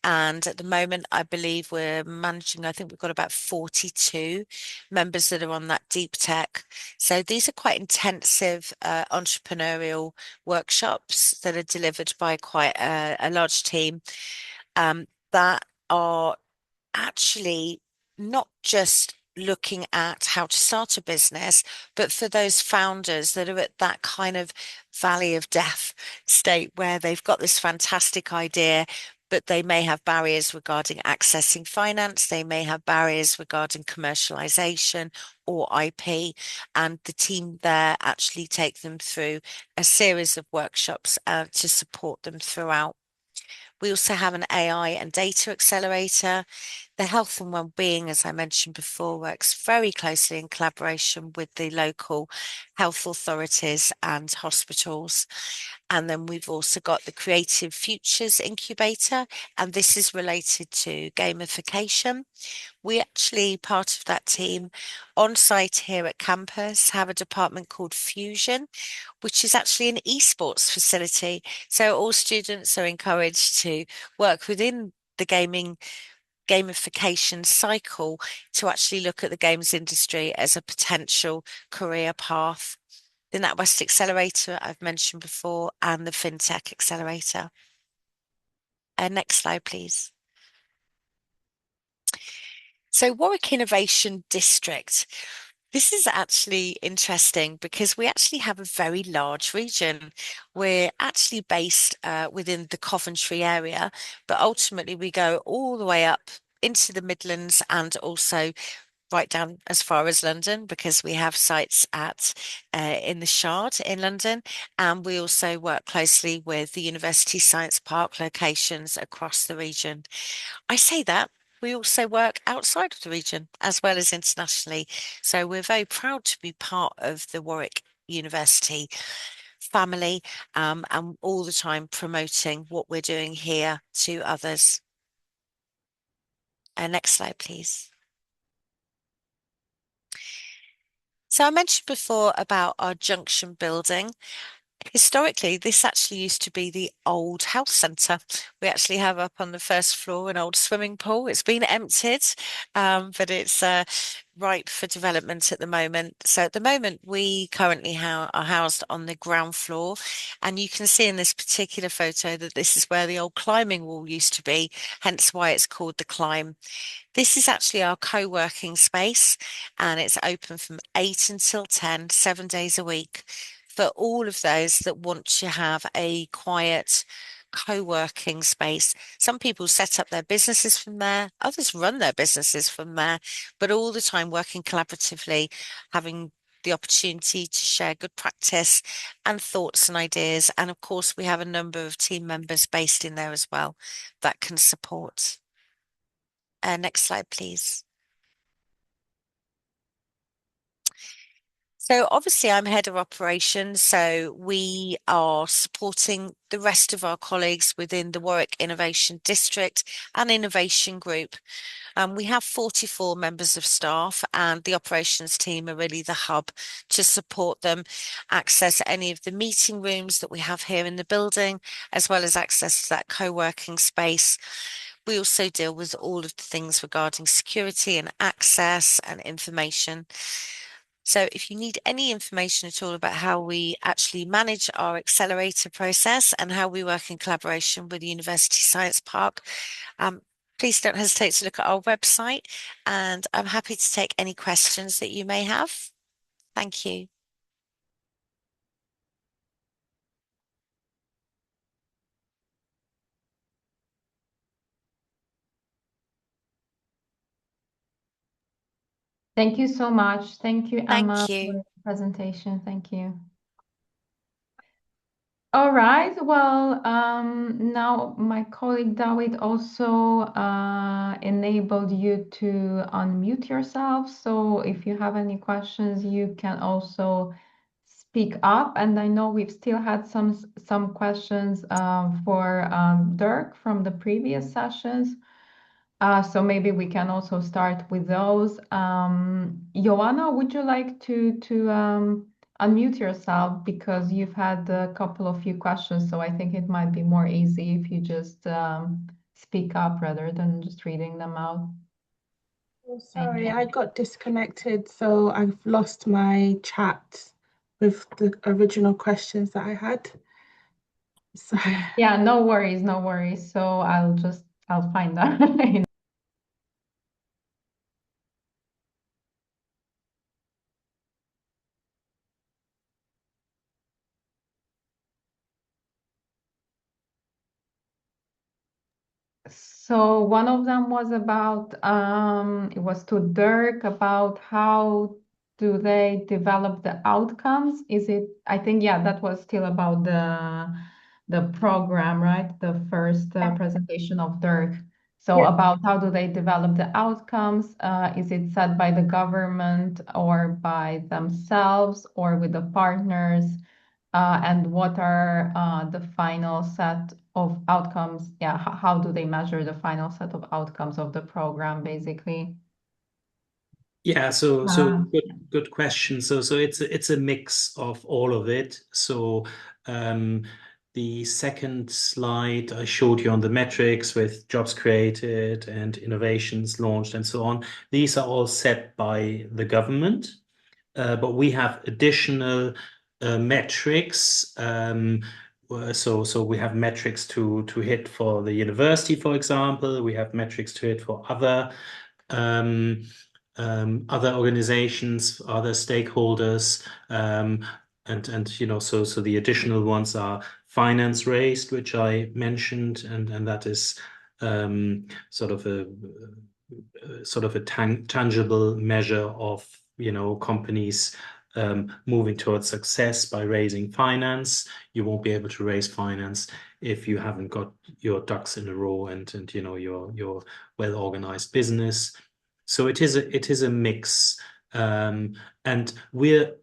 And at the moment, I believe we're managing, I think we've got about 42 members that are on that deep tech. So these are quite intensive entrepreneurial workshops that are delivered by quite a large team that are actually not just looking at how to start a business, but for those founders that are at that kind of valley of death state where they've got this fantastic idea, but they may have barriers regarding accessing finance, they may have barriers regarding commercialization or IP, and the team there actually take them through a series of workshops to support them throughout. We also have an AI and data accelerator. The health and well-being, as I mentioned before, works very closely in collaboration with the local health authorities and hospitals. And then we've also got the Creative Futures Incubator, and this is related to gamification. We actually, part of that team on site here at campus, have a department called Fusion, which is actually an esports facility. So all students are encouraged to work within the gamification cycle to actually look at the games industry as a potential career path. The NatWest Accelerator I've mentioned before, and the FinTech Accelerator. Next slide, please. So Warwick Innovation District. This is actually interesting because we actually have a very large region. We're actually based within the Coventry area, but ultimately we go all the way up into the Midlands and also right down as far as London, because we have sites in the Shard in London, and we also work closely with the University Science Park locations across the region. I say that we also work outside of the region as well as internationally. So we're very proud to be part of the Warwick University family, and all the time promoting what we're doing here to others. Next slide, please. So I mentioned before about our junction building. Historically, this actually used to be the old health centre. We actually have up on the first floor an old swimming pool. It's been emptied, but it's ripe for development at the moment. So at the moment, we currently are housed on the ground floor, and you can see in this particular photo that this is where the old climbing wall used to be, hence why it's called the Climb. This is actually our co-working space, and it's open from 8 until 10, 7 days a week, for all of those that want to have a quiet co-working space. Some people set up their businesses from there, others run their businesses from there, but all the time working collaboratively, having the opportunity to share good practice and thoughts and ideas. And of course, we have a number of team members based in there as well that can support. Next slide, please. So obviously I'm head of operations, so we are supporting the rest of our colleagues within the Warwick Innovation District and Innovation Group. We have 44 members of staff, and the operations team are really the hub to support them access any of the meeting rooms that we have here in the building, as well as access to that co-working space. We also deal with all of the things regarding security and access and information. So if you need any information at all about how we actually manage our accelerator process and how we work in collaboration with the University Science Park, please don't hesitate to look at our website, and I'm happy to take any questions that you may have. Thank you. Thank you so much. Thank you, Emma, Thank you. for the presentation. Thank you. All right. Well, now my colleague Dawid also enabled you to unmute yourself. So if you have any questions, you can also speak up. And I know we've still had some questions for Dirk from the previous sessions. So maybe we can also start with those. Joanna, would you like to unmute yourself, because you've had a couple of few questions, so I think it might be more easy if you just speak up rather than just reading them out. Oh, sorry, I got disconnected, so I've lost my chat with the original questions that I had. Sorry. Yeah, no worries, no worries. So I'll find that. So one of them was about it was to Dirk about how do they develop the outcomes? Is it, I think, yeah, that was still about the program, right? The first presentation of Dirk. So Yeah. about how do they develop the outcomes? Is it set by the government or by themselves or with the partners? And what are the final set of outcomes? Yeah, how do they measure the final set of outcomes of the program, basically? Yeah, so Uh, good question. So it's a mix of all of it. So the second slide I showed you on the metrics with jobs created and innovations launched and so on. These are all set by the government, but we have additional metrics. So we have metrics to hit for the university, for example. We have metrics to hit for other organizations, other stakeholders, and you know, so the additional ones are finance raised, which I mentioned, and that is sort of sort of a tangible measure of, companies moving towards success by raising finance. You won't be able to raise finance if you haven't got your ducks in a row and your well-organized business. So it is a mix, and we're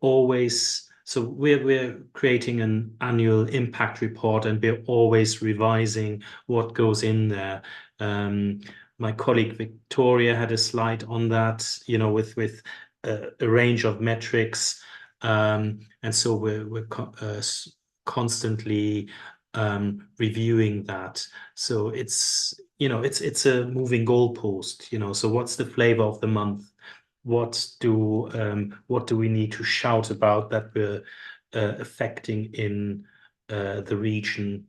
creating an annual impact report, and we're always revising what goes in there. My colleague Victoria had a slide on that, with a range of metrics, and so we're constantly reviewing that. So it's a moving goalpost. So what's the flavor of the month? What do we need to shout about that we're affecting in the region?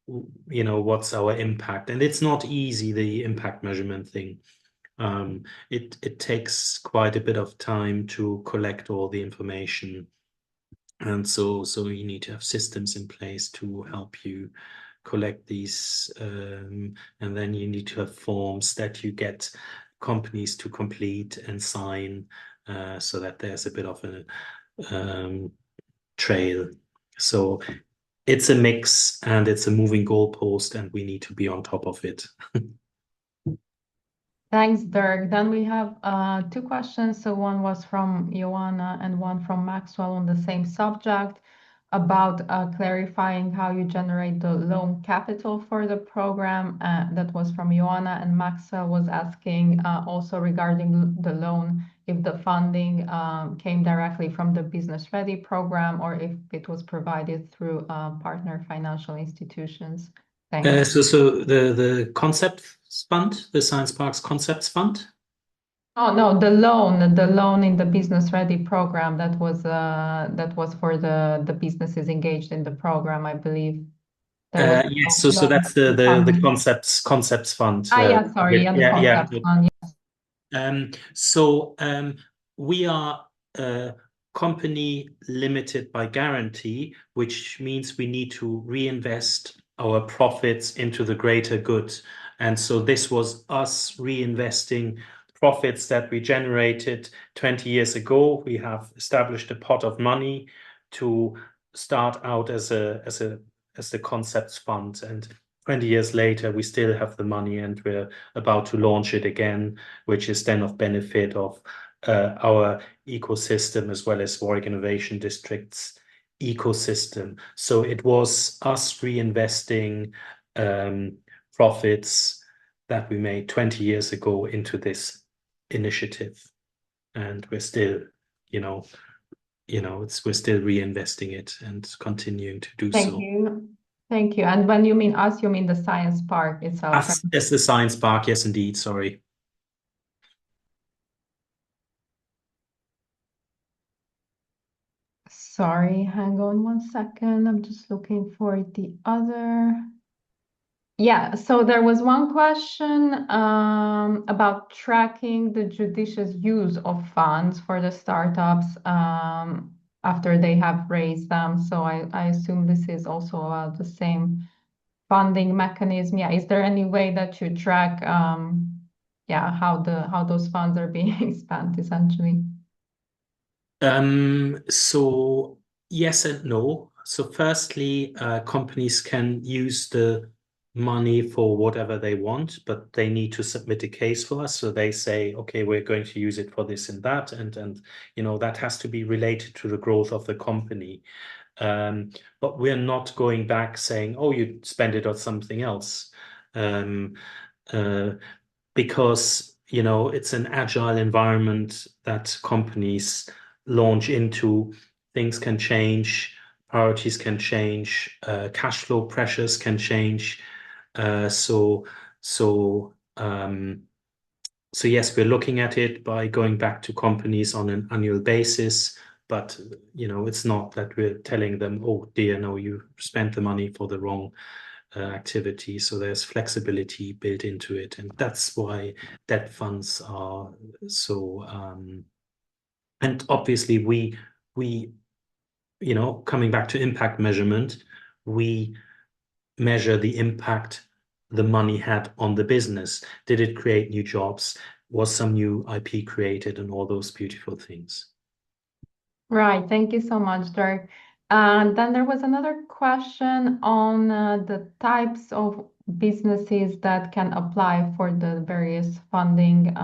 What's our impact? And it's not easy, the impact measurement thing. It takes quite a bit of time to collect all the information. And so you need to have systems in place to help you collect these. And then you need to have forms that you get companies to complete and sign, so that there's a bit of a trail. So it's a mix and it's a moving goalpost, and we need to be on top of it. Thanks, Dirk. Then we have two questions. So one was from Joanna and one from Maxwell on the same subject about clarifying how you generate the loan capital for the program. That was from Joanna, and Maxwell was asking also regarding the loan, if the funding came directly from the Business Ready program or if it was provided through partner financial institutions. Thanks. So the Concepts Fund, the Science Parks Concepts Fund? Oh no, the loan in the Business Ready program that was for the businesses engaged in the program, I believe. Yes, so that's the Concepts Fund. Yeah, sorry, yeah, the Concepts Fund. So we are a company limited by guarantee, which means we need to reinvest our profits into the greater good. And so this was us reinvesting profits that we generated 20 years ago. We have established a pot of money to start out as the Concepts Fund, and 20 years later we still have the money, and we're about to launch it again, which is then of benefit of our ecosystem as well as Warwick Innovation District's ecosystem. So it was us reinvesting profits that we made 20 years ago into this initiative, and we're still, we're still reinvesting it and continuing to do so. Thank you. And when you mean us, you mean the Science Park itself? Us as the Science Park, yes, indeed. Sorry. Sorry, hang on one second. I'm just looking for the other. Yeah, so there was one question about tracking the judicious use of funds for the startups after they have raised them. So I assume this is also the same funding mechanism. Yeah, is there any way that you track how those funds are being spent essentially? So yes and no. So firstly, companies can use the money for whatever they want, but they need to submit a case for us. So they say, okay, we're going to use it for this and that, and that has to be related to the growth of the company. But we're not going back saying, oh, you spend it on something else, because it's an agile environment that companies launch into. Things can change, priorities can change, cash flow pressures can change. So yes, we're looking at it by going back to companies on an annual basis, but it's not that we're telling them, oh dear, no, you spent the money for the wrong activity. So there's flexibility built into it, and that's why debt funds are so. And obviously, we coming back to impact measurement, we measure the impact the money had on the business. Did it create new jobs? was some new IP created and all those beautiful things. Right. Thank you so much, Dirk. Then there was another question on the types of businesses that can apply for the various funding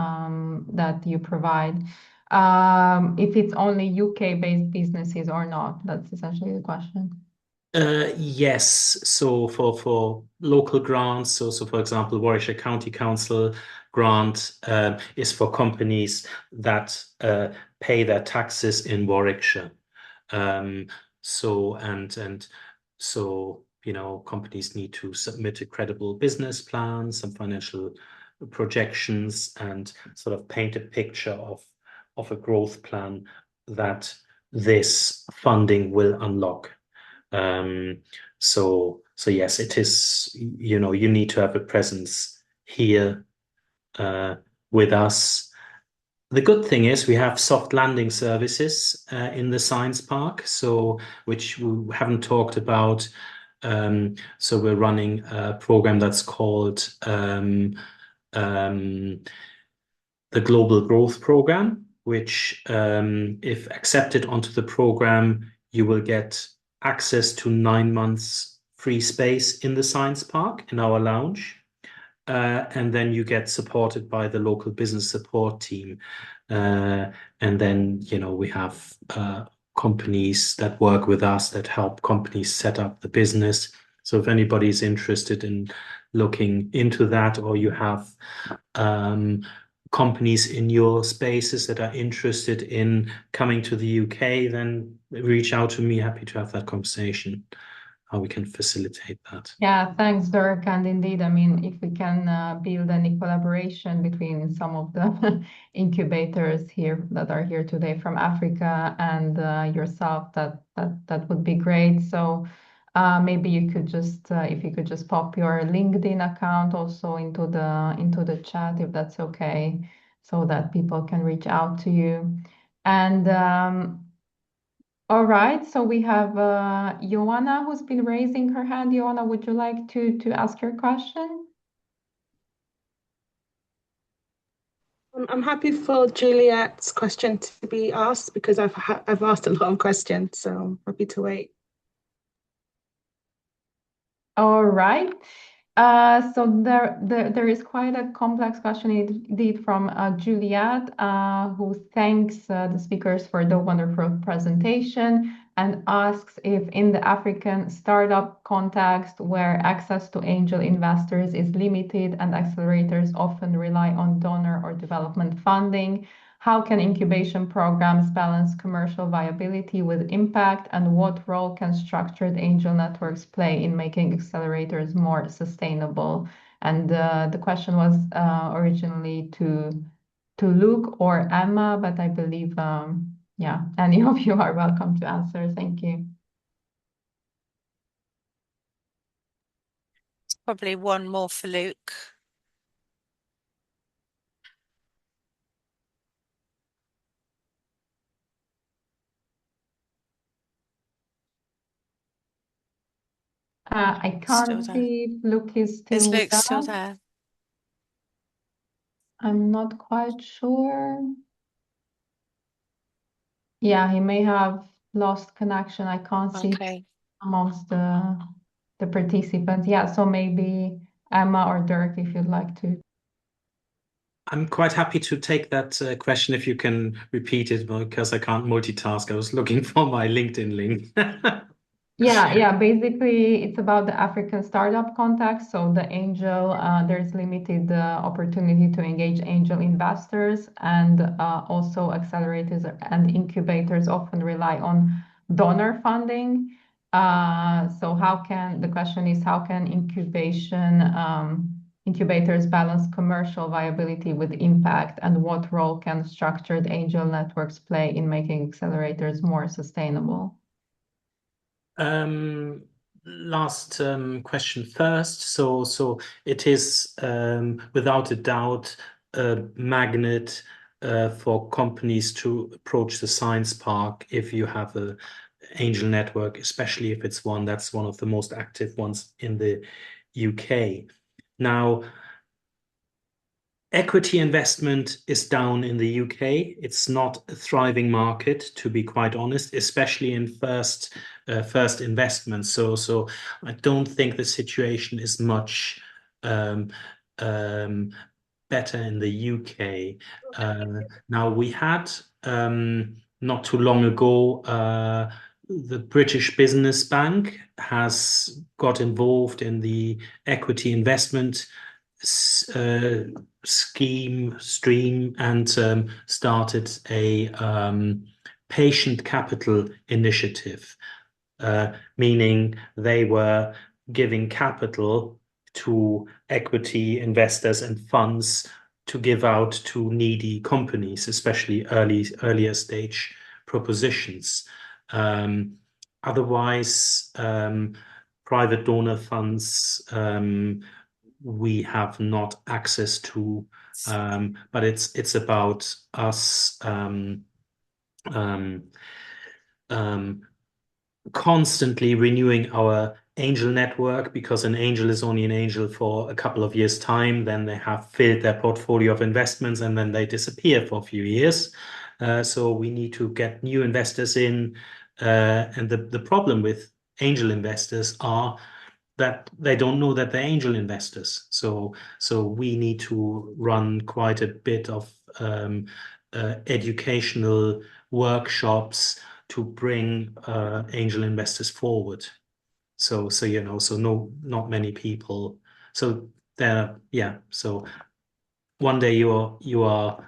that you provide. If it's only UK-based businesses or not, that's essentially the question. Yes, so for local grants, so for example, Warwickshire County Council grant is for companies that pay their taxes in Warwickshire. So companies need to submit a credible business plan, some financial projections, and sort of paint a picture of a growth plan that this funding will unlock. So yes, it is, you need to have a presence here with us. The good thing is we have soft landing services in the science park, which we haven't talked about. So we're running a program that's called the Global Growth Program, which if accepted onto the program, you will get access to 9 months free space in the science park in our lounge. And then you get supported by the local business support team. And then, we have companies that work with us that help companies set up the business. So if anybody's interested in looking into that, or you have companies in your spaces that are interested in coming to the UK, then reach out to me. Happy to have that conversation, how we can facilitate that. Yeah, thanks, Dirk. And indeed, I mean, if we can build any collaboration between some of the incubators here that are here today from Africa and yourself, that would be great. So maybe you could just, if you could just pop your LinkedIn account also into the chat, if that's okay, so that people can reach out to you. And all right, so we have Joanna who's been raising her hand. Joanna, would you like to ask your question? I'm happy for Juliet's question to be asked because I've asked a lot of questions, so I'm happy to wait. All right. So there is quite a complex question indeed from Juliet, who thanks the speakers for the wonderful presentation and asks if in the African startup context where access to angel investors is limited and accelerators often rely on donor or development funding, how can incubation programs balance commercial viability with impact, and what role can structured angel networks play in making accelerators more sustainable? And the question was originally to Luke or Emma, but I believe, yeah, any of you are welcome to answer. Thank you. Probably one more for Luke. I can't see if Luke is still Is with Luke still us. there? I'm not quite sure. Yeah, he may have lost connection. I can't see Okay. amongst the participants. Yeah, so maybe Emma or Dirk, if you'd like to. I'm quite happy to take that question if you can repeat it, because I can't multitask. I was looking for my LinkedIn link. Yeah. Basically, it's about the African startup context. So the angel, there's limited opportunity to engage angel investors, and also accelerators and incubators often rely on donor funding. So the question is, how can incubators balance commercial viability with impact, and what role can structured angel networks play in making accelerators more sustainable? Last question first. So it is without a doubt a magnet for companies to approach the science park if you have a angel network, especially if it's that's one of the most active ones in the UK. Now, Equity investment is down in the UK. It's not a thriving market, to be quite honest, especially in first investments. So I don't think the situation is much better in the UK. Now we had not too long ago the British Business Bank has got involved in the equity investment stream and started a patient capital initiative, meaning they were giving capital to equity investors and funds to give out to needy companies, especially earlier stage propositions. Otherwise, private donor funds we have not access to, but it's about us constantly renewing our angel network, because an angel is only an angel for a couple of years' time. Then they have filled their portfolio of investments and then they disappear for a few years. So we need to get new investors in. And the problem with angel investors are that they don't know that they're angel investors. So we need to run quite a bit of educational workshops to bring angel investors forward. So not many people. So one day you are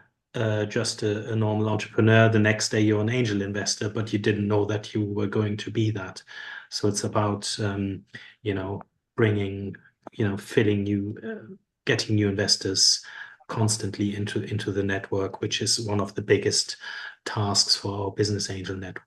just a normal entrepreneur. The next day you're an angel investor, but you didn't know that you were going to be that. So it's about bringing, getting new investors constantly into the network, which is one of the biggest tasks for our business angel network.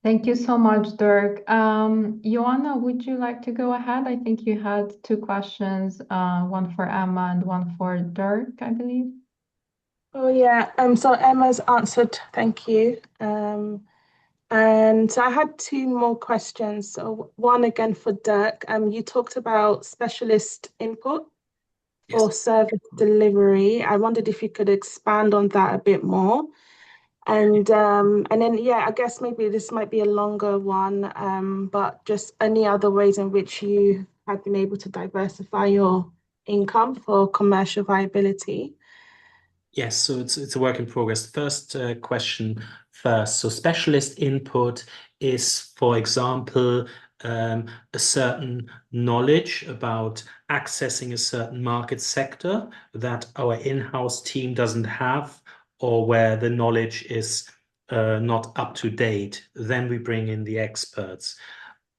Thank you so much, Dirk. Joanna, would you like to go ahead? I think you had two questions, one for Emma and one for Dirk, I believe. Oh yeah. So Emma's answered. Thank you. And so I had two more questions. So one again for Dirk. You talked about specialist input for service delivery. I wondered if you could expand on that a bit more. And then I guess maybe this might be a longer one, but just any other ways in which you have been able to diversify your income for commercial viability. Yes, so it's a work in progress. First question first. So specialist input is, for example, a certain knowledge about accessing a certain market sector that our in-house team doesn't have, or where the knowledge is not up to date. Then we bring in the experts.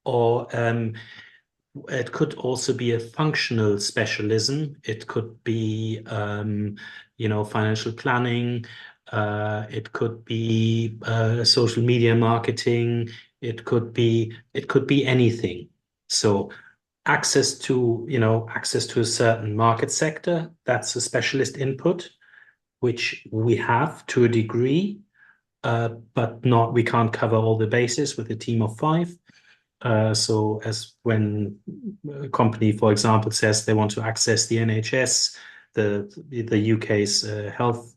Or it could also be a functional specialism. It could be, financial planning. It could be social media marketing. It could be anything. So access to a certain market sector, that's a specialist input, which we have to a degree, but we can't cover all the bases with a team of 5. So as when a company, for example, says they want to access the NHS, the UK's health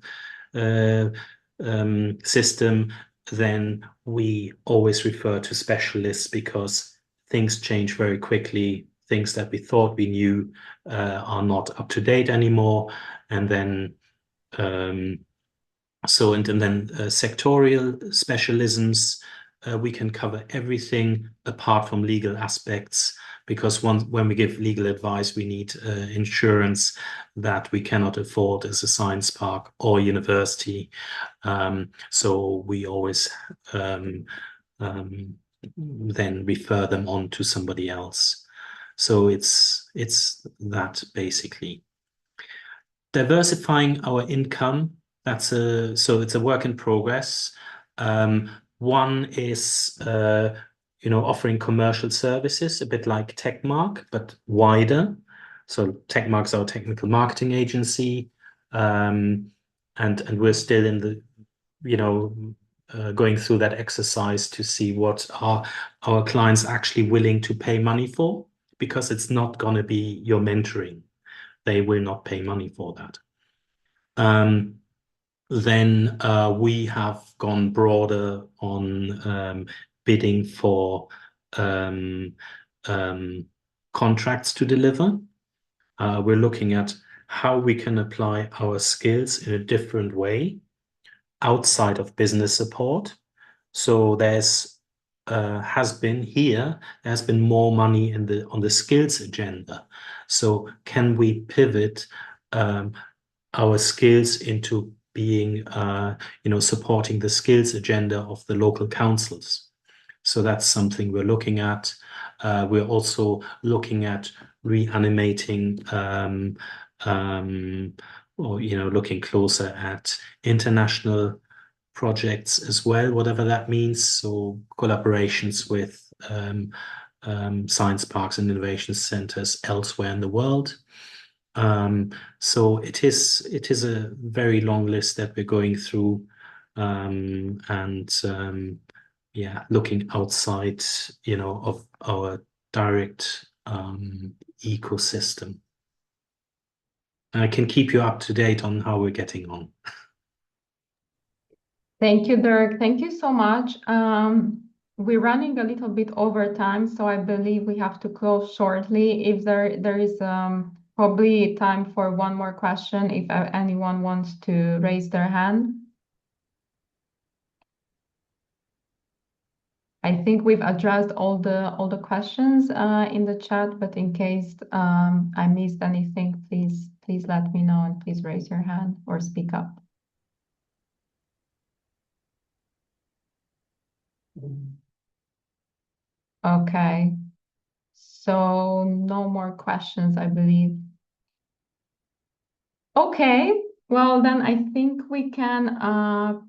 system, then we always refer to specialists, because things change very quickly. Things that we thought we knew are not up to date anymore, and then sectorial specialisms. We can cover everything apart from legal aspects, because when we give legal advice, we need insurance that we cannot afford as a science park or university. So we always then refer them on to somebody else. So it's that basically. Diversifying our income, so it's a work in progress. One is offering commercial services, a bit like Techmark, but wider. So Techmark's our technical marketing agency, and we're still in the going through that exercise to see what are our clients actually willing to pay money for, because it's not going to be your mentoring. They will not pay money for that. Then we have gone broader on bidding for contracts to deliver. We're looking at how we can apply our skills in a different way outside of business support. So there's been more money on the skills agenda. So can we pivot our skills into being, supporting the skills agenda of the local councils? So that's something we're looking at. We're also looking at reanimating or looking closer at international projects as well, whatever that means. So collaborations with science parks and innovation centers elsewhere in the world. So it is a very long list that we're going through, looking outside, of our direct ecosystem. I can keep you up to date on how we're getting on. Thank you, Dirk. Thank you so much. We're running a little bit over time, so I believe we have to close shortly. If there is probably time for one more question, if anyone wants to raise their hand. I think we've addressed all the questions in the chat, but in case I missed anything, please let me know and please raise your hand or speak up. Okay, so no more questions, I believe. Okay, well then I think we can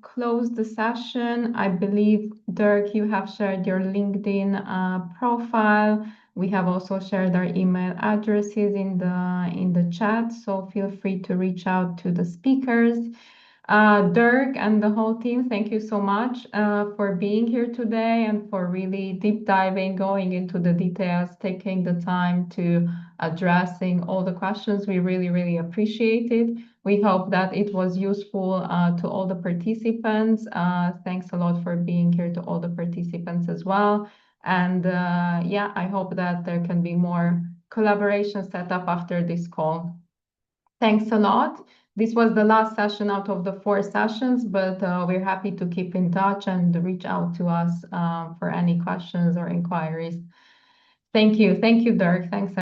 close the session. I believe, Dirk, you have shared your LinkedIn profile. We have also shared our email addresses in the chat, so feel free to reach out to the speakers. Dirk and the whole team, thank you so much for being here today and for really deep diving, going into the details, taking the time to addressing all the questions. We really, really appreciate it. We hope that it was useful to all the participants. Thanks a lot for being here to all the participants as well. And I hope that there can be more collaboration set up after this call. Thanks a lot. This was the last session out of the 4 sessions, but we're happy to keep in touch and reach out to us for any questions or inquiries. Thank you. Thank you, Dirk. Thanks.